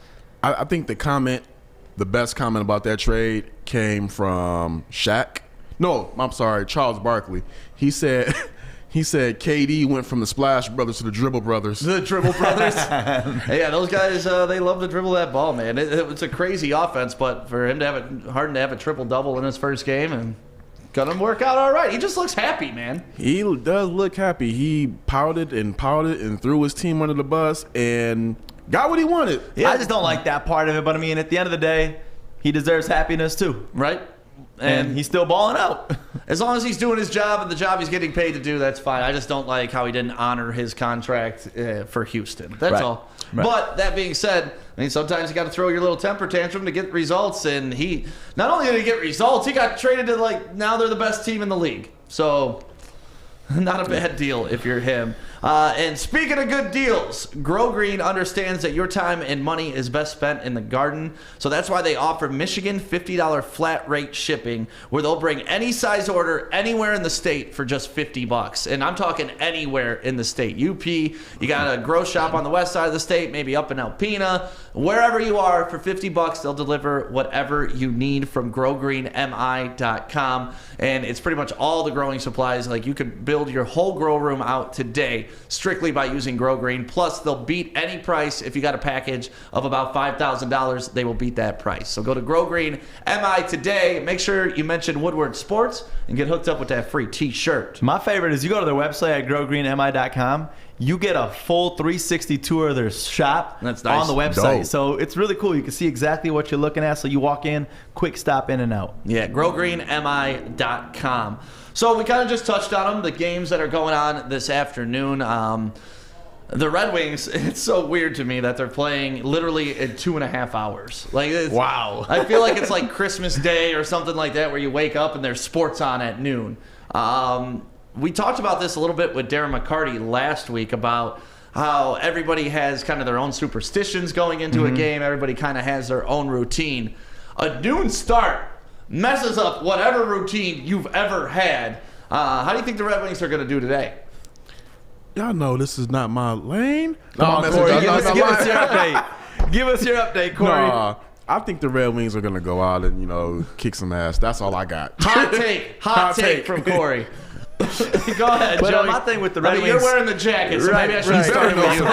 I think the best comment about that trade came from Shaq. No, I'm sorry, Charles Barkley. He said KD went from the Splash Brothers to the Dribble Brothers. The Dribble Brothers. Yeah, those guys, they love to dribble that ball, man. It's a crazy offense, but for him to have Harden to have a triple-double in his first game and gonna work out all right. He just looks happy, man. He does look happy. He pouted and threw his team under the bus and got what he wanted. Yeah. I just don't like that part of it, but I mean, at the end of the day, he deserves happiness too. Right? And he's still balling out. As long as he's doing his job and the job he's getting paid to do, that's fine. I just don't like how he didn't honor his contract for Houston. That's all. Right. But that being said, I mean, sometimes you got to throw your little temper tantrum to get results. And he, not only did he get results, he got traded to now they're the best team in the league. So not a bad deal if you're him. And speaking of good deals, Grow Green understands that your time and money is best spent in the garden. So that's why they offer Michigan $50 flat rate shipping, where they'll bring any size order anywhere in the state for just $50. And I'm talking anywhere in the state. UP, you got a grow shop on the west side of the state, maybe up in Alpena, wherever you are, for $50, they'll deliver whatever you need from growgreenmi.com. And it's pretty much all the growing supplies. Like, you could build your whole grow room out today strictly by using Grow Green. Plus, they'll beat any price. If you got a package of about $5,000, they will beat that price. So go to Grow Green MI today. Make sure you mention Woodward Sports and get hooked up with that free t-shirt. My favorite is you go to their website at growgreenmi.com. You get a full 360 tour of their shop. That's nice. On the website. Dope. So it's really cool. You can see exactly what you're looking at. So you walk in, quick stop in and out. Yeah, growgreenmi.com. So we kind of just touched on them, the games that are going on this afternoon. The Red Wings, it's so weird to me that they're playing literally in 2.5 hours. Wow. I feel like it's like Christmas Day or something like that, where you wake up and there's sports on at noon. We talked about this a little bit with Darren McCarty last week about how everybody has kind of their own superstitions going into a game. Everybody kind of has their own routine. A noon start messes up whatever routine you've ever had. How do you think the Red Wings are going to do today? Y'all know this is not my lane. Come on, Corey, give us your update. Give us your update, Corey. Nah, I think the Red Wings are going to go out and, kick some ass. That's all I got. Hot take from Corey. Go ahead, but Joey. my thing with the Red Wings, you're wearing the jacket, so maybe I should start with you.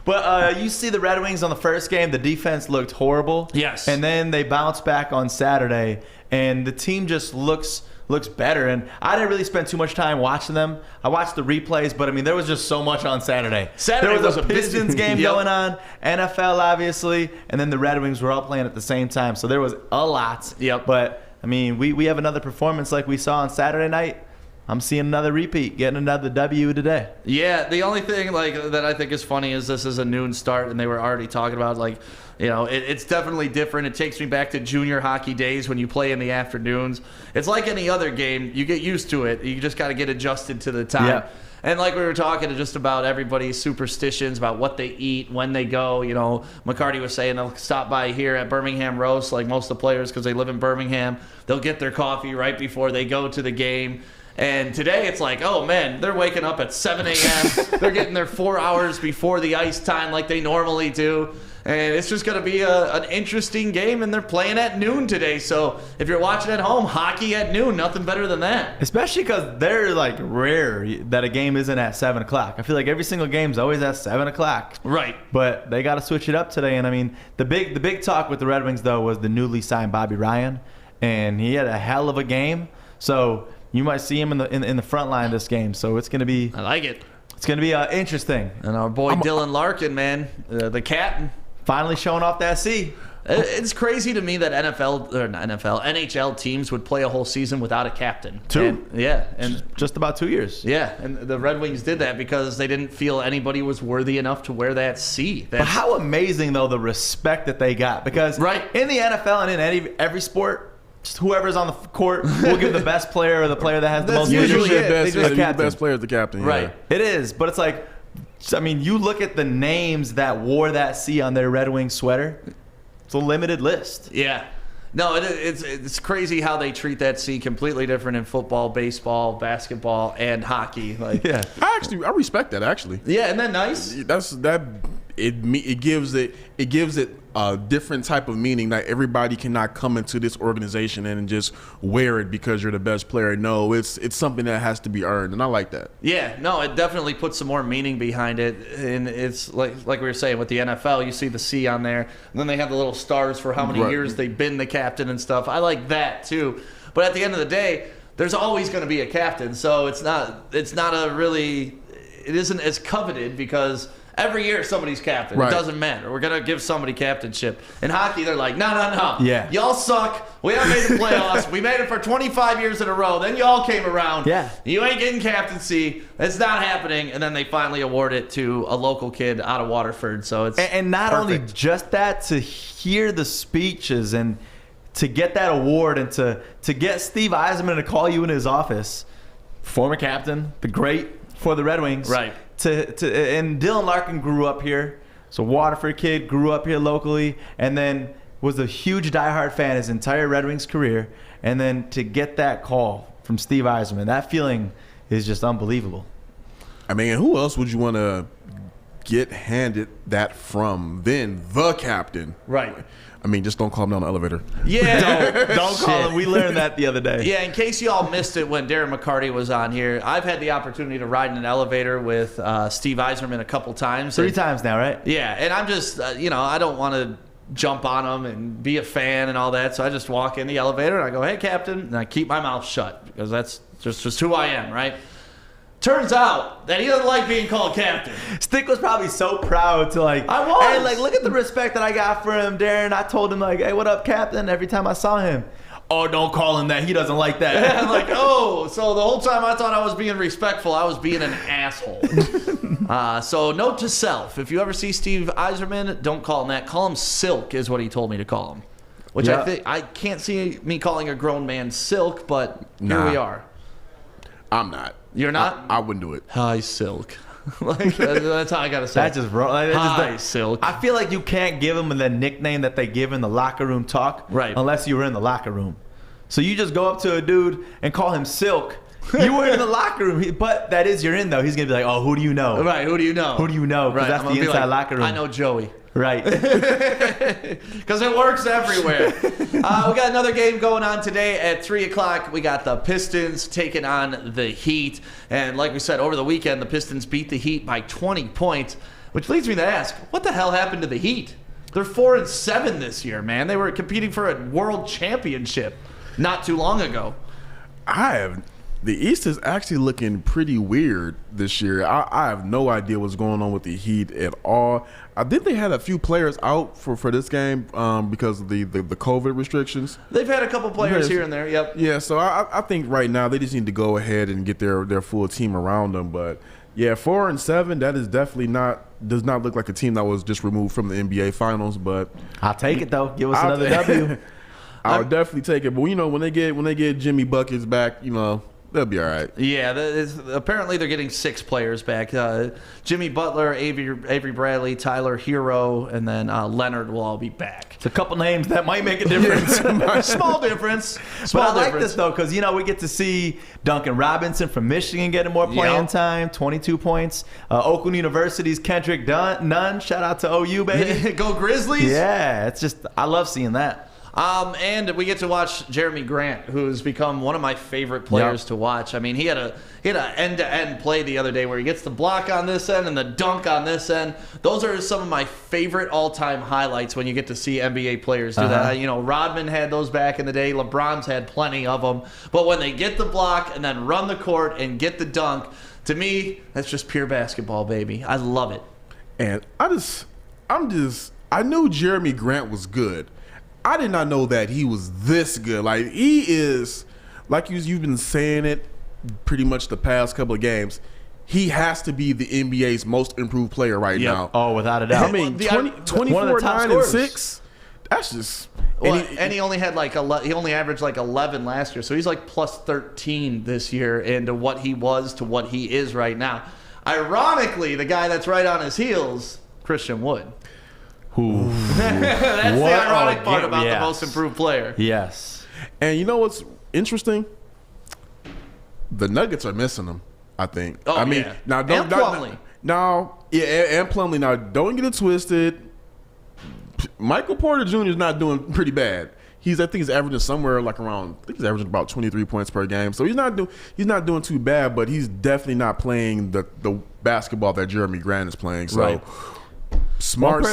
But you see the Red Wings on the first game, the defense looked horrible. Yes. And then they bounced back on Saturday, and the team just looks better. And I didn't really spend too much time watching them. I watched the replays, but I mean, there was just so much on Saturday. Saturday there was a busy Pistons game going on, NFL obviously, and then the Red Wings were all playing at the same time. So there was a lot. Yep. But I mean, we have another performance like we saw on Saturday night. I'm seeing another repeat, getting another W today. Yeah, the only thing that I think is funny is this is a noon start, and they were already talking about it's definitely different. It takes me back to junior hockey days when you play in the afternoons. It's like any other game. You get used to it. You just got to get adjusted to the time. Yeah. And like we were talking just about everybody's superstitions about what they eat, when they go. McCarty was saying they'll stop by here at Birmingham Roast, like most of the players, because they live in Birmingham. They'll get their coffee right before they go to the game. And today it's like, oh man, they're waking up at 7 a.m. They're getting there 4 hours before the ice time like they normally do. And it's just going to be an interesting game, and they're playing at noon today. So if you're watching at home, hockey at noon, nothing better than that. Especially because they're rare that a game isn't at 7 o'clock. I feel like every single game's always at 7 o'clock. Right. But they got to switch it up today. And I mean, the big talk with the Red Wings, though, was the newly signed Bobby Ryan. And he had a hell of a game. So you might see him in the front line of this game. So it's going to be... I like it. It's going to be interesting. And our boy Dylan Larkin, man, the captain. finally showing off that C. It's crazy to me that NHL teams would play a whole season without a captain. Two. And Just about 2 years. yeah, and the Red Wings did that because they didn't feel anybody was worthy enough to wear that C. But how amazing, though, the respect that they got. Because Right. in the NFL and in every sport, just whoever's on the court will give the best player or the player that has the most usually leadership. it. They just- a the captain. best player is the captain. Yeah. Right. It is, but it's like, I mean, you look at the names that wore that C on their Red Wing sweater. It's a limited list. Yeah. No, it's crazy how they treat that C completely different in football, baseball, basketball, and hockey. Like, Yeah. I respect that actually. yeah, isn't that nice? It gives it a different type of meaning that everybody cannot come into this organization and just wear it because you're the best player. No, it's something that has to be earned, and I like that. Yeah, no, it definitely puts some more meaning behind it, and it's like we were saying with the NFL, you see the C on there, and then they have the little stars for how many Right. years they've been the captain and stuff. I like that too, but at the end of the day, there's always going to be a captain, so it isn't as coveted because every year somebody's captain. Right. It doesn't matter. We're going to give somebody captainship. In hockey, they're like, no. Yeah. Y'all suck. We haven't made the playoffs. We made it for 25 years in a row. Then y'all came around. Yeah. You ain't getting captaincy. It's not happening. And then they finally award it to a local kid out of Waterford. So it's And not perfect. only just that, to hear the speeches and to get that award and to get Steve Yzerman to call you in his office, former captain, the great for the Red Wings. Right. And Dylan Larkin grew up here. So Waterford kid, grew up here locally, and then was a huge diehard fan his entire Red Wings career. And then to get that call from Steve Yzerman, that feeling is just unbelievable. I mean, who else would you want to get handed that from than the captain? Right. I mean, just don't call him down the elevator. Yeah. Don't call him. We learned that the other day. Yeah, in case y'all missed it when Darren McCarty was on here, I've had the opportunity to ride in an elevator with Steve Yzerman a couple times. 3 times now, right? Yeah, and I'm just, I don't want to jump on him and be a fan and all that, so I just walk in the elevator and I go, hey, Captain, and I keep my mouth shut because that's just who I am, right? Turns out that he doesn't like being called captain. Stick was probably so proud to I was. Hey, like, look at the respect that I got for him, Darren. I told him, like, hey, what up, Captain? Every time I saw him. Oh, don't call him that. He doesn't like that. And I'm like, oh, so the whole time I thought I was being respectful, I was being an asshole. So note to self, if you ever see Steve Yzerman, don't call him that. Call him Silk is what he told me to call him. Which Yeah. I can't see me calling a grown man Silk, but here Nah. we are. I'm not. You're not? I wouldn't do it. Hi, Silk. Like, that's how I got to say That's it. just wrong. Like, that's just Hi, the- Silk. I feel like you can't give him the nickname that they give in the locker room talk, Right. unless you were in the locker room. So you just go up to a dude and call him Silk. You were in the locker room, but that is you're in though. He's gonna be like, oh, who do you know? Right, who do you know? Who do you know? 'Cause Right, that's I'm the gonna be inside like, locker room. I know Joey. Right. Because it works everywhere. We got another game going on today at 3 o'clock. We got the Pistons taking on the Heat. And like we said, over the weekend, the Pistons beat the Heat by 20 points, which leads me to ask, what the hell happened to the Heat? They're 4-7 this year, man. They were competing for a world championship not too long ago. The East is actually looking pretty weird this year. I have no idea what's going on with the Heat at all. I think they had a few players out for this game because of the COVID restrictions. They've had a couple players Yes. here and there, yep. Yeah, so I think right now they just need to go ahead and get their full team around them. But yeah, 4-7, that is definitely does not look like a team that was just removed from the NBA Finals. But I'll take it though. Give us another W. I would definitely take it. But when they get Jimmy Buckets back, they'll be all right. Yeah, apparently they're getting 6 players back. Jimmy Butler, Avery Bradley, Tyler Hero, and then Leonard will all be back. It's a couple names that might make a difference. Small difference. But I like this though because we get to see Duncan Robinson from Michigan getting more playing time, 22 points. Oakland University's Kendrick Nunn, shout out to OU baby. Go Grizzlies. Yeah, it's just I love seeing that. And we get to watch Jeremy Grant, who's become one of my favorite players to watch. I mean, he had a end-to-end play the other day where he gets the block on this end and the dunk on this end. Those are some of my favorite all-time highlights when you get to see NBA players do that. Rodman had those back in the day. LeBron's had plenty of them. But when they get the block and then run the court and get the dunk, to I love it. And I I knew Jeremy Grant was good. I did not know that he was this good. Like, he is, like you've been saying it pretty much the past couple of games. He has to be the NBA's most improved player right now. Oh, without a doubt. I mean, 24, one of the top 9, and scorers. 6. That's just. And he only had he only averaged like 11 last year, so he's like plus 13 this year into what he was to what he is right now. Ironically, the guy that's right on his heels, Christian Wood. That's the ironic part about the most improved player. Yes. And you know what's interesting? The Nuggets are missing him, I think. Oh, I mean, yeah. now And Plumlee. And Plumlee. Now, don't get it twisted. Michael Porter Jr. is not doing pretty bad. I think he's averaging somewhere like around. I think he's averaging about 23 points per game. So he's not doing too bad, but he's definitely not playing the basketball that Jeremy Grant is playing. So Right. smart.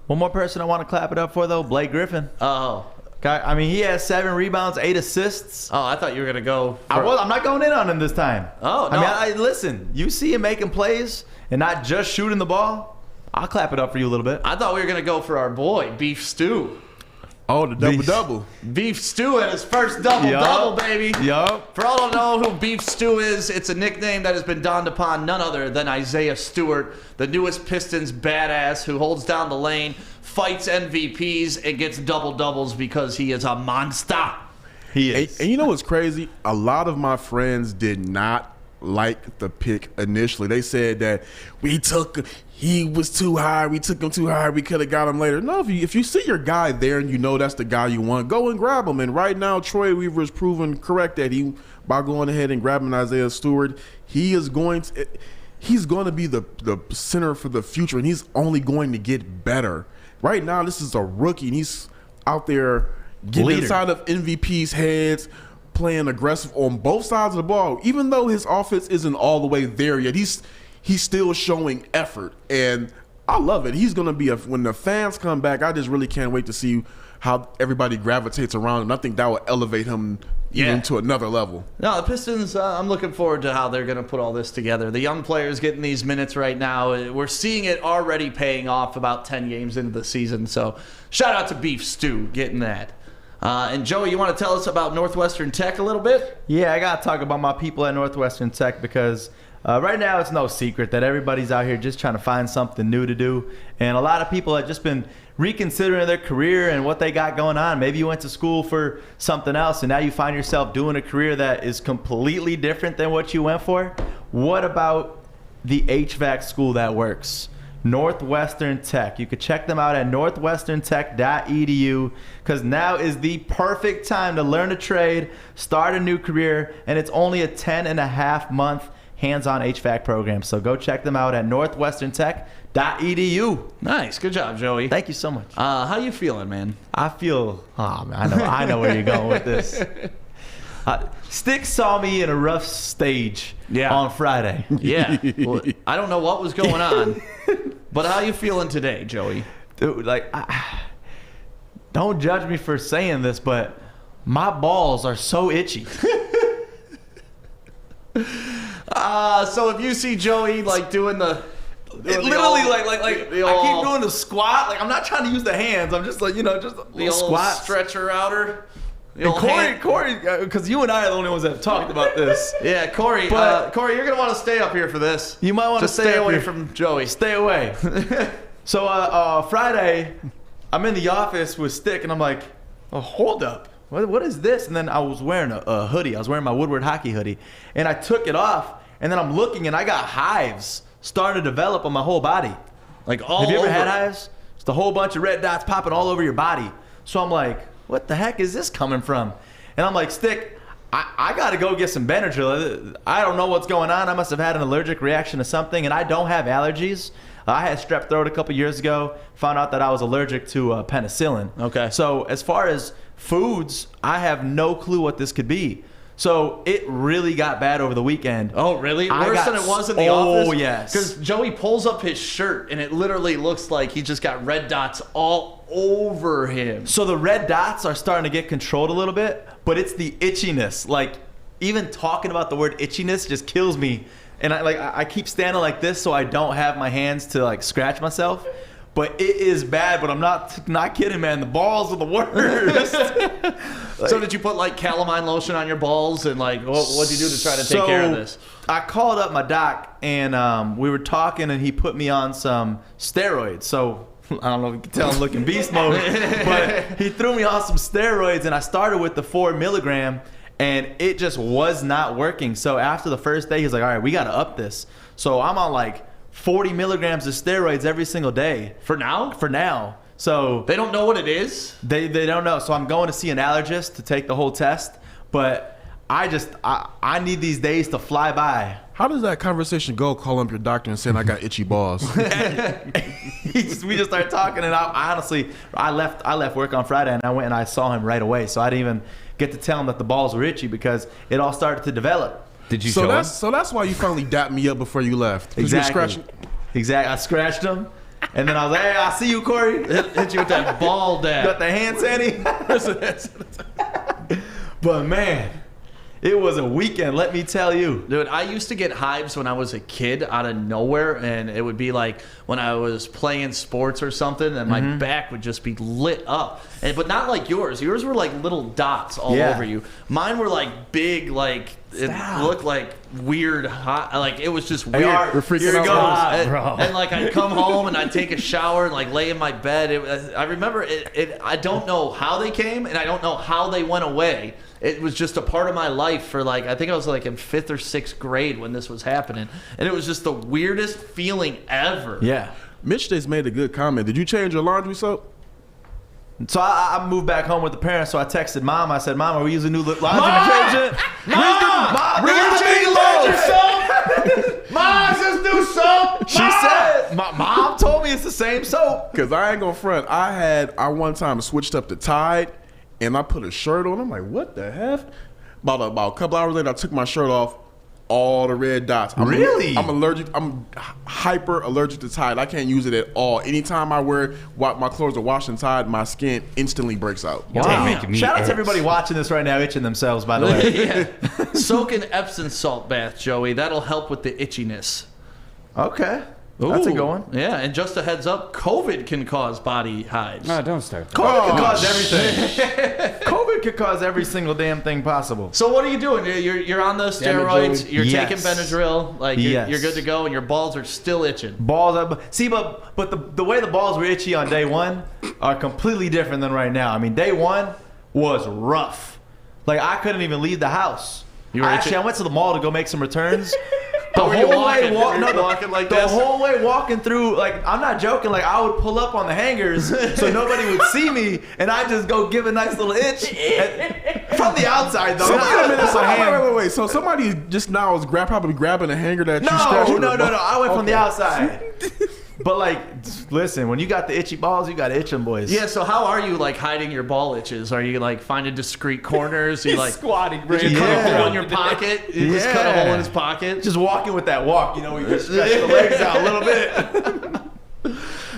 One more person I want to clap it up for though, Blake Griffin. Oh. I mean, he has 7 rebounds, 8 assists. Oh, I thought you were gonna go. I'm not going in on him this time. Oh, no. I mean, listen. You see him making plays and not just shooting the ball. I'll clap it up for you a little bit. I thought we were gonna go for our boy Beef Stew. Oh, the double-double. Beef Stew at his first double-double, baby. Yup. For all to know who Beef Stew is, it's a nickname that has been donned upon none other than Isaiah Stewart, the newest Pistons badass who holds down the lane, fights MVPs, and gets double-doubles because he is a monster. He is. And you know what's crazy? A lot of my friends did not like the pick initially. They said that he was too high. We took him too high. We could have got him later. No, if you see your guy there and you know that's the guy you want, go and grab him. And right now, Troy Weaver has proven correct that by going ahead and grabbing Isaiah Stewart, he's going to be the center for the future, and he's only going to get better. Right now, this is a rookie, and he's out there getting inside of MVP's heads, playing aggressive on both sides of the ball. Even though his offense isn't all the way there yet, he's still showing effort, and I love it. He's going to be when the fans come back, I just really can't wait to see how everybody gravitates around him. I think that will elevate him even to another level. No, the Pistons, I'm looking forward to how they're going to put all this together. The young players getting these minutes right now, we're seeing it already paying off about 10 games into the season. So shout out to Beef Stew getting that. And Joey, you want to tell us about Northwestern Tech a little bit? Yeah, I got to talk about my people at Northwestern Tech because right now it's no secret that everybody's out here just trying to find something new to do. And a lot of people have just been reconsidering their career and what they got going on. Maybe you went to school for something else and now you find yourself doing a career that is completely different than what you went for. What about the HVAC school that works? Northwestern Tech. You could check them out at northwesterntech.edu because now is the perfect time to learn a trade, start a new career, and it's only a 10.5-month hands-on HVAC program. So go check them out at northwesterntech.edu. Nice. Good job, Joey. Thank you so much. How you feeling, man? I feel, I know where you're going with this. Stick saw me in a rough stage on Friday. Yeah. Well, I don't know what was going on, but how you feeling today, Joey? Dude, don't judge me for saying this, but my balls are so itchy. So if you see Joey doing the literally I keep doing the squat, I'm not trying to use the hands. I'm just just a the old squat stretcher outer. And Corey, because you and I are the only ones that have talked about this. Yeah, Corey. But Corey, you're gonna want to stay up here for this. You might want to stay away here. from Joey. Stay away. So Friday, I'm in the office with Stick, and I'm like, "Oh, hold up, what is this?" And then I was wearing a hoodie. I was wearing my Woodward hockey hoodie, and I took it off, and then I'm looking, and I got hives starting to develop on my whole body. All Have you ever over. had hives? Just a whole bunch of red dots popping all over your body. So I'm like, what the heck is this coming from? And I'm like, Stick, I got to go get some Benadryl. I don't know what's going on. I must have had an allergic reaction to something, and I don't have allergies. I had strep throat a couple years ago, found out that I was allergic to penicillin. Okay. So as far as foods, I have no clue what this could be. So it really got bad over the weekend. Oh, really? Worse than it was in the office? Oh, yes. Because Joey pulls up his shirt, and it literally looks like he just got red dots all over him. So the red dots are starting to get controlled a little bit, but it's the itchiness. Even talking about the word itchiness just kills me. And I keep standing like this so I don't have my hands to scratch myself. but it is bad. But I'm not kidding, man. The balls are the worst. So did you put like calamine lotion on your balls and like what'd you do to try to take care of this? I called up my doc and we were talking, and he put me on some steroids. So I don't know if you can tell I'm looking beast mode, but he threw me on some steroids, and I started with the 4 milligram, and it just was not working. So after the first day, he's like, all right, we got to up this. So I'm on like 40 milligrams of steroids every single day. For now? For now. So They don't know what it is? they don't know. So I'm going to see an allergist to take the whole test, but I need these days to fly by. How does that conversation go? Calling up your doctor and saying I got itchy balls. We just started talking, and I honestly left work on Friday, and I went and I saw him right away. So I didn't even get to tell him that the balls were itchy because it all started to develop. Did you So show that's him? so that's why you finally dapped me up before you left. 'Cause you were Exactly. scratching- Exactly. I scratched him, and then I was like, "Hey, I see you, Corey." Hit you with that ball dab. Got the hand sandy. But man, it was a weekend. Let me tell you. Dude, I used to get hives when I was a kid out of nowhere, and it would be like when I was playing sports or something, and my back would just be lit up. But not like yours. Yours were like little dots all Yeah. over you. Mine were like big, like it looked like weird hot. Like it was just weird. Art, We're freaking Here it out. goes. bro. And like I'd come home and I'd take a shower and like lay in my bed. I remember it. I don't know how they came, and I don't know how they went away. It was just a part of my life for like, I think I was like in 5th or 6th grade when this was happening. And it was just the weirdest feeling ever. Yeah. Mitch just made a good comment. Did you change your laundry soap? So I moved back home with the parents. So I texted Mom. I said, "Mom, are we using new laundry detergent?" Mom, Mom, is this new soap? She said, "Mom told me it's the same soap." Because I ain't gonna front. I one time switched up to Tide, and I put a shirt on. I'm like, what the heck? About a couple hours later, I took my shirt off. All the red dots. Really? I'm allergic. I'm hyper allergic to Tide. I can't use it at all. Anytime I wear my clothes are washed in Tide, my skin instantly breaks out. Wow. Making me Shout out itch. to everybody watching this right now, itching themselves, by the way. Yeah. Soak in Epsom salt bath, Joey. That'll help with the itchiness. Okay. That's a Ooh. good one. Yeah, and just a heads up, COVID can cause body hives. No, don't start. COVID can cause everything. COVID could cause every single damn thing possible. So what are you doing? You're on those steroids. Joey. You're Yes. taking Benadryl. Like Yes. you're good to go, and your balls are still itching. Balls up. See, but the way the balls were itchy on day one are completely different than right now. I mean, day one was rough. Like I couldn't even leave the house. You were itching? I went to the mall to go make some returns. The Were you whole walking? way, Were you walking like the this? whole way walking through, like I'm not joking. Like I would pull up on the hangers so nobody would see me, and I just go give a nice little itch from the outside though. Wait. So somebody just now was probably grabbing a hanger that you No, scratched. no. I went from the outside. But like, listen, when you got the itchy balls, you got to itch them, boys. Yeah, so how are you like hiding your ball itches? Are you like finding discreet corners? You like squatting. did you cut a Yeah. hole in your pocket? You just cut a hole in his pocket? Just walking with that walk, you know, you just stretch the legs out a little bit.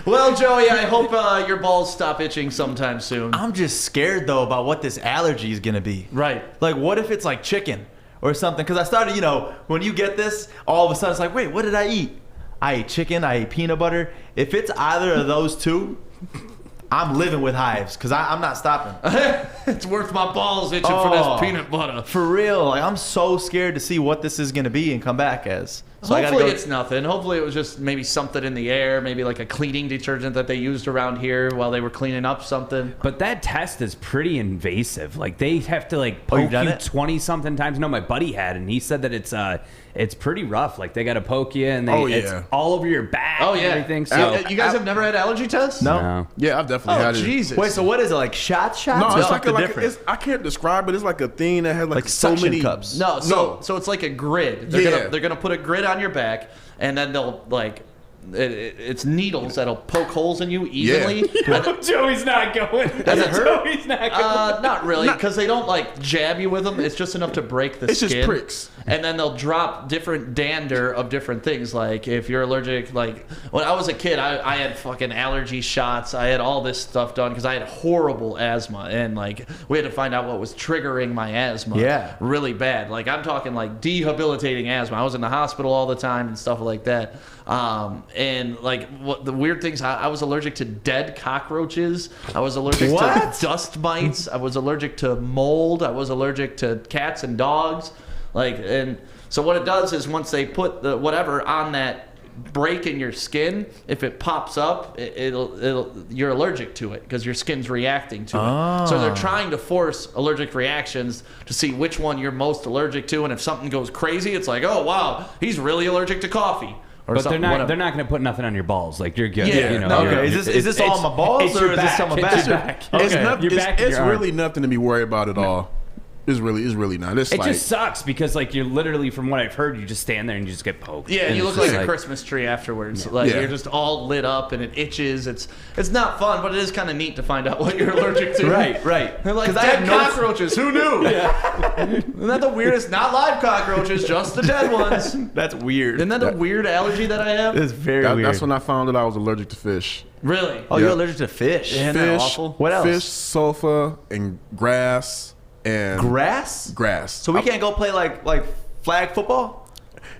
Well, Joey, I hope your balls stop itching sometime soon. I'm just scared though about what this allergy is gonna be. Right. Like, what if it's like chicken or something? Because I started, you know, when you get this, all of a sudden it's like, wait, what did I eat? I ate chicken, I ate peanut butter. If it's either of those two, I'm living with hives because I'm not stopping. It's worth my balls itching for Oh. this peanut butter. For real, like I'm so scared to see what this is gonna be and come back as. So I gotta Hopefully go. it's nothing. Hopefully it was just maybe something in the air, maybe like a cleaning detergent that they used around here while they were cleaning up something. But that test is pretty invasive. Like they have to like you've poke done you it? 20 something times. No, my buddy had, and he said that it's pretty rough. Like they got to poke you, and it's yeah. all over your back. Oh and yeah. everything. So You guys have never had allergy tests? No. Yeah, I've definitely Oh had it. Jesus. Wait, so what is it? Like shots? No, Or it's like something a, different? I can't describe it. It's like a thing that has like so suction many cups. No, so it's like a grid. They're Yeah. gonna put a grid on your back, and then they'll like it's needles that'll poke holes in you evenly. And then- Joey's not going. Does it hurt? Joey's not going. not really, because they don't like jab you with them. It's just enough to break the It's skin. just pricks. And then they'll drop different dander of different things. Like if you're allergic, like when I was a kid, I had fucking allergy shots. I had all this stuff done because I had horrible asthma, and like we had to find out what was triggering my asthma. Yeah. really bad. Like I'm talking like debilitating asthma. I was in the hospital all the time and stuff like that. And like what the weird things, I was allergic to dead cockroaches. I was allergic What? to dust mites. I was allergic to mold. I was allergic to cats and dogs. And so what it does is once they put the whatever on that break in your skin, if it pops up, you're allergic to it because your skin's reacting to it. So they're trying to force allergic reactions to see which one you're most allergic to, and if something goes crazy, it's like, oh wow, he's really allergic to coffee. But they're not going to put nothing on your balls. Like, you're good. Yeah. You know, No, Okay, is this all on my balls or is this on my It's your back? back. It's, it's Your really nothing to be worried about at all. It's really not. It's It like, just sucks because, like, you're literally, from what I've heard, you just stand there and you just get poked. Yeah, and you look it's like just a Christmas tree afterwards. Yeah. You're just all lit up and it itches. It's not fun, but it is kind of neat to find out what you're allergic to. Right. They're like, 'Cause I dead have no- cockroaches. Who knew? Isn't that the weirdest? Not live cockroaches, just the dead ones. That's weird. Isn't that a weird allergy that I have? It's very weird. that's when I found that I was allergic to fish. Really? Oh, Yeah. you're allergic to fish. Isn't that Fish, awful? What else? Fish, sulfur, and grass. And Grass? grass. So we can't go play like flag football?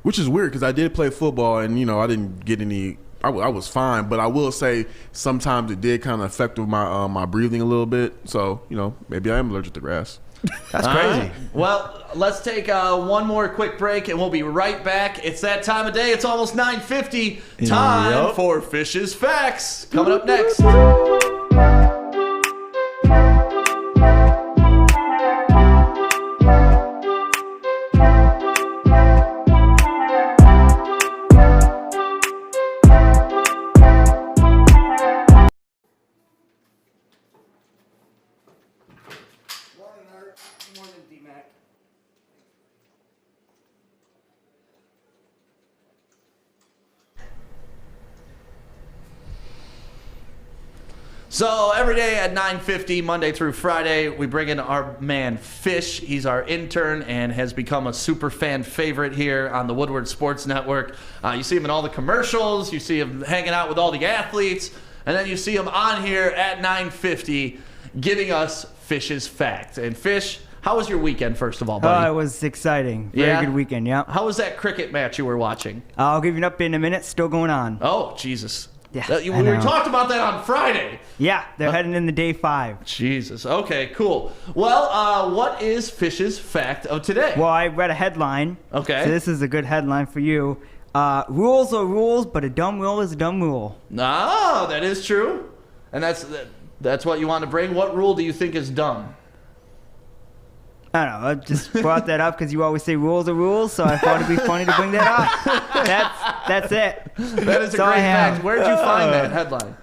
Which is weird because I did play football and, I didn't get any. I was fine, but I will say sometimes it did kind of affect with my my breathing a little bit. So, maybe I am allergic to grass. That's All crazy. right. Well, let's take one more quick break and we'll be right back. It's that time of day. It's almost 9:50. Time Yep. for Fish's Facts. Coming up next. So every day at 9:50, Monday through Friday, we bring in our man Fish. He's our intern and has become a super fan favorite here on the Woodward Sports Network. You see him in all the commercials. You see him hanging out with all the athletes. And then you see him on here at 9:50 giving us Fish's Fact. And Fish, how was your weekend, first of all, buddy? It was exciting. Very good weekend, yeah. How was that cricket match you were watching? I'll give you an update in a minute. Still going on. Oh, Jesus. Yeah, We I know. talked about that on Friday. Yeah, they're heading into day 5. Jesus. Okay, cool. Well, what is Fish's Fact of today? Well, I read a headline. Okay. So this is a good headline for you. Rules are rules, but a dumb rule is a dumb rule. Ah, that is true. And that's what you want to bring. What rule do you think is dumb? I don't know. I just brought that up because you always say rules are rules, so I thought it'd be funny to bring that up. That's it. That is a So I great have- fact. Where did you find that headline?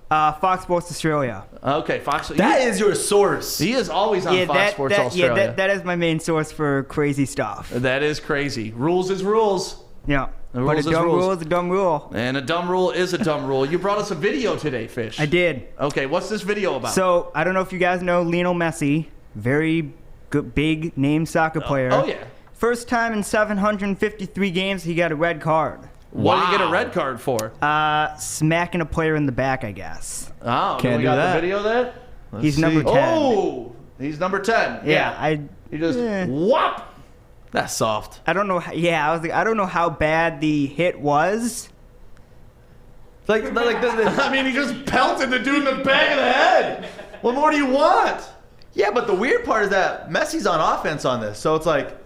Fox Sports Australia. Okay, Fox. That is your source. He is always on Fox Sports Australia. Yeah, that is my main source for crazy stuff. That is crazy. Rules is rules. Yeah. The But rules a is dumb rules. rule is a dumb rule. And a dumb rule is a dumb rule. You brought us a video today, Fish. I did. Okay, what's this video about? So, I don't know if you guys know Lionel Messi. Very good, big name soccer player. Oh, yeah. First time in 753 games he got a red card. What did you get a red card for? Smacking a player in the back, I guess. Oh, Can't we do got that. the video of that? He's number 10. Oh, he's number 10. Yeah, You just eh. whop. That's soft. I don't know. I was like, I don't know how bad the hit was. I mean, he just pelted the dude in the back of the head. What more do you want? Yeah, but the weird part is that Messi's on offense on this, so it's like,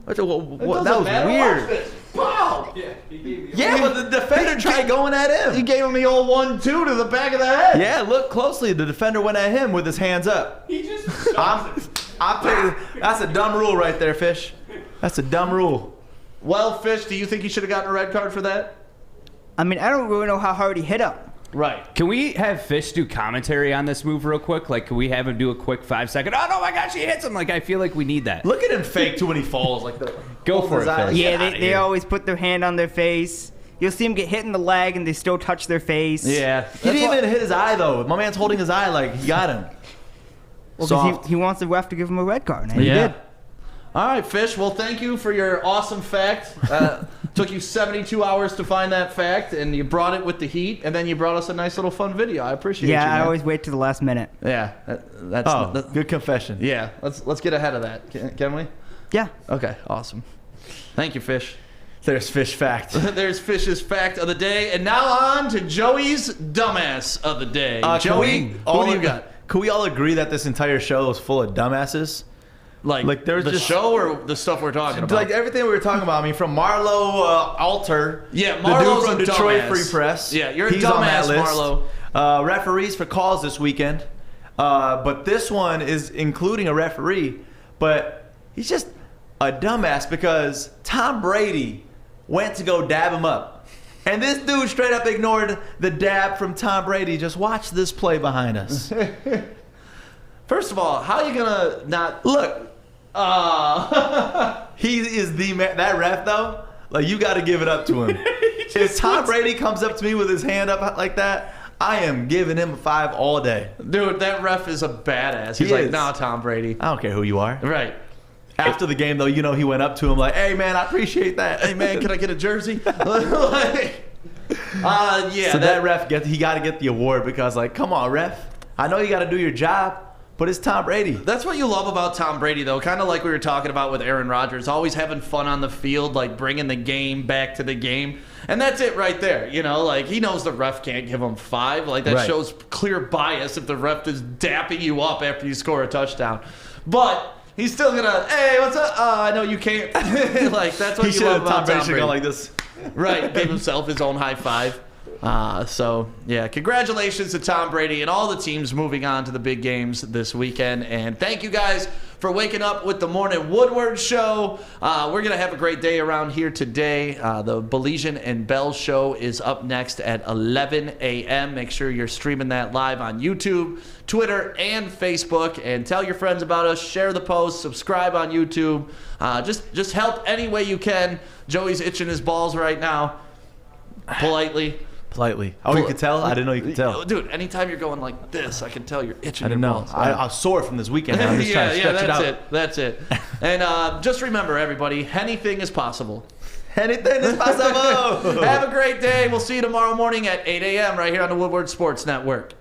that was weird. Wow. Yeah, but the defender tried going at He him. gave him the old 1-2 to the back of the head. Yeah, look closely. The defender went at him with his hands up. He just I'm telling you, that's a dumb rule right there, Fish. That's a dumb rule. Well, Fish, do you think he should have gotten a red card for that? I mean, I don't really know how hard he hit him. Right. Can we have Fish do commentary on this move real quick? Like, can we have him do a quick 5-second? Oh, no, my gosh, he hits him. Like, I feel like we need that. Look at him fake too when he falls. Like Go for it, Fish. Yeah, Get outta they here. always put their hand on their face. You'll see him get hit in the leg, and they still touch their face. Yeah. He didn't even hit his eye though. My man's holding his eye like he got him. Well, Soft. because he wants the ref to give him a red card, and he Yeah. did. All right, Fish. Well, thank you for your awesome fact. Took you 72 hours to find that fact, and you brought it with the heat, and then you brought us a nice little fun video. I appreciate you, Yeah, I man. always wait to the last minute. Yeah, that's Good confession. yeah. Let's get ahead of that, can we? Yeah. Okay, awesome. Thank you, Fish. There's fish fact. There's Fish's fact of the day. And now on to Joey's dumbass of the day. Joey, who do you got? Can we all agree that this entire show was full of dumbasses? Like there was the just show or the stuff we're talking about? like everything we were talking about. I mean, from Marlo Alter, Yeah, the Marlo's dude from a Detroit dumbass. Free Press. Yeah, you're a He's on that dumbass, list. Marlo. Referees for calls this weekend, but this one is including a referee, but he's just a dumbass because Tom Brady went to go dab him up, and this dude straight up ignored the dab from Tom Brady. Just watch this play behind us. First of all, how are you gonna not Look. He is the man. That ref though, like you got to give it up to him. If Tom Brady comes up to me with his hand up like that, I am giving him a 5 all day. Dude, that ref is a badass. He's He like, is. nah, Tom Brady. I don't care who you are. Right. After the game though, you know he went up to him like, "Hey man, I appreciate that. Hey man, can I get a jersey? Like, yeah. So that ref he got to get the award because like, come on, ref. I know you got to do your job, but it's Tom Brady. That's what you love about Tom Brady, though. Kind of like we were talking about with Aaron Rodgers, always having fun on the field, like bringing the game back to the game. And that's it right there. You know, like he knows the ref can't give him 5. Like that Right. shows clear bias if the ref is dapping you up after you score a touchdown. But he's still gonna, hey, what's up? I know you can't. Like that's what He you should love have about Tom Brady Tom should Brady. go like this. Right, gave himself his own high five. So, yeah, congratulations to Tom Brady and all the teams moving on to the big games this weekend. And thank you guys for waking up with the Morning Woodward Show. We're going to have a great day around here today. The Baligian and Bell Show is up next at 11 a.m. Make sure you're streaming that live on YouTube, Twitter, and Facebook. And tell your friends about us. Share the post. Subscribe on YouTube. Just help any way you can. Joey's itching his balls right now. Politely. Oh, you could tell? I didn't know you could tell. Dude, anytime you're going like this, I can tell you're itching I didn't your know. balls. I was sore from this weekend. I'm just trying to stretch it out. That's it. And just remember, everybody, anything is possible. Anything is possible. Have a great day. We'll see you tomorrow morning at 8 a.m. right here on the Woodward Sports Network.